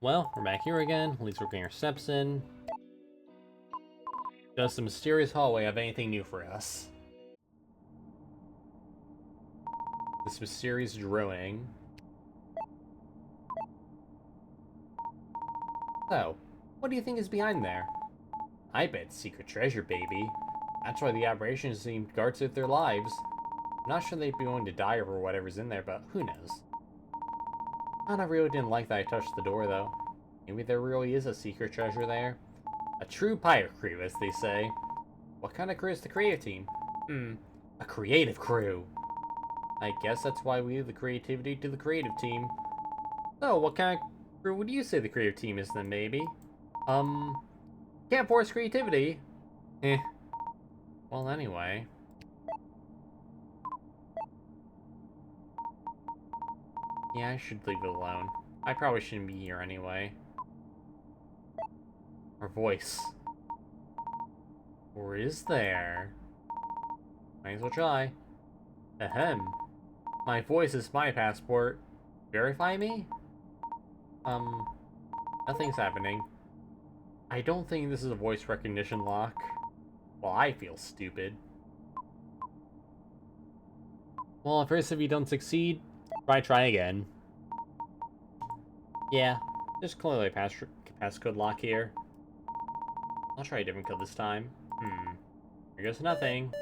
Well, we're back here again. At least we're getting our steps in. Does the mysterious hallway have anything new for us? This mysterious drawing. So, what do you think is behind there? I bet it's secret treasure, baby. That's why the aberrations seem guards with their lives. I'm not sure they'd be willing to die over whatever's in there, but who knows? I really didn't like that I touched the door, though. Maybe there really is a secret treasure there. A true pirate crew, as they say. What kind of crew is the creative team? A creative crew. I guess that's why we leave the creativity to the creative team. So, what kind of crew would you say the creative team is then, maybe? Can't force creativity. Well, anyway. Yeah, I should leave it alone. I probably shouldn't be here anyway. Her voice. Or is there? Might as well try. Ahem. My voice is my passport. Verify me? Nothing's happening. I don't think this is a voice recognition lock. Well, I feel stupid. Well, first if you don't succeed, try again. Yeah, there's clearly a passcode lock here. I'll try a different code this time. Here goes nothing.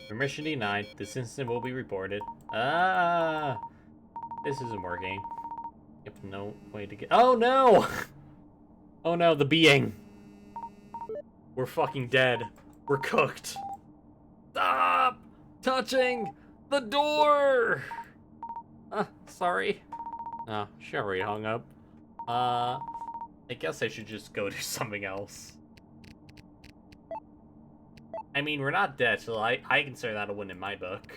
Permission denied. This incident will be reported. Ah! This isn't working. Yep, no way to get- Oh no! Oh no, the being! We're fucking dead. We're cooked. Stop touching the door! Sorry. Oh, she already hung up. I guess I should just go do something else. I mean, we're not dead, so I consider that a win in my book.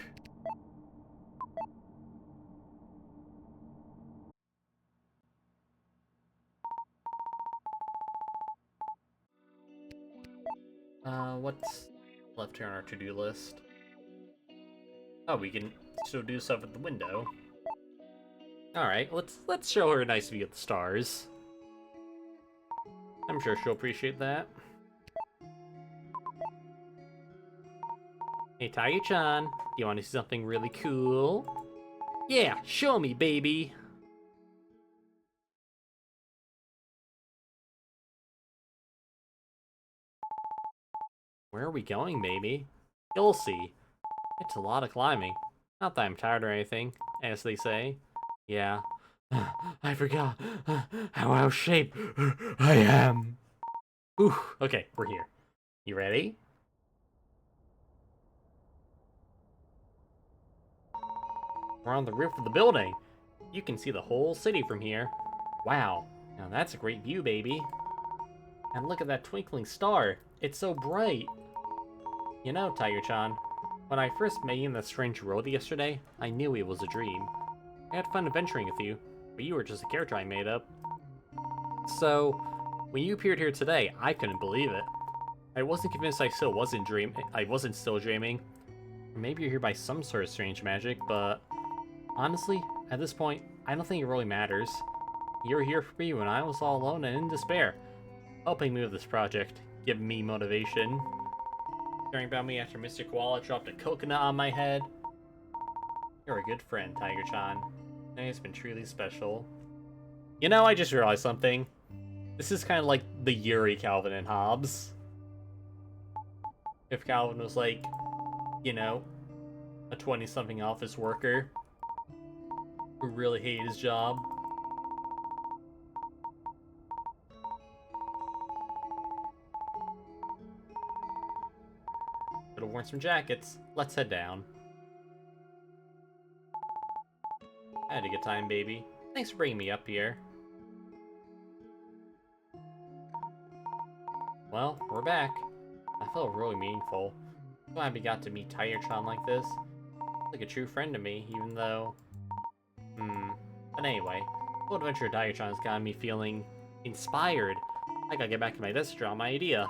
What's left here on our to-do list? Oh, we can still do stuff at the window. Alright, let's show her a nice view of the stars. I'm sure she'll appreciate that. Hey, Tayu-chan, do you want to see something really cool? Yeah, show me, baby! Where are we going, baby? You'll see. It's a lot of climbing. Not that I'm tired or anything, as they say. Yeah. I forgot how out of shape I am. Ooh, okay, we're here. You ready? We're on the roof of the building. You can see the whole city from here. Wow, now that's a great view, baby. And look at that twinkling star. It's so bright. You know, Tiger-chan, when I first met you in that strange world yesterday, I knew it was a dream. I had fun adventuring with you, but you were just a character I made up. So, when you appeared here today, I couldn't believe it. I wasn't convinced I wasn't still dreaming. Or maybe you're here by some sort of strange magic, but honestly, at this point, I don't think it really matters. You were here for me when I was all alone and in despair, helping me with this project, giving me motivation, caring about me after Mr. Koala dropped a coconut on my head. You're a good friend, Tiger-chan. And it's been truly special. You know, I just realized something. This is kind of like the Yuri Calvin and Hobbes. If Calvin was like, you know, a 20-something office worker who really hated his job. Could've worn some jackets. Let's head down. I had a good time, baby. Thanks for bringing me up here. Well, we're back. I felt really meaningful. I'm glad we got to meet Tiger-chan like this. Like a true friend to me, even though... But anyway, the adventure of Tiger-chan has gotten me feeling inspired. I gotta get back to my desk to draw my idea.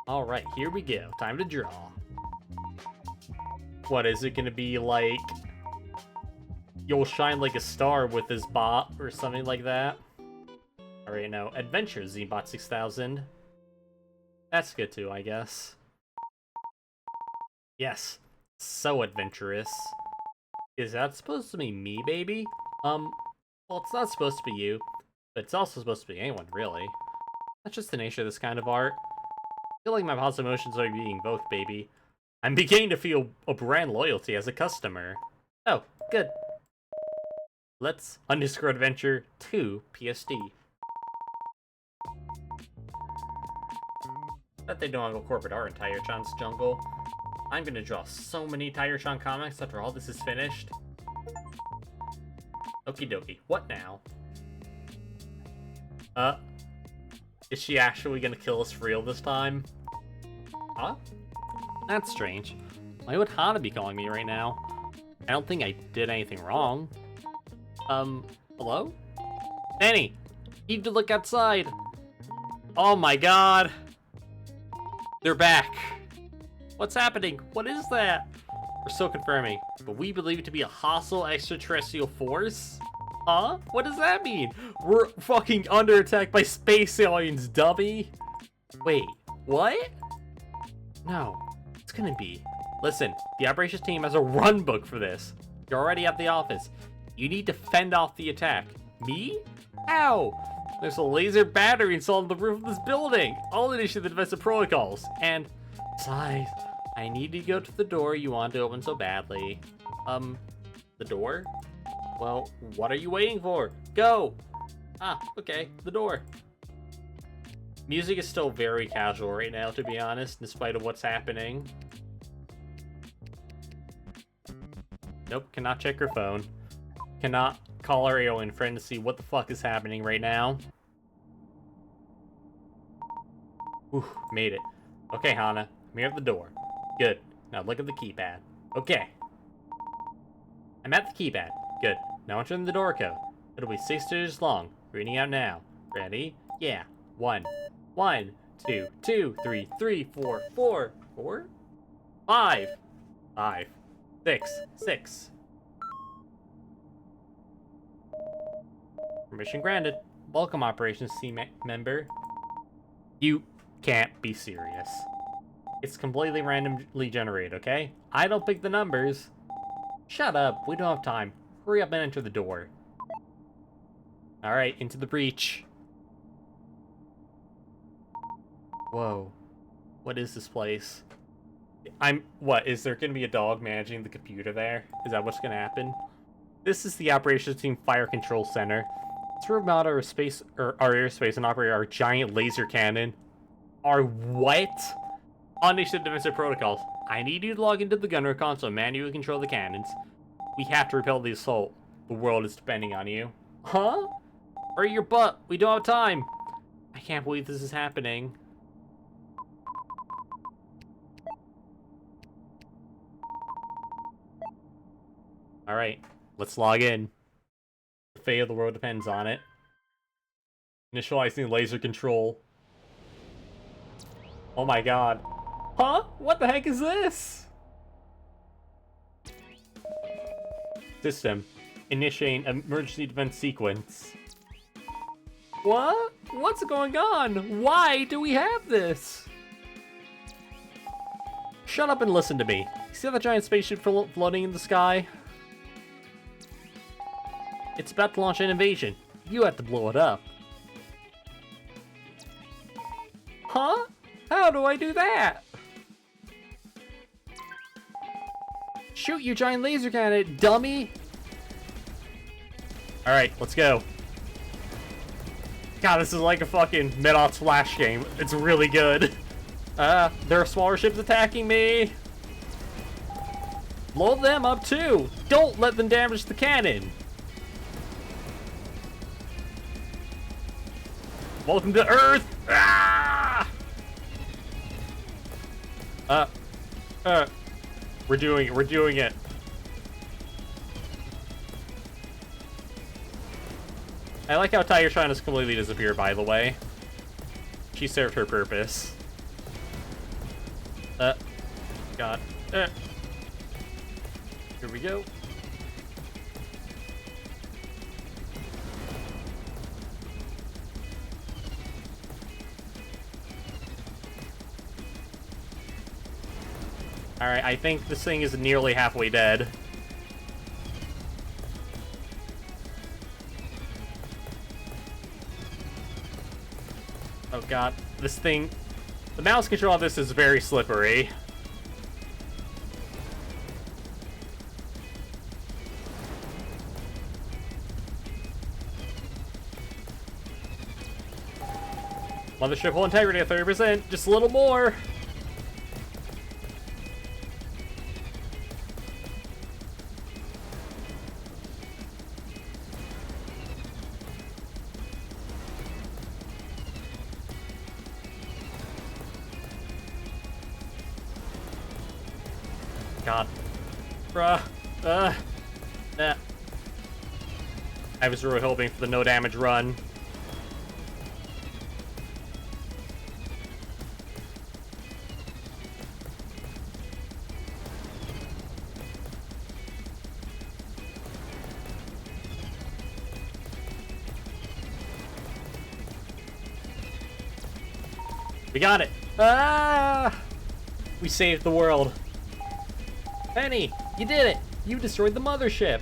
Alright, here we go. Time to draw. What, is it gonna be like... You'll shine like a star with this bot, or something like that? Alright, no. Adventure, Zbot 6000. That's good too, I guess. Yes. So adventurous. Is that supposed to be me, baby? Well, it's not supposed to be you, but it's also supposed to be anyone, really. That's just the nature of this kind of art. I feel like my positive emotions are being invoked, baby. I'm beginning to feel a brand loyalty as a customer. Oh, good. Let's _adventure 2 PSD. Bet they don't have a corporate art in Tiger-chan's jungle. I'm gonna draw so many Tiger-chan comics after all this is finished. Okie dokie, what now? Is she actually gonna kill us for real this time? Huh? That's strange. Why would Hana be calling me right now? I don't think I did anything wrong. Hello? Danny! You need to look outside! Oh my god! They're back! What's happening? What is that? We're still confirming, but we believe it to be a hostile extraterrestrial force? Huh? What does that mean? We're fucking under attack by space aliens, dummy! Wait, what? No, it's gonna be. Listen, the operations team has a run book for this. You're already at the office. You need to fend off the attack. Me? How? There's a laser battery installed on the roof of this building. I'll initiate the defensive protocols. And besides, I need to go to the door you want to open so badly. The door? Well, what are you waiting for? Go! Ah, okay, the door. Music is still very casual right now, to be honest, in spite of what's happening. Nope, cannot check her phone. Cannot call our alien friend to see what the fuck is happening right now. Ooh, made it. Okay, Hana, I'm here at the door. Good. Now look at the keypad. Okay. I'm at the keypad. Good. Now enter in the door code. It'll be 6 digits long. Reading out now. Ready? Yeah. 1. 1, 2, 2, 3, 3, 4, 4, 4, 5, 5, 6, 6. Permission granted. Welcome, operations team member. You can't be serious. It's completely randomly generated, okay? I don't pick the numbers. Shut up, we don't have time. Hurry up and enter the door. Alright, into the breach. Whoa. What is this place? What, is there gonna be a dog managing the computer there? Is that what's gonna happen? This is the operations team fire control center. Let's remount our airspace and operate our giant laser cannon. Our what? Foundation defensive protocols. I need you to log into the gunner console and manually control the cannons. We have to repel the assault. The world is depending on you. Huh? Hurry your butt. We don't have time. I can't believe this is happening. Alright, let's log in. The fate of the world depends on it. Initializing laser control. Oh my god. Huh? What the heck is this? System. Initiating emergency defense sequence. What? What's going on? Why do we have this? Shut up and listen to me. You see that giant spaceship floating in the sky? It's about to launch an invasion. You have to blow it up. Huh? How do I do that? Shoot you giant laser cannon, dummy! Alright, let's go. God, this is like a fucking mid-aughts Flash game. It's really good. There are smaller ships attacking me. Blow them up too. Don't let them damage the cannon. Welcome to Earth! Ah! We're doing it. I like how Tiger's trying to completely disappear, by the way. She served her purpose. God. Here we go. Alright, I think this thing is nearly halfway dead. Oh god, this thing... The mouse control of this is very slippery. Mothership hull integrity at 30%, just a little more. God. Bruh. Nah. I was really hoping for the no damage run. We got it. Ah! We saved the world. Penny, you did it! You destroyed the mothership!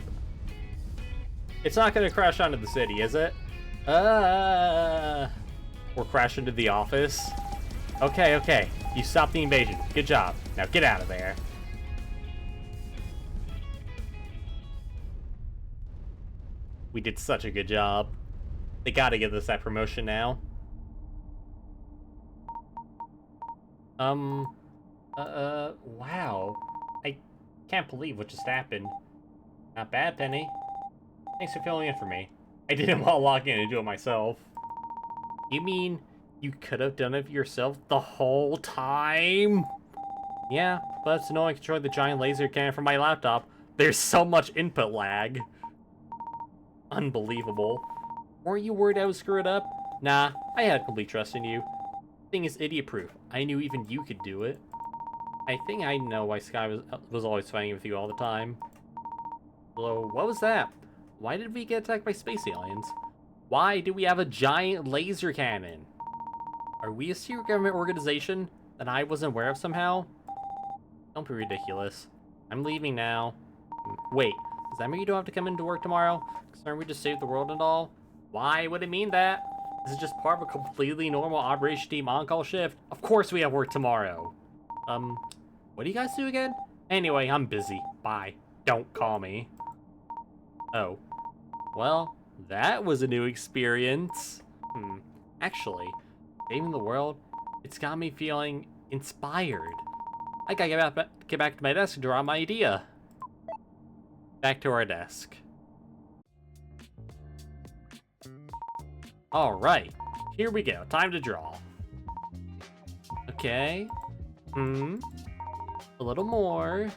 It's not gonna crash onto the city, is it? Or crash into the office? Okay, okay. You stopped the invasion. Good job. Now get out of there. We did such a good job. They gotta give us that promotion now. Wow. I can't believe what just happened. Not bad, Penny. Thanks for filling in for me. I didn't want to log in and do it myself. You mean you could have done it yourself the whole time? Yeah, but it's annoying controlling the giant laser cannon from my laptop. There's so much input lag. Unbelievable. Weren't you worried I would screw it up? Nah, I had complete trust in you. Thing is idiot-proof. I knew even you could do it. I think I know why Sky was always fighting with you all the time. Hello, what was that? Why did we get attacked by space aliens? Why do we have a giant laser cannon? Are we a secret government organization that I wasn't aware of somehow? Don't be ridiculous. I'm leaving now. Wait, does that mean you don't have to come into work tomorrow? Because aren't we just save the world and all? Why would it mean that? This is just part of a completely normal Operation Team on-call shift. Of course we have work tomorrow. What do you guys do again? Anyway, I'm busy. Bye. Don't call me. Oh. Well, that was a new experience. Actually, saving the world, it's got me feeling inspired. I gotta get back to my desk and draw my idea. Back to our desk. Alright, here we go. Time to draw. Okay. A little more.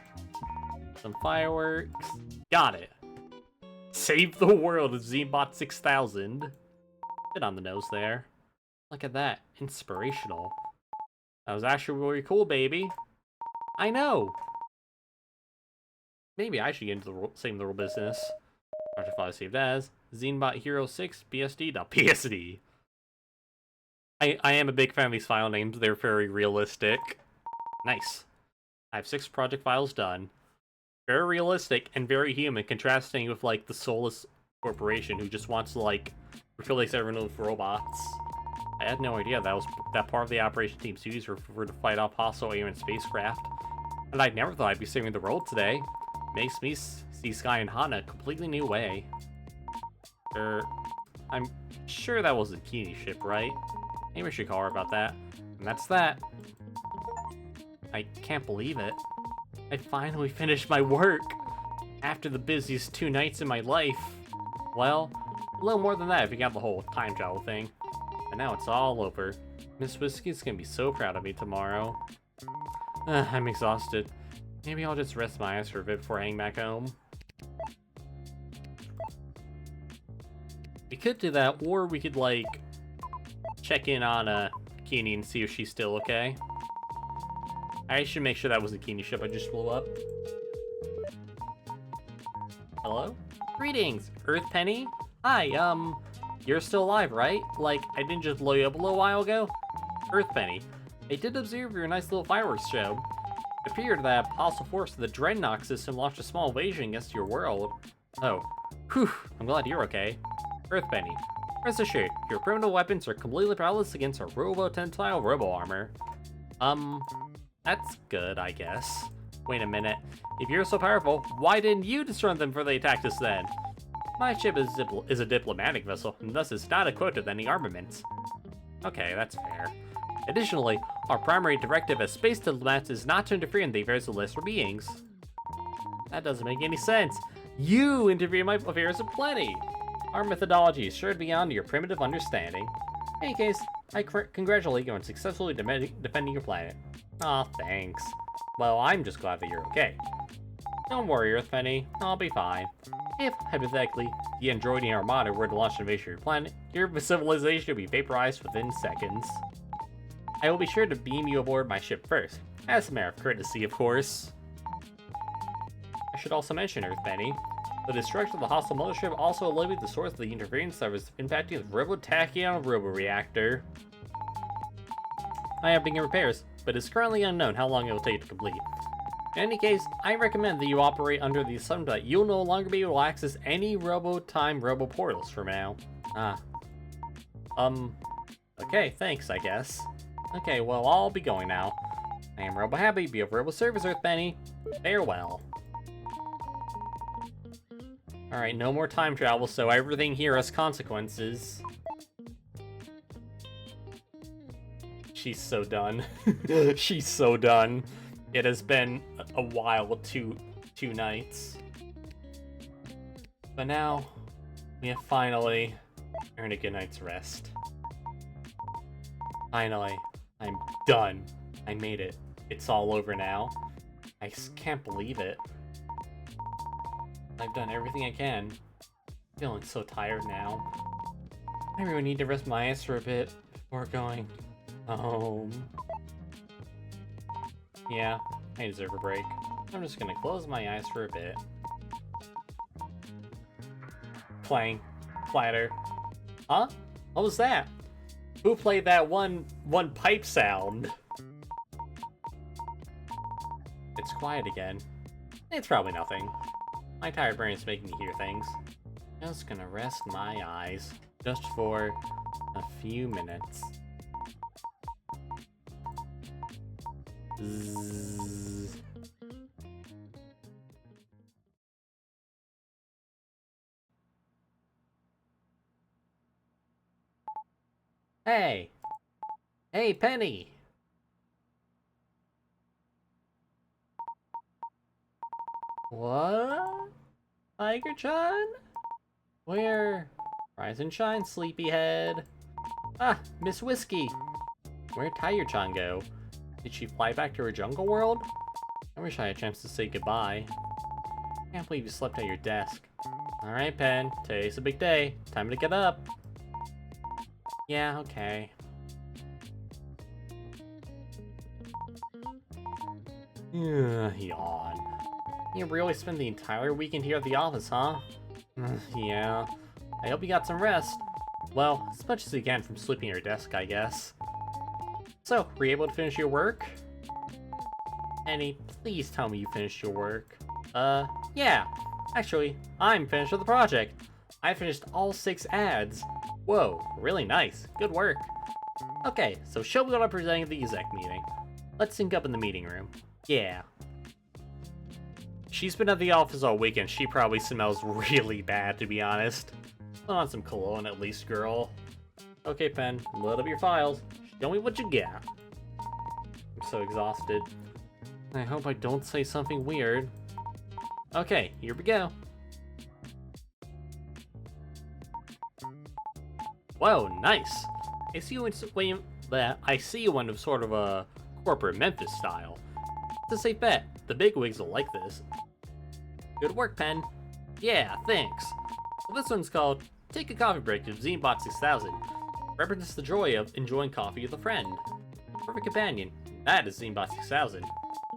Some fireworks. Got it. Save the world of Zbot 6000. Bit on the nose there. Look at that. Inspirational. That was actually really cool, baby. I know. Maybe I should get into the saving the world business. Project file saved as Zenbot Hero 6 PSD.psd. I am a big fan of these file names. They're very realistic. Nice. I have 6 project files done. Very realistic and very human, contrasting with like the soulless corporation who just wants to like replace everyone with robots. I had no idea that part of the operation team's duties were to fight off hostile alien spacecraft. And I never thought I'd be saving the world today. Makes me see Sky and Han in a completely new way. I'm sure that was a Kini ship, right? Maybe I should call her about that. And that's that. I can't believe it. I finally finished my work! After the busiest 2 nights in my life. Well, a little more than that if you got the whole time travel thing. But now it's all over. Miss Whiskey's gonna be so proud of me tomorrow. I'm exhausted. Maybe I'll just rest my eyes for a bit before heading back home. We could do that, or we could, like, check in on Kini and see if she's still okay. I should make sure that was the Kini ship I just blew up. Hello? Greetings, Earth Penny. Hi, you're still alive, right? Like, I didn't just blow you up a little while ago? Earth Penny, I did observe your nice little fireworks show. It appeared that Apostle Force of the Dreadnought system launched a small invasion against your world. Oh, whew, I'm glad you're okay. Earth Penny, rest assured, your primitive weapons are completely powerless against our robo-tensile robo-armor. That's good, I guess. Wait a minute. If you're so powerful, why didn't you destroy them before they attacked us then? My ship is a diplomatic vessel, and thus is not equipped with any armaments. Okay, that's fair. Additionally, our primary directive as space diplomats is not to interfere in the affairs of lesser beings. That doesn't make any sense. You interfere in my affairs aplenty. Our methodology is sure beyond your primitive understanding. In any case, I congratulate you on successfully defending your planet. Aw, thanks. Well, I'm just glad that you're okay. Don't worry, Earth Penny. I'll be fine. If, hypothetically, the Androidian Armada were to launch an invasion of your planet, your civilization would be vaporized within seconds. I will be sure to beam you aboard my ship first, as a matter of courtesy, of course. I should also mention, Earth Penny, the destruction of the hostile mothership also eliminated the source of the interference that was impacting the Robotachyon robo-reactor. I have begun repairs, but it's currently unknown how long it will take to complete. In any case, I recommend that you operate under the assumption that you'll no longer be able to access any robo-time robo-portals from now. Okay, thanks, I guess. Okay, well, I'll be going now. I am robo-happy, be of robo-service, Earth Penny. Farewell. Alright, no more time travel, so everything here has consequences. She's so done. She's so done. It has been a while, two nights. But now, we have finally earned a good night's rest. Finally, I'm done. I made it. It's all over now. I can't believe it. I've done everything I can. Feeling so tired now. I really need to rest my eyes for a bit before going home. Yeah, I deserve a break. I'm just gonna close my eyes for a bit. Clang. Clatter. Huh? What was that? Who played that one pipe sound? It's quiet again. It's probably nothing. My tired brain is making me hear things. Just gonna rest my eyes. Just for a few minutes. Zzz. Hey! Hey, Penny! What? Tiger-chan? Where? Rise and shine, sleepyhead. Ah, Miss Whiskey! Where'd Tiger-chan go? Did she fly back to her jungle world? I wish I had a chance to say goodbye. Can't believe you slept at your desk. Alright, Pen. Today's a big day. Time to get up. Yeah, okay. Yawn. You really spent the entire weekend here at the office, huh? Yeah. I hope you got some rest. Well, as much as you can from sleeping at your desk, I guess. So, were you able to finish your work? Annie, please tell me you finished your work. Yeah. Actually, I'm finished with the project. I finished all 6 ads. Whoa, really nice. Good work. Okay, so show me what I'm presenting at the exec meeting. Let's sync up in the meeting room. Yeah. She's been at the office all weekend. She probably smells really bad, to be honest. Put on some cologne at least, girl. Okay, Pen, load up your files. Show me what you got. I'm so exhausted. I hope I don't say something weird. Okay, here we go. Whoa, nice. I see you in sort of a corporate Memphis style. It's a safe bet. The bigwigs will like this. Good work, Pen. Yeah, thanks. Well, this one's called Take a Coffee Break of Zinebot 6000. Represents the joy of enjoying coffee with a friend. Perfect companion. That is Zinebot 6000.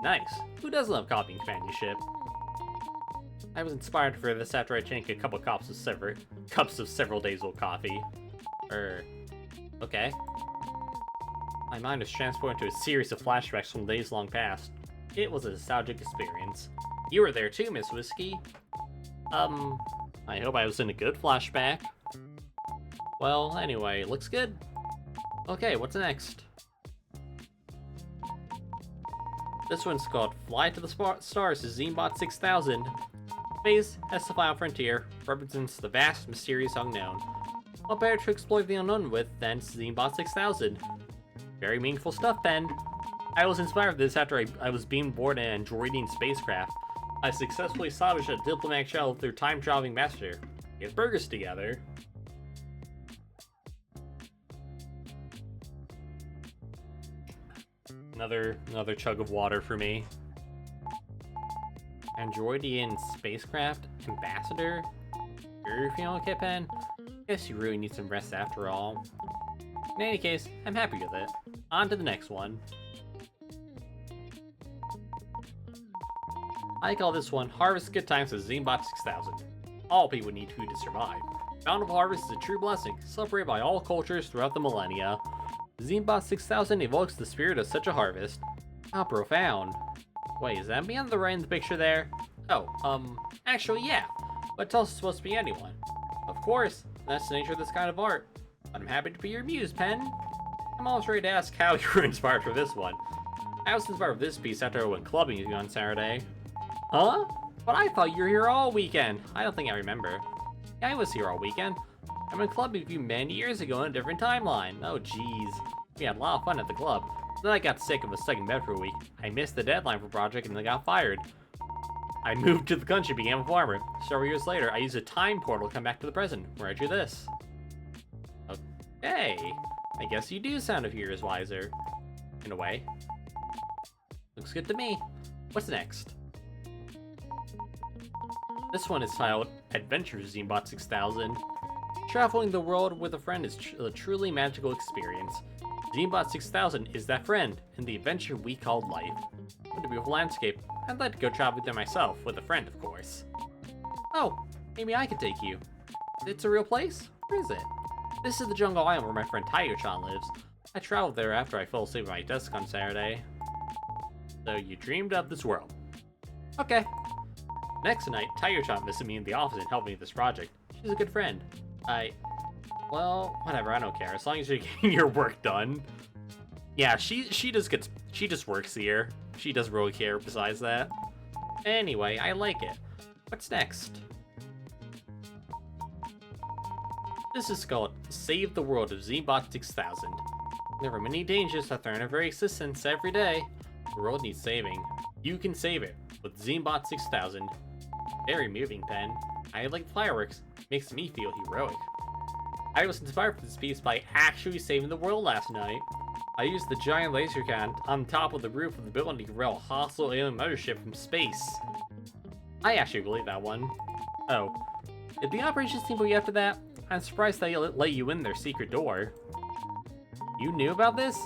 Nice. Who doesn't love coffee and companionship? I was inspired for this after I drank a couple cups of several days old coffee. Okay. My mind was transported to a series of flashbacks from days long past. It was a nostalgic experience. You were there too, Miss Whiskey. I hope I was in a good flashback. Well, anyway, looks good. Okay, what's next? This one's called Fly to the Stars to Zinebot 6000. Phase as the final frontier represents the vast, mysterious unknown. What better to explore the unknown with than Zinebot 6000? Very meaningful stuff, Pen. I was inspired with this after I was being aboard an Androidian spacecraft. I successfully salvaged a diplomatic shuttle through time-traveling messenger. Get burgers together. Another chug of water for me. Androidian spacecraft ambassador? You're feeling okay, Pen? Guess you really need some rest after all. In any case, I'm happy with it. On to the next one. I call this one Harvest Good Times with Zinebot 6000. All people need food to survive. Bountiful harvest is a true blessing, celebrated by all cultures throughout the millennia. Zinebot 6000 evokes the spirit of such a harvest. How profound. Wait, is that me on the right in the picture there? Oh, actually, yeah. But else it's supposed to be anyone. Of course, that's the nature of this kind of art. But I'm happy to be your muse, Pen. I'm always ready to ask how you were inspired for this one. I was inspired for this piece after I went clubbing with you on Saturday. Huh? But I thought you were here all weekend. I don't think I remember. Yeah, I was here all weekend. I went clubbing with you many years ago in a different timeline. Oh, jeez. We had a lot of fun at the club. Then I got sick and was stuck in bed for a week. I missed the deadline for project and then got fired. I moved to the country, became a farmer. Several years later, I used a time portal to come back to the present, where I drew this. Okay, I guess you do sound a few years wiser. In a way. Looks good to me. What's next? This one is titled Adventures Zembot 6000. Traveling the world with a friend is a truly magical experience. Zembot 6000 is that friend in the adventure we call life. What a beautiful landscape. I'd like to go travel there myself, with a friend, of course. Oh, maybe I could take you. It's a real place? Where is it? This is the jungle island where my friend Pt.1 lives. I traveled there after I fell asleep at my desk on Saturday. So you dreamed up this world. Okay. Next night, Pt.1 visited me in the office and helped me with this project. She's a good friend. Well, whatever, I don't care. As long as you're getting your work done. Yeah, she just works here. She doesn't really care besides that. Anyway, I like it. What's next? This is called Save the World of Zembot 6000. There are many dangers that threaten our very existence every day. The world needs saving. You can save it with Zembot 6000. Very moving, Pen. I like the fireworks. Makes me feel heroic. I was inspired for this piece by actually saving the world last night. I used the giant laser cannon on top of the roof of the building to derail a hostile alien mothership from space. I actually believe that one. Oh. Did the operations team put you after that? I'm surprised they let you in their secret door. You knew about this?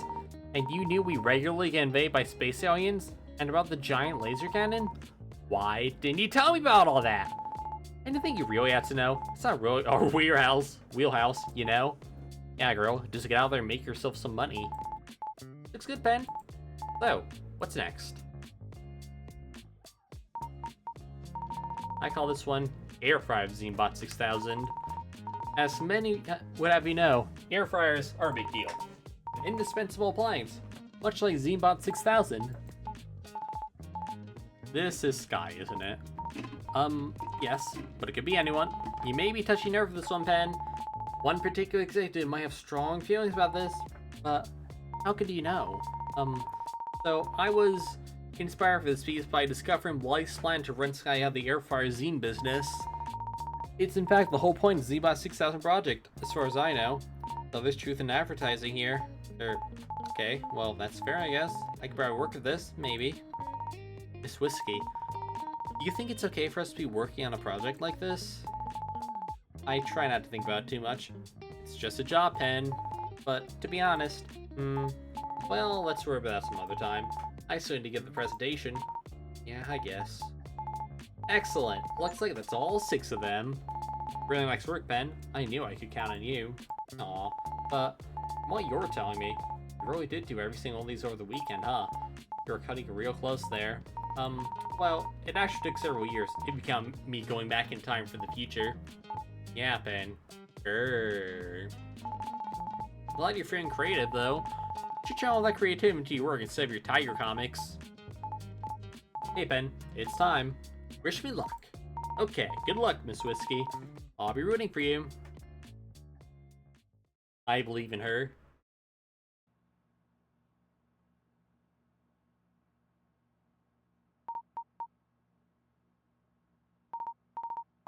And you knew we regularly get invaded by space aliens? And about the giant laser cannon? Why didn't you tell me about all that? Anything you really have to know? It's not really our wheelhouse, you know? Yeah, girl, just get out there and make yourself some money. Looks good, Pen. So, what's next? I call this one Air Fryer Zembot 6000. As many would have you know, air fryers are a big deal. An indispensable appliance, much like Zembot 6000. This is Sky, isn't it? Yes, but it could be anyone. You may be touchy nerve with this one, Pen. One particular executive might have strong feelings about this, but how could you know? So I was inspired for this piece by discovering Blythe's plan to run Sky out of the air fryer zine business. It's in fact the whole point of Zembot 6000 project, as far as I know. So there's truth in advertising here. Okay, well that's fair, I guess. I could probably work with this, maybe. Miss Whiskey. Do you think it's okay for us to be working on a project like this? I try not to think about it too much. It's just a job, Pen. But to be honest, well, let's worry about that some other time. I still need to give the presentation. Yeah, I guess. Excellent. Looks like that's all 6 of them. Really nice work, Ben. I knew I could count on you. Aw, but from what you're telling me, you really did do every single one of these over the weekend, huh? You're cutting it real close there. Well, it actually took several years if you count me going back in time for the future. Yeah, Ben. Grrr. Glad you're feeling creative, though. You should channel that creativity into your work instead of your Tiger comics. Hey, Ben. It's time. Wish me luck. Okay, good luck, Miss Whiskey. I'll be rooting for you. I believe in her.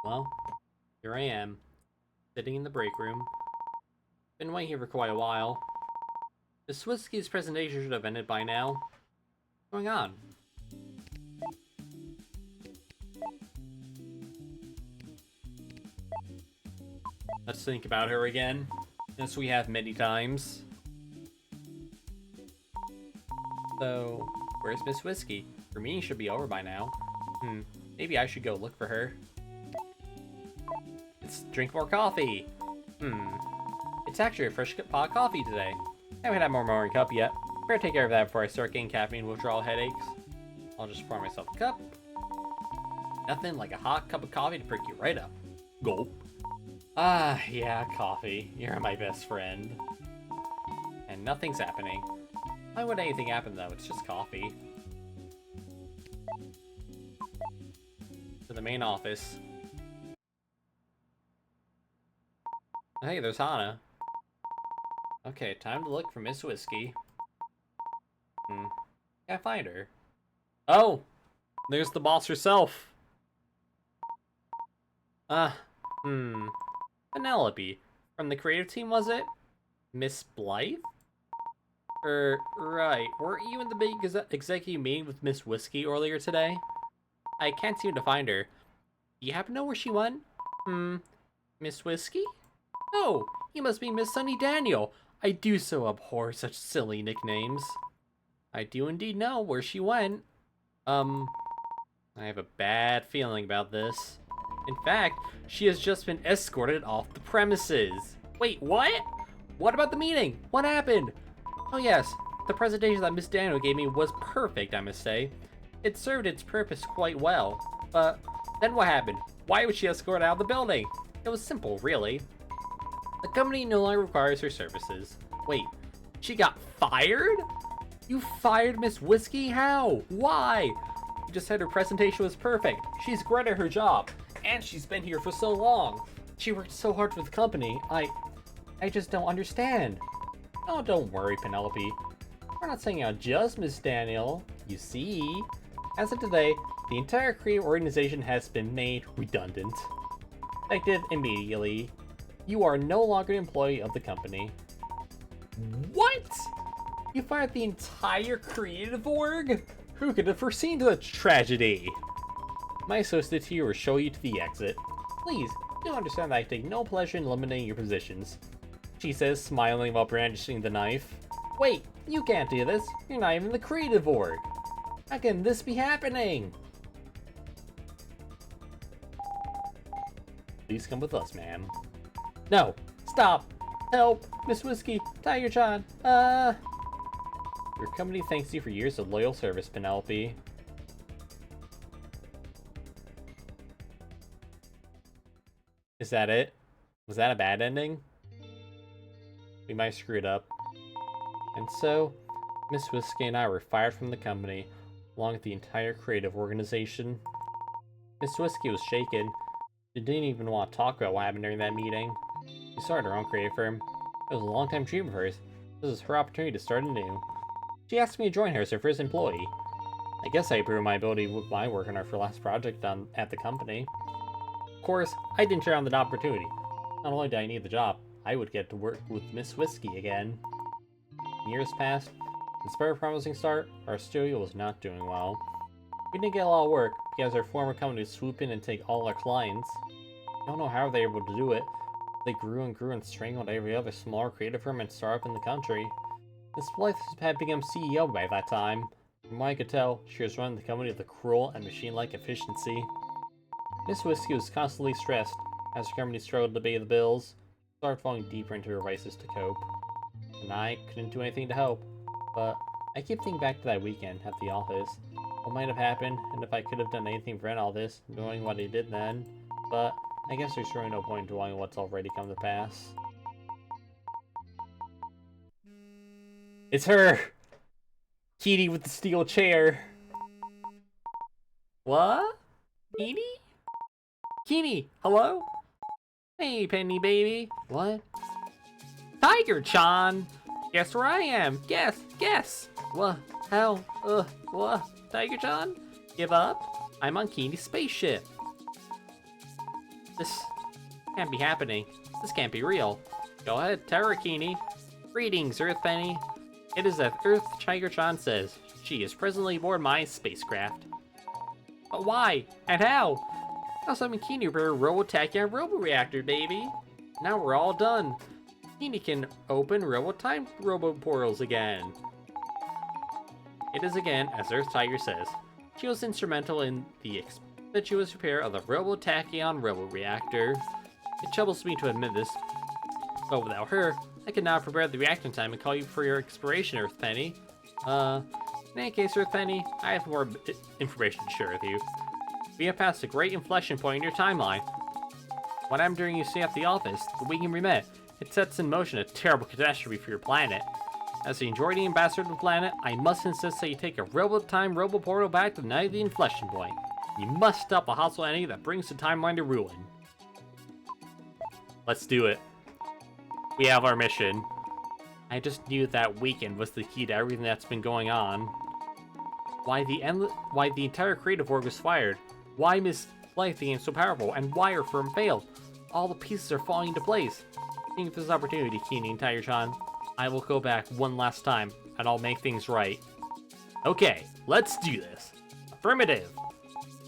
Well, here I am, sitting in the break room. Been waiting here for quite a while. Miss Whiskey's presentation should have ended by now. What's going on? Let's think about her again, since we have many times. So, where's Miss Whiskey? Her meeting should be over by now. Maybe I should go look for her. Let's drink more coffee. It's actually a fresh pot of coffee today. I haven't had my morning cup yet. Better take care of that before I start getting caffeine withdrawal headaches. I'll just pour myself a cup. Nothing like a hot cup of coffee to perk you right up. Gulp. Ah, yeah, coffee. You're my best friend. And nothing's happening. Why would anything happen though? It's just coffee. To the main office. Hey, there's Hana. Okay, time to look for Miss Whiskey. Can't find her. Oh! There's the boss herself! Uh, Penelope. From the creative team, was it? Miss Blythe? Right. Weren't you in the big executive meeting with Miss Whiskey earlier today? I can't seem to find her. Do you happen to know where she went? Miss Whiskey? Oh, you must be Miss Sunny Daniel. I do so abhor such silly nicknames. I do indeed know where she went. I have a bad feeling about this. In fact, she has just been escorted off the premises. Wait, what? What about the meeting? What happened? Oh yes, the presentation that Miss Daniel gave me was perfect, I must say. It served its purpose quite well. But then what happened? Why was she escorted out of the building? It was simple, really. The company no longer requires her services. Wait, she got fired? You fired Miss Whiskey? How? Why? You just said her presentation was perfect. She's great at her job. And she's been here for so long. She worked so hard for the company. I just don't understand. Oh, don't worry, Penelope. We're not saying out just Miss Daniel. You see, as of today, the entire creative organization has been made redundant. Effective immediately. You are no longer an employee of the company. What? You fired the entire creative org? Who could have foreseen such tragedy? My associates here will show you to the exit. Please, do understand that I take no pleasure in eliminating your positions. She says, smiling while brandishing the knife. Wait, you can't do this. You're not even the creative org. How can this be happening? Please come with us, ma'am. No, stop. Help, Miss Whiskey, Tiger-chan. Your company thanks you for years of loyal service, Penelope. Is that it? Was that a bad ending? We might screw it up. And so, Miss Whiskey and I were fired from the company, along with the entire creative organization. Miss Whiskey was shaken. She didn't even want to talk about what happened during that meeting. She started her own creative firm. It was a long-time dream of hers. This was her opportunity to start anew. She asked me to join her as her first employee. I guess I proved my ability with my work on our last project at the company. Of course, I didn't turn down the opportunity. Not only did I need the job, I would get to work with Miss Whiskey again. Years passed. Despite a promising start, our studio was not doing well. We didn't get a lot of work because our former company would swoop in and take all our clients. I don't know how they were able to do it. They grew and grew and strangled every other smaller creative firm and startup in the country. Miss Blythe had become CEO by that time. From what I could tell, she was running the company with a cruel and machine-like efficiency. Miss Whiskey was constantly stressed as her company struggled to pay the bills, started falling deeper into her vices to cope. And I couldn't do anything to help. But I keep thinking back to that weekend at the office. What might have happened, and if I could have done anything to prevent all this, knowing what I did then. But I guess there's really no point in dwelling on what's already come to pass. It's her! Kitty with the steel chair. What? Kitty? Kitty, hello? Hey, Penny baby. What? Tiger-chan! Guess where I am? Guess! What? How? What? Tiger-chan? Give up? I'm on Kitty's spaceship. This can't be happening. This can't be real. Go ahead, Tarakini. Greetings, Earth Penny. It is as Earth Tiger-chan says. She is presently aboard my spacecraft. But why? And how? I'll summon Kini for a Robo-Tachyon Robo-Reactor, baby. Now we're all done. Kini can open Robo-Time Robo-Portals again. It is again, as Earth Tiger says. She was instrumental in the expeditious repair of the Robo-Tachyon Robo-Reactor. It troubles me to admit this, but without her, I could now prepare the reaction time and call you for your expiration, Earth Penny. In any case, Earth Penny, I have more information to share with you. We have passed a great inflection point in your timeline. What happened during you stay at the office, the weekend we met, it sets in motion a terrible catastrophe for your planet. As the Androidian ambassador of the planet, I must insist that you take a Robo-Time Robo-Portal back to the night of the inflection point. You must stop a hostile entity that brings the timeline to ruin. Let's do it. We have our mission. I just knew that weekend was the key to everything that's been going on. Why the entire creative org was fired? Why Miss Life became so powerful, and wire firm failed. All the pieces are falling into place. Thank you for this opportunity, Keening Tiger-chan. I will go back one last time, and I'll make things right. Okay, let's do this. Affirmative.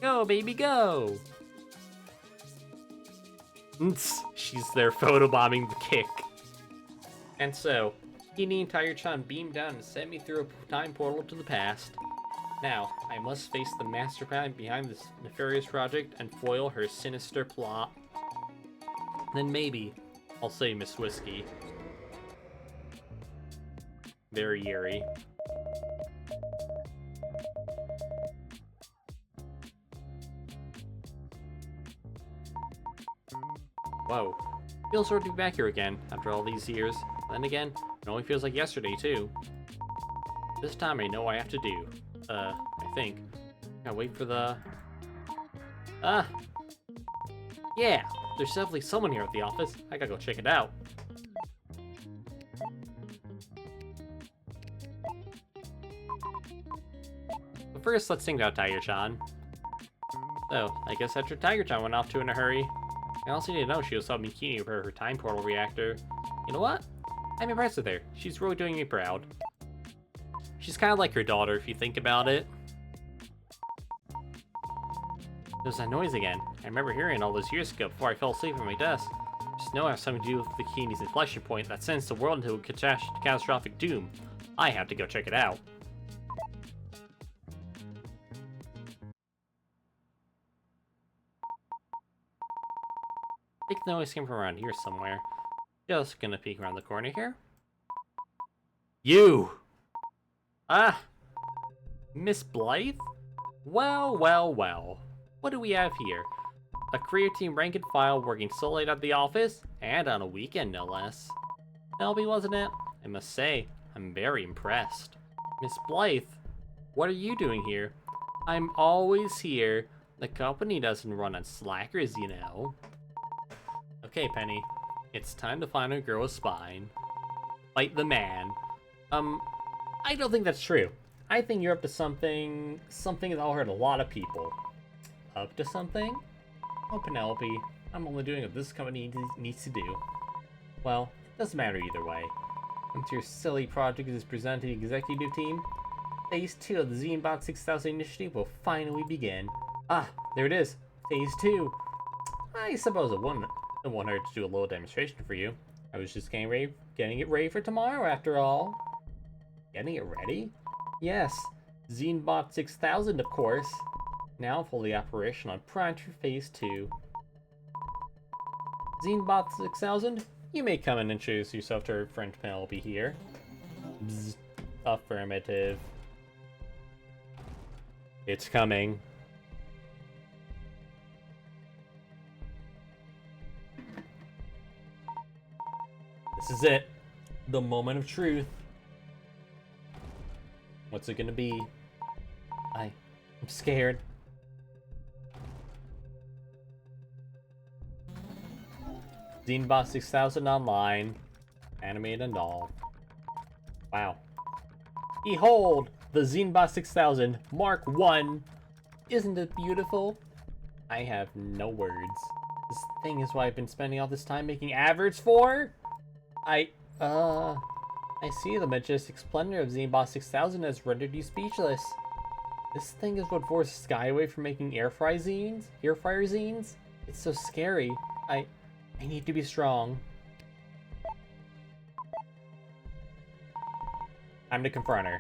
Go, baby, go. She's there photobombing the kick. And so, Keening Tiger-chan beamed down and sent me through a time portal to the past. Now, I must face the mastermind behind this nefarious project and foil her sinister plot. Then maybe I'll save Miss Whiskey. Very eerie. Whoa. Feels sort to be back here again after all these years. Then again, it only feels like yesterday too. This time I know what I have to do. I think. Gotta wait for the... Yeah, there's definitely someone here at the office. I gotta go check it out. But first, let's think about Tiger-chan. So, I guess after Tiger-chan went off too in a hurry, I also need to know she was helping Kini repair her time portal reactor. You know what? I'm impressed with her. She's really doing me proud. She's kind of like her daughter if you think about it. There's that noise again. I remember hearing it all those years ago before I fell asleep at my desk. Just know it has something to do with the Kini's inflection point that sends the world into a catastrophic doom. I have to go check it out. I think the noise came from around here somewhere. Just gonna peek around the corner here. You! Ah! Miss Blythe? Well, well, well. What do we have here? A creative team rank and file working so late at the office, and on a weekend no less. LB, wasn't it? I must say, I'm very impressed. Miss Blythe, what are you doing here? I'm always here. The company doesn't run on slackers, you know. Okay, Penny. It's time to find a girl with spine. Fight the man. I don't think that's true. I think you're up to something that'll hurt a lot of people. Up to something? Oh, Penelope, I'm only doing what this company needs to do. Well, it doesn't matter either way. Once your silly project is presented to the executive team, Phase 2 of the Zenbot 6000 initiative will finally begin. Ah, there it is. Phase 2. I suppose it won't hurt to do a little demonstration for you. I was just getting it ready for tomorrow after all. Getting it ready? Yes, Zenbot 6000 of course. Now fully operational on Prime for Phase 2. Zenbot 6000, you may come and introduce yourself to our friend Penelope here. Bzz. Affirmative. It's coming. This is it. The moment of truth. What's it gonna be? I'm scared. Zenbot 6000 online. Animated and all. Wow. Behold! The Zenbot 6000 Mark 1! Isn't it beautiful? I have no words. This thing is what I've been spending all this time making adverts for? I see the majestic splendor of Zenbot 6000 has rendered you speechless. This thing is what forced Skyway from making air fryer zines? It's so scary. I need to be strong. Time to confront her.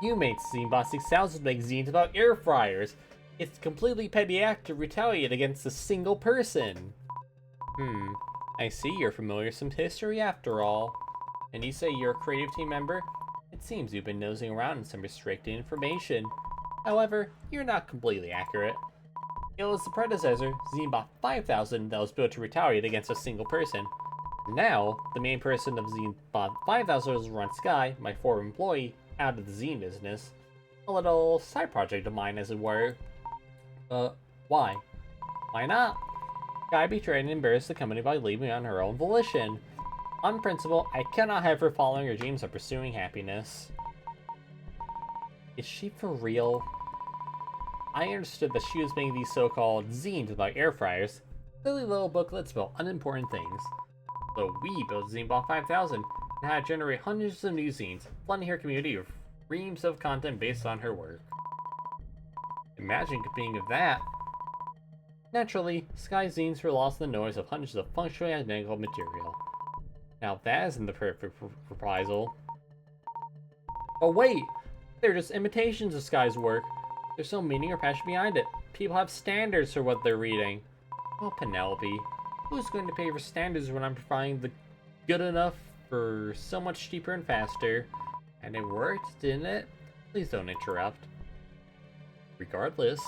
You made Zenbot 6000 make zines about air fryers. It's a completely petty act to retaliate against a single person. I see you're familiar with some history after all. And you say you're a creative team member? It seems you've been nosing around in some restricted information. However, you're not completely accurate. It was the predecessor, Zenbot 5000, that was built to retaliate against a single person. Now, the main person of Zenbot 5000 is Run Sky, my former employee, out of the zine business. A little side project of mine, as it were. Why? Why not? Sky betrayed and embarrassed the company by leaving on her own volition. On principle, I cannot have her following her dreams of pursuing happiness. Is she for real? I understood that she was making these so-called zines about air fryers, silly little booklets about unimportant things. So we built ZineBot 5000 and had to generate hundreds of new zines, flooding her community with reams of content based on her work. Imagine competing with that. Naturally, Sky zines were lost in the noise of hundreds of functionally identical material. Now that isn't the perfect reprisal. Oh wait! They're just imitations of Sky's work. There's no meaning or passion behind it. People have standards for what they're reading. Oh, Penelope. Who's going to pay for standards when I'm providing the good enough for so much cheaper and faster? And it worked, didn't it? Please don't interrupt. Regardless,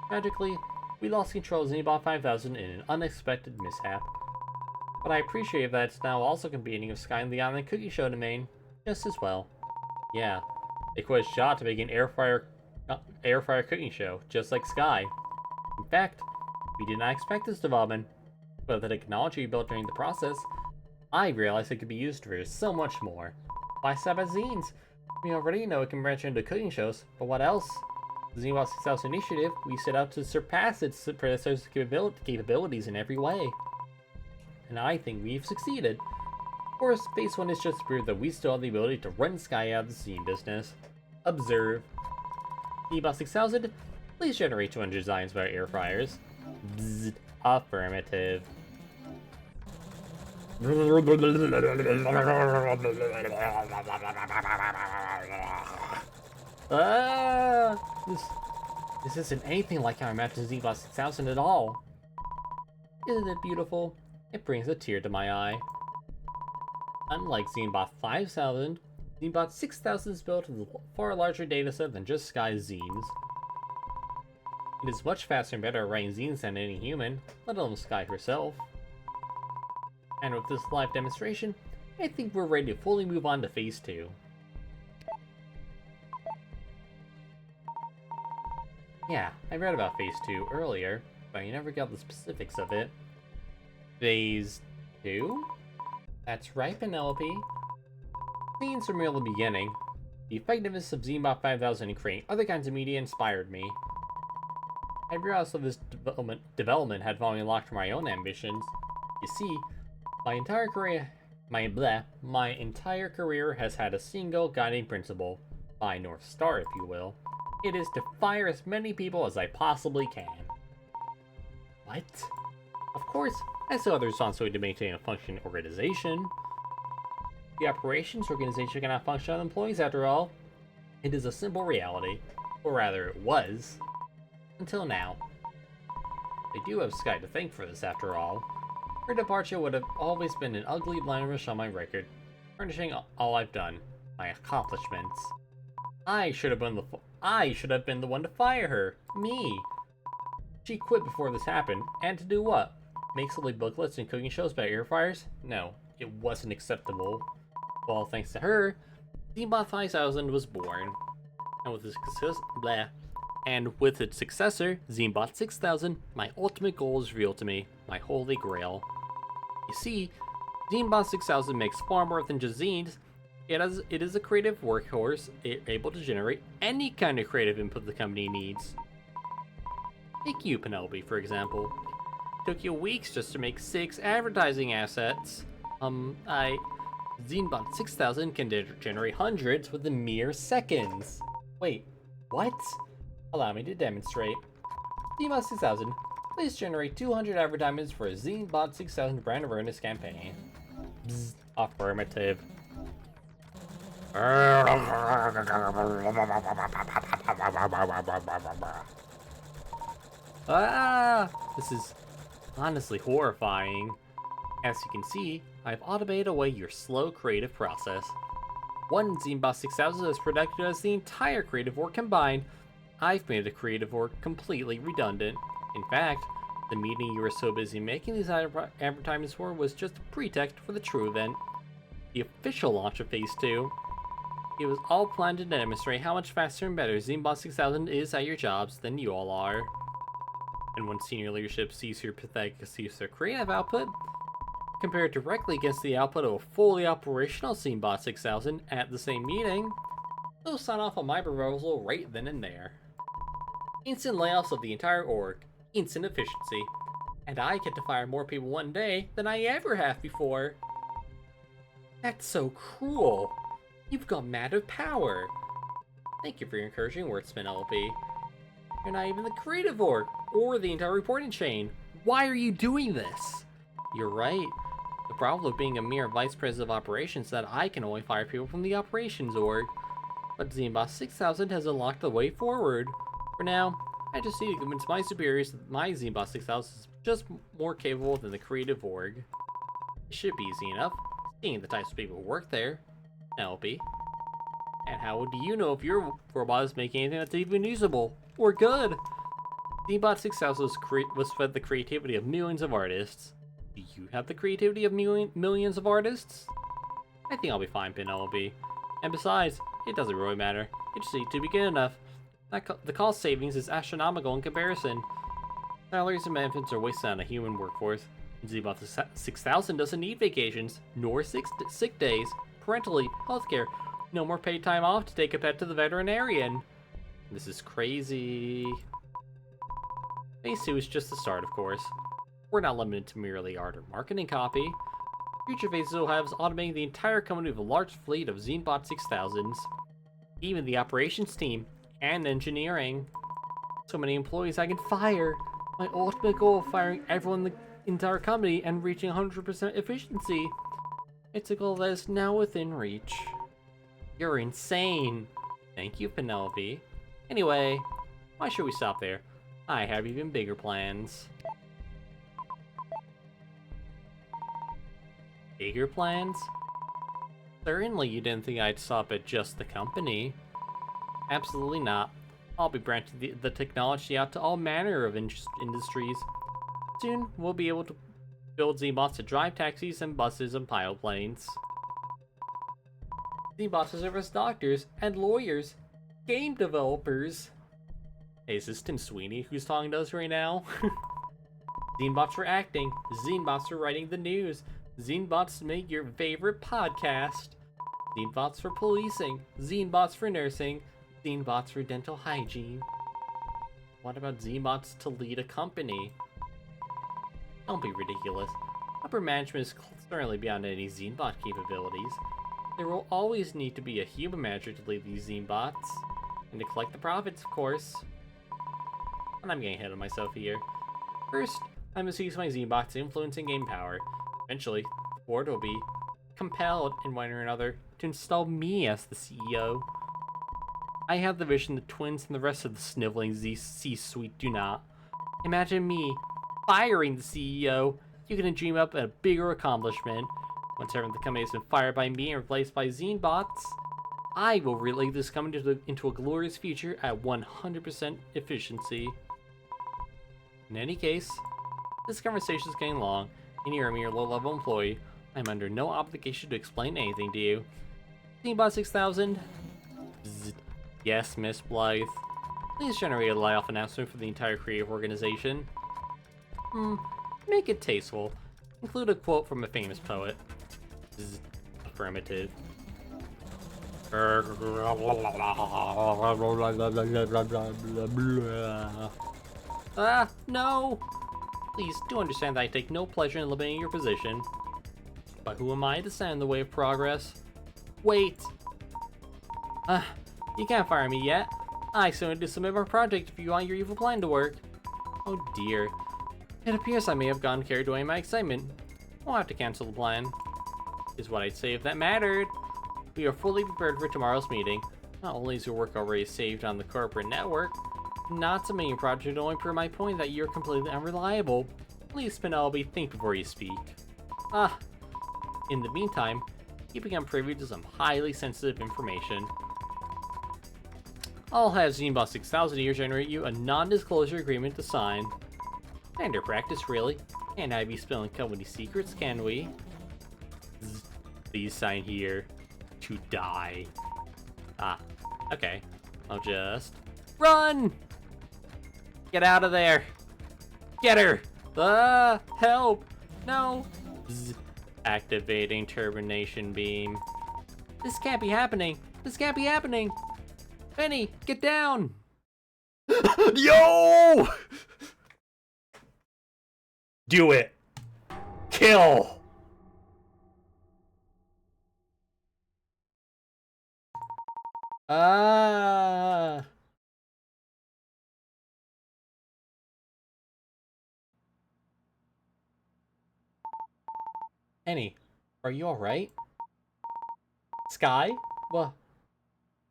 magically, we lost control of ZeneBot 5000 in an unexpected mishap. But I appreciate that it's now also competing with Sky in the online cookie show domain just as well. Yeah, they quit a shot to make an air fryer cooking show, just like Sky. In fact, we did not expect this development, but the technology we built during the process, I realized it could be used for so much more. Why stop at zines? We already know it can branch into cooking shows, but what else? The ZeneBot 6000 initiative, we set out to surpass its predecessor's capabilities in every way. And I think we've succeeded. Of course, Phase 1 is just to prove that we still have the ability to run Sky out of the zine business. Observe. ZeneBot 6000, please generate 200 designs about air fryers. Bzzz. Affirmative. This isn't anything like how I imagined ZeneBot 6000 at all. Isn't it beautiful? It brings a tear to my eye. Unlike ZeneBot 5000, ZeneBot 6000 is built with a far larger dataset than just Sky's zines. It is much faster and better at writing zines than any human, let alone Sky herself. And with this live demonstration, I think we're ready to fully move on to Phase 2. Yeah, I read about Phase 2 earlier, but I never got the specifics of it. Phase 2? That's right, Penelope. Scenes from the beginning. The effectiveness of ZeneBot 5000 in creating other kinds of media inspired me. I realized that this development had fallen locked for my own ambitions. You see, my entire career has had a single guiding principle, my North Star, if you will. It is to fire as many people as I possibly can. What? Of course, I still have the responsibility to maintain a functioning organization. The operations organization cannot function without employees, after all. It is a simple reality. Or rather, it was. Until now. I do have Sky to thank for this, after all. Her departure would have always been an ugly blemish on my record, furnishing all I've done, my accomplishments. I should have been the one to fire her. Me. She quit before this happened, and to do what? Make silly booklets and cooking shows about air fryers? No, it wasn't acceptable. Well, thanks to her, ZeneBot 5000 was born, and with its successor, ZeneBot 6000, my ultimate goal is revealed to me, my holy grail. You see, ZeneBot 6000 makes far more than just zines. It is a creative workhorse, able to generate any kind of creative input the company needs. Take you, Penelope, for example. It took you weeks just to make 6 advertising assets. ZeneBot 6000 can generate hundreds within mere seconds. Wait, what? Allow me to demonstrate. ZeneBot 6000, please generate 200 advertisements for a ZeneBot 6000 brand awareness campaign. Bzz, affirmative. This is honestly horrifying. As you can see, I've automated away your slow creative process. One ZeneBot 6000 is productive as the entire creative work combined. I've made the creative work completely redundant. In fact, the meeting you were so busy making these advertisements for was just a pretext for the true event. The official launch of Phase 2. It was all planned to demonstrate how much faster and better ZeneBot 6000 is at your jobs than you all are. And when senior leadership sees your pathetic creative output, compared directly against the output of a fully operational ZeneBot 6000 at the same meeting, they'll sign off on my proposal right then and there. Instant layoffs of the entire org. Instant efficiency. And I get to fire more people one day than I ever have before. That's so cruel. You've got massive power. Thank you for your encouraging words, Penelope. You're not even the creative org, or the entire reporting chain. Why are you doing this? You're right. The problem of being a mere vice president of operations is that I can only fire people from the operations org. But Zboss 6000 has unlocked the way forward. For now, I just need to convince my superiors that my Zboss 6000 is just more capable than the creative org. It should be easy enough, seeing the types of people who work there. Penelope. And how do you know if your robot is making anything that's even usable or good? Zbot 6000 was fed the creativity of millions of artists. Do you have the creativity of millions of artists? I think I'll be fine, Penelope. And besides, it doesn't really matter. It just needs to be good enough. The cost savings is astronomical in comparison. Salaries and benefits are wasted on a human workforce. Zbot 6000 doesn't need vacations, nor sick days, parental leave, healthcare, no more paid time off to take a pet to the veterinarian. This is crazy. Phase 2 is just the start, of course. We're not limited to merely art or marketing copy. Future phases will have us automating the entire company with a large fleet of Zbot 6000s. Even the operations team, and engineering. So many employees I can fire. My ultimate goal of firing everyone in the entire company and reaching 100% efficiency. It's a goal that is now within reach. You're insane. Thank you, Penelope. Anyway, why should we stop there? I have even bigger plans. Bigger plans? Certainly you didn't think I'd stop at just the company. Absolutely not. I'll be branching the technology out to all manner of industries. Soon, we'll be able to build Zbots to drive taxis and buses and pilot planes. Zbots to serve as doctors and lawyers, game developers. Hey, is this Tim Sweeney who's talking to us right now? Zbots for acting, Zbots for writing the news, Zbots to make your favorite podcast, Zbots for policing, Zbots for nursing, Zbots for dental hygiene. What about Zbots to lead a company? Don't be ridiculous. Upper management is certainly beyond any Zbot capabilities. There will always need to be a human manager to lead these Zbots, and to collect the profits, of course. And I'm getting ahead of myself here. First, I must use my Zbot's influence and gain power. Eventually, the board will be compelled, in one or another, to install me as the CEO. I have the vision the twins and the rest of the sniveling C-suite do not. Imagine me firing the CEO. You can dream up a bigger accomplishment. Once everyone in the company has been fired by me and replaced by Zbots, I will relay this company into a glorious future at 100% efficiency. In any case, this conversation is getting long, and you're a mere low-level employee. I'm under no obligation to explain anything to you. Zbot 6000? Yes, Miss Blythe. Please generate a layoff announcement for the entire creative organization. Make it tasteful. Include a quote from a famous poet. Affirmative. No! Please do understand that I take no pleasure in limiting your position. But who am I to stand in the way of progress? Wait! You can't fire me yet. I still need to submit my project if you want your evil plan to work. Oh dear. It appears I may have gone carried away in my excitement. I'll have to cancel the plan. Is what I'd say if that mattered. We are fully prepared for tomorrow's meeting. Not only is your work already saved on the corporate network, not submitting a project only prove my point that you're completely unreliable. Please, Penelope, think before you speak. In the meantime, you become privy to some highly sensitive information. I'll have Zboss 6000 here generate you a non-disclosure agreement to sign. Standard practice, really. Can't I be spilling company secrets, can we? Please sign here to die. Okay. I'll just run! Get out of there! Get her! Help! No! Activating termination beam. This can't be happening! This can't be happening! Benny, get down! Yo! Do it. Kill. Annie, are you alright? Sky? What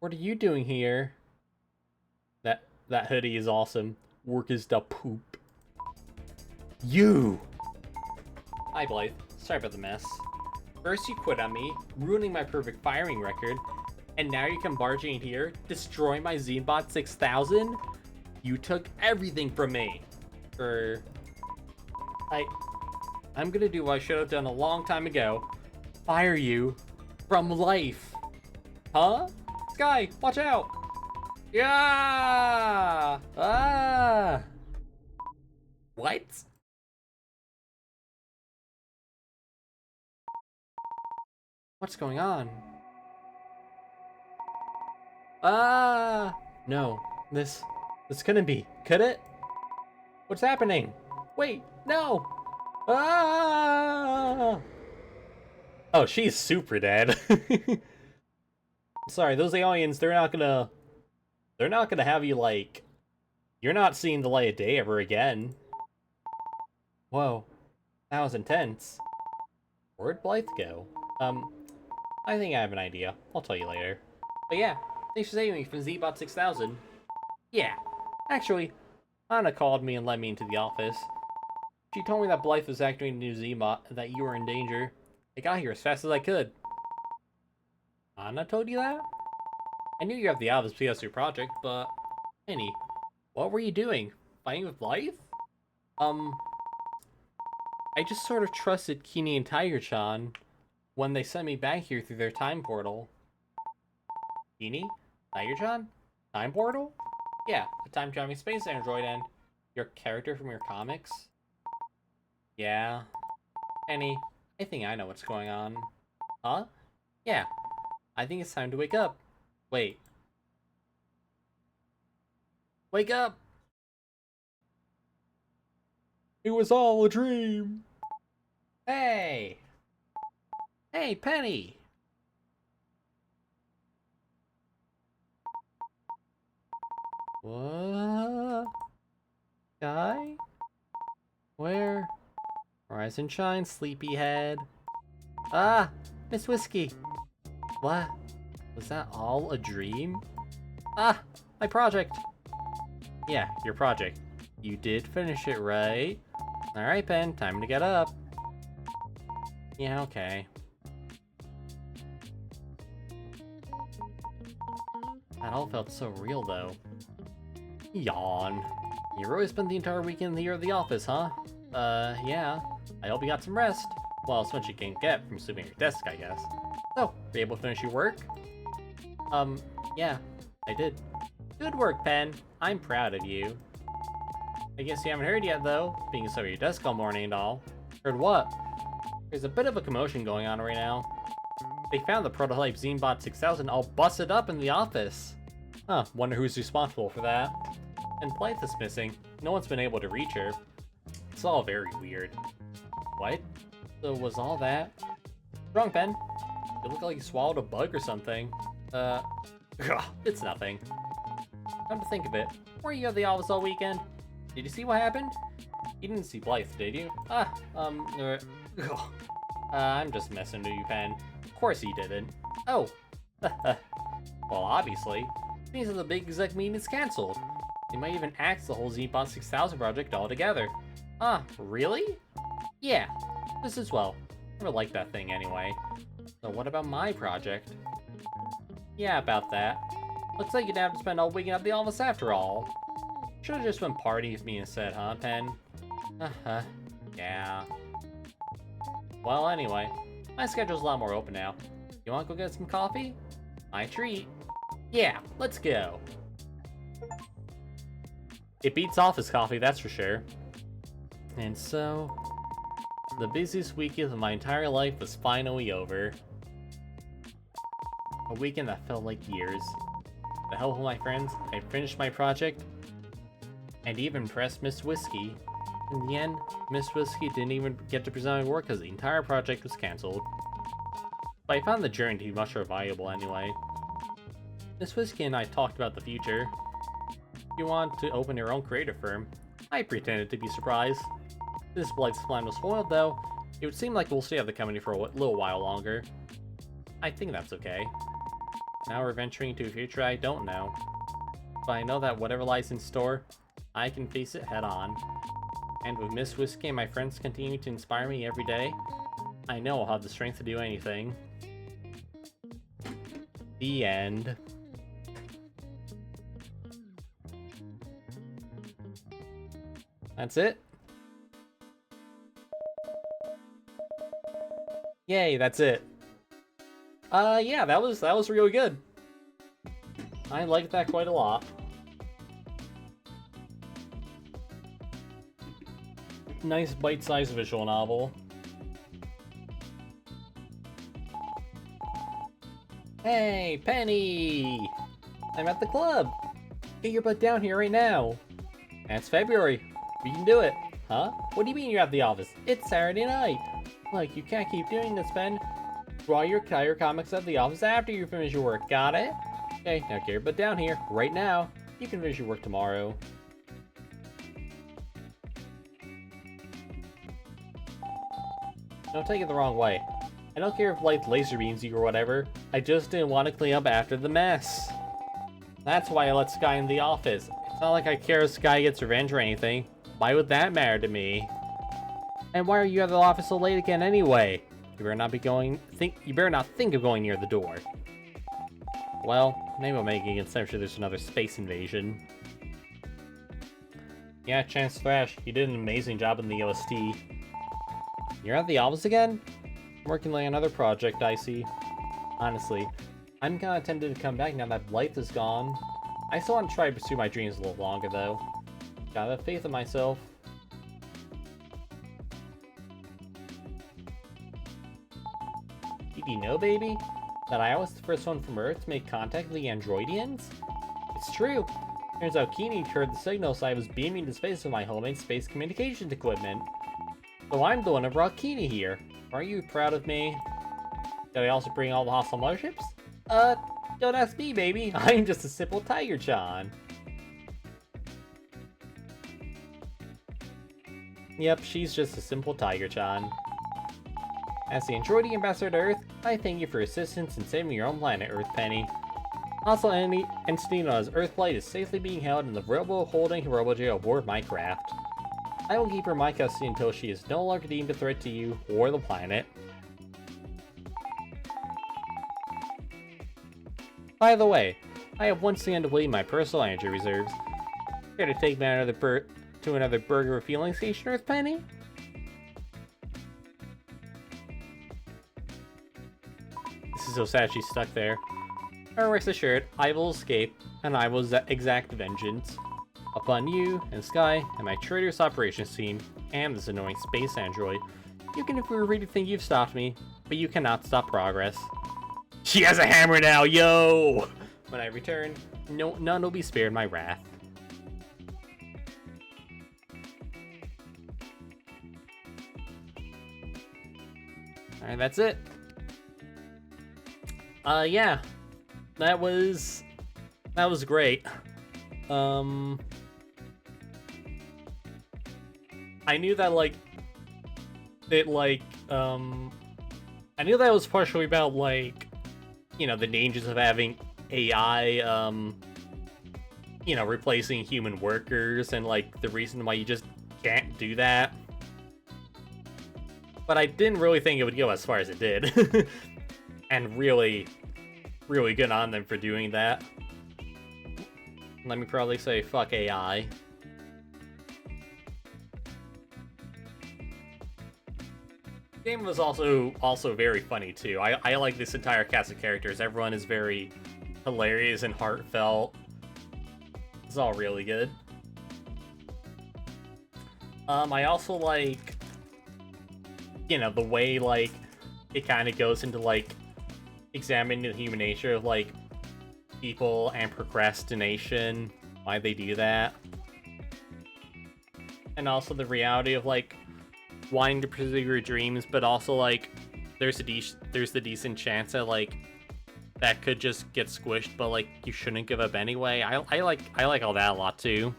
are you doing here? That hoodie is awesome. Work is the poop. You! Hi, Blythe. Sorry about the mess. First you quit on me, ruining my perfect firing record, and now you come barging in here, destroying my Zenbot 6000? You took everything from me. I'm gonna do what I should have done a long time ago. Fire you from life. Huh? Sky, watch out! Yeah! Ah! What? What's going on? Ah! No, this couldn't be, could it? What's happening? Wait, no! Ah! Oh, she's super dead. Sorry, those aliens, they're not gonna have you, like, you're not seeing the light of day ever again. Whoa, that was intense. Where'd Blythe go? I think I have an idea. I'll tell you later. But yeah, thanks for saving me from Zbot 6000. Yeah, actually, Anna called me and let me into the office. She told me that Blythe was activating a new Zbot and that you were in danger. I got here as fast as I could. Anna told you that? I knew you have the office because of your project, but... Annie, what were you doing? Fighting with Blythe? I just sort of trusted Kini and Tiger-chan when they sent me back here through their time portal. Kini? Tiger-chan? Time portal? Yeah, the time-traveling space android and your character from your comics. Yeah. Annie, I think I know what's going on. Huh? Yeah. I think it's time to wake up. Wait. Wake up! It was all a dream! Hey! Hey, Penny! What? Guy? Where? Horizon shine, sleepyhead. Ah! Miss Whiskey! What? Was that all a dream? Ah! My project! Yeah, your project. You did finish it, right? Alright, Pen, time to get up. Yeah, okay. That all felt so real, though. Yawn. You really spent the entire weekend here at the office, huh? Yeah. I hope you got some rest. Well, as much as you can get from sleeping at your desk, I guess. So, were you able to finish your work? Yeah, I did. Good work, Pen. I'm proud of you. I guess you haven't heard yet, though, being stuck at your desk all morning and all. Heard what? There's a bit of a commotion going on right now. They found the prototype Zenbot 6000 all busted up in the office. Huh, wonder who's responsible for that. And Blythe is missing. No one's been able to reach her. It's all very weird. What? So was all that? Wrong, Ben. You look like you swallowed a bug or something. It's nothing. Come to think of it, were you at the office all weekend? Did you see what happened? You didn't see Blythe, did you? I'm just messing with you, Pen. Of course he didn't. Oh. Well, obviously. It means that the big exec meeting is cancelled. They might even axe the whole Zbot 6000 project altogether. Ah, really? Yeah, this as well. Never liked that thing anyway. So what about my project? Yeah, about that. Looks like you'd have to spend all weekend at the office after all. Should've just went partying with me instead, huh, Pen? Yeah. Well, anyway, my schedule's a lot more open now. You wanna go get some coffee? My treat. Yeah, let's go. It beats office coffee, that's for sure. And so, the busiest weekend of my entire life was finally over. A weekend that felt like years. With the help of my friends, I finished my project, and even impressed Miss Whiskey. In the end, Miss Whiskey didn't even get to present my work because the entire project was cancelled. But I found the journey to be much more valuable anyway. Miss Whiskey and I talked about the future. You want to open your own creative firm. I pretended to be surprised. This Blight's plan was foiled though. It would seem like we'll stay at the company for a little while longer. I think that's okay. Now we're venturing into a future I don't know. But I know that whatever lies in store, I can face it head on. And with Miss Whiskey and my friends continuing to inspire me every day, I know I'll have the strength to do anything. The end. That's it? Yay, that's it. Yeah, that was really good. I liked that quite a lot. Nice bite-sized visual novel. Hey, Penny! I'm at the club! Get your butt down here right now! And it's February. We can do it. Huh? What do you mean you're at the office? It's Saturday night! Look, you can't keep doing this, Ben. Draw your comics at the office after you finish your work, got it? Okay, now get your butt down here, right now. You can finish your work tomorrow. Don't take it the wrong way. I don't care if Light laser beams you or whatever. I just didn't want to clean up after the mess. That's why I let Sky in the office. It's not like I care if Sky gets revenge or anything. Why would that matter to me? And why are you at the office so late again anyway? You better not think of going near the door. Well, maybe I'm making it essentially there's another space invasion. Yeah, Chance Thrash, you did an amazing job in the OST. You're at the office again? I'm working on another project, I see. Honestly, I'm kinda tempted to come back now that Blythe is gone. I still want to try to pursue my dreams a little longer though. Gotta have faith in myself. Did you know, baby, that I was the first one from Earth to make contact with the Androidians? It's true. Turns out Keeney heard the signal, so I was beaming to space with my homemade space communications equipment. So I'm the one who brought Keeney here. Aren't you proud of me? Did I also bring all the hostile motherships? Don't ask me, baby. I'm just a simple Tiger-chan. Yep, she's just a simple Tiger-chan. As the Android ambassador to Earth, I thank you for your assistance in saving your own planet, Earth Penny. Also, any entity known as Earthblight is safely being held in the holding Robo Jail aboard my craft. I will keep her in my custody until she is no longer deemed a threat to you or the planet. By the way, I have once again depleted my personal energy reserves. Care to take me to another burger refueling station, Earth Penny? This is so sad she's stuck there. But rest assured, I will escape, and I will exact vengeance upon you and Sky and my traitorous operations team and this annoying space android. You can really think you've stopped me, but you cannot stop progress. She has a hammer now, yo! When I return, none will be spared my wrath. Alright, that's it. Yeah. That was great. I knew that, I knew that was partially about, you know, the dangers of having AI, you know, replacing human workers, and, the reason why you just can't do that. But I didn't really think it would go as far as it did. And really good on them for doing that. Let me probably say, fuck AI. The game was also very funny too. I like this entire cast of characters. Everyone is very hilarious and heartfelt. It's all really good. I also like, you know, the way it kind of goes into examining the human nature of people and procrastination, why they do that. and also the reality of like wanting to pursue your dreams, but also like there's the decent chance that like that could just get squished, but like you shouldn't give up anyway. I like all that a lot too.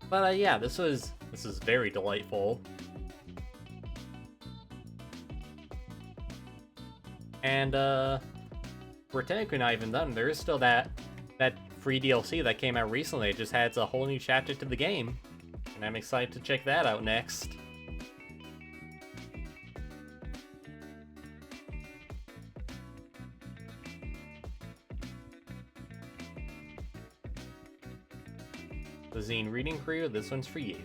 But yeah, this was very delightful. And we're technically not even done. There is still that free DLC that came out recently. It just adds a whole new chapter to the game, and I'm excited to check that out next. The Zine Reading Crew, this one's for you.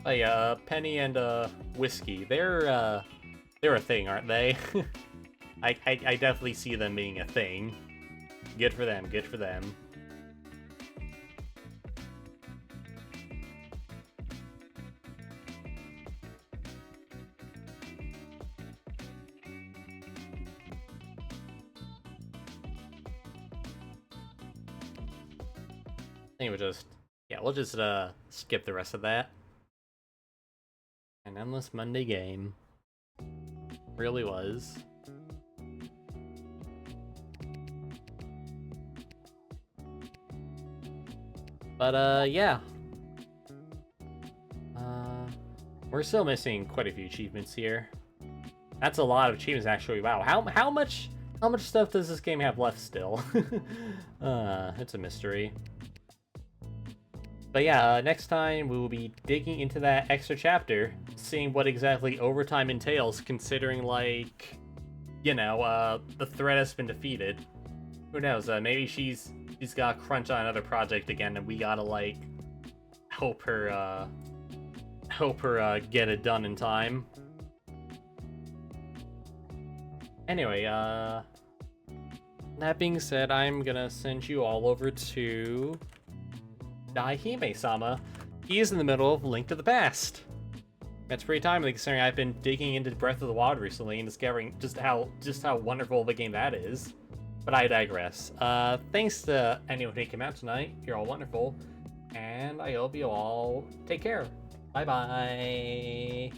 Oh yeah, Penny and Whiskey, they're a thing, aren't they? I definitely see them being a thing. Good for them, good for them. I think we'll just skip the rest of that. An endless Monday game. Really was. But yeah. We're still missing quite a few achievements here. That's a lot of achievements actually. Wow. How much stuff does this game have left still? It's a mystery. But yeah, next time we will be digging into that extra chapter, seeing what exactly overtime entails, considering, like, you know, the threat has been defeated. Who knows, maybe she's got a crunch on another project again, and we gotta, like, help her get it done in time. Anyway, that being said, I'm gonna send you all over to Daihime-sama. He is in the middle of Link to the Past. That's pretty timely considering I've been digging into Breath of the Wild recently and discovering just how wonderful of a game that is. But I digress. Thanks to anyone who came out tonight. You're all wonderful. And I hope you all take care. Bye-bye.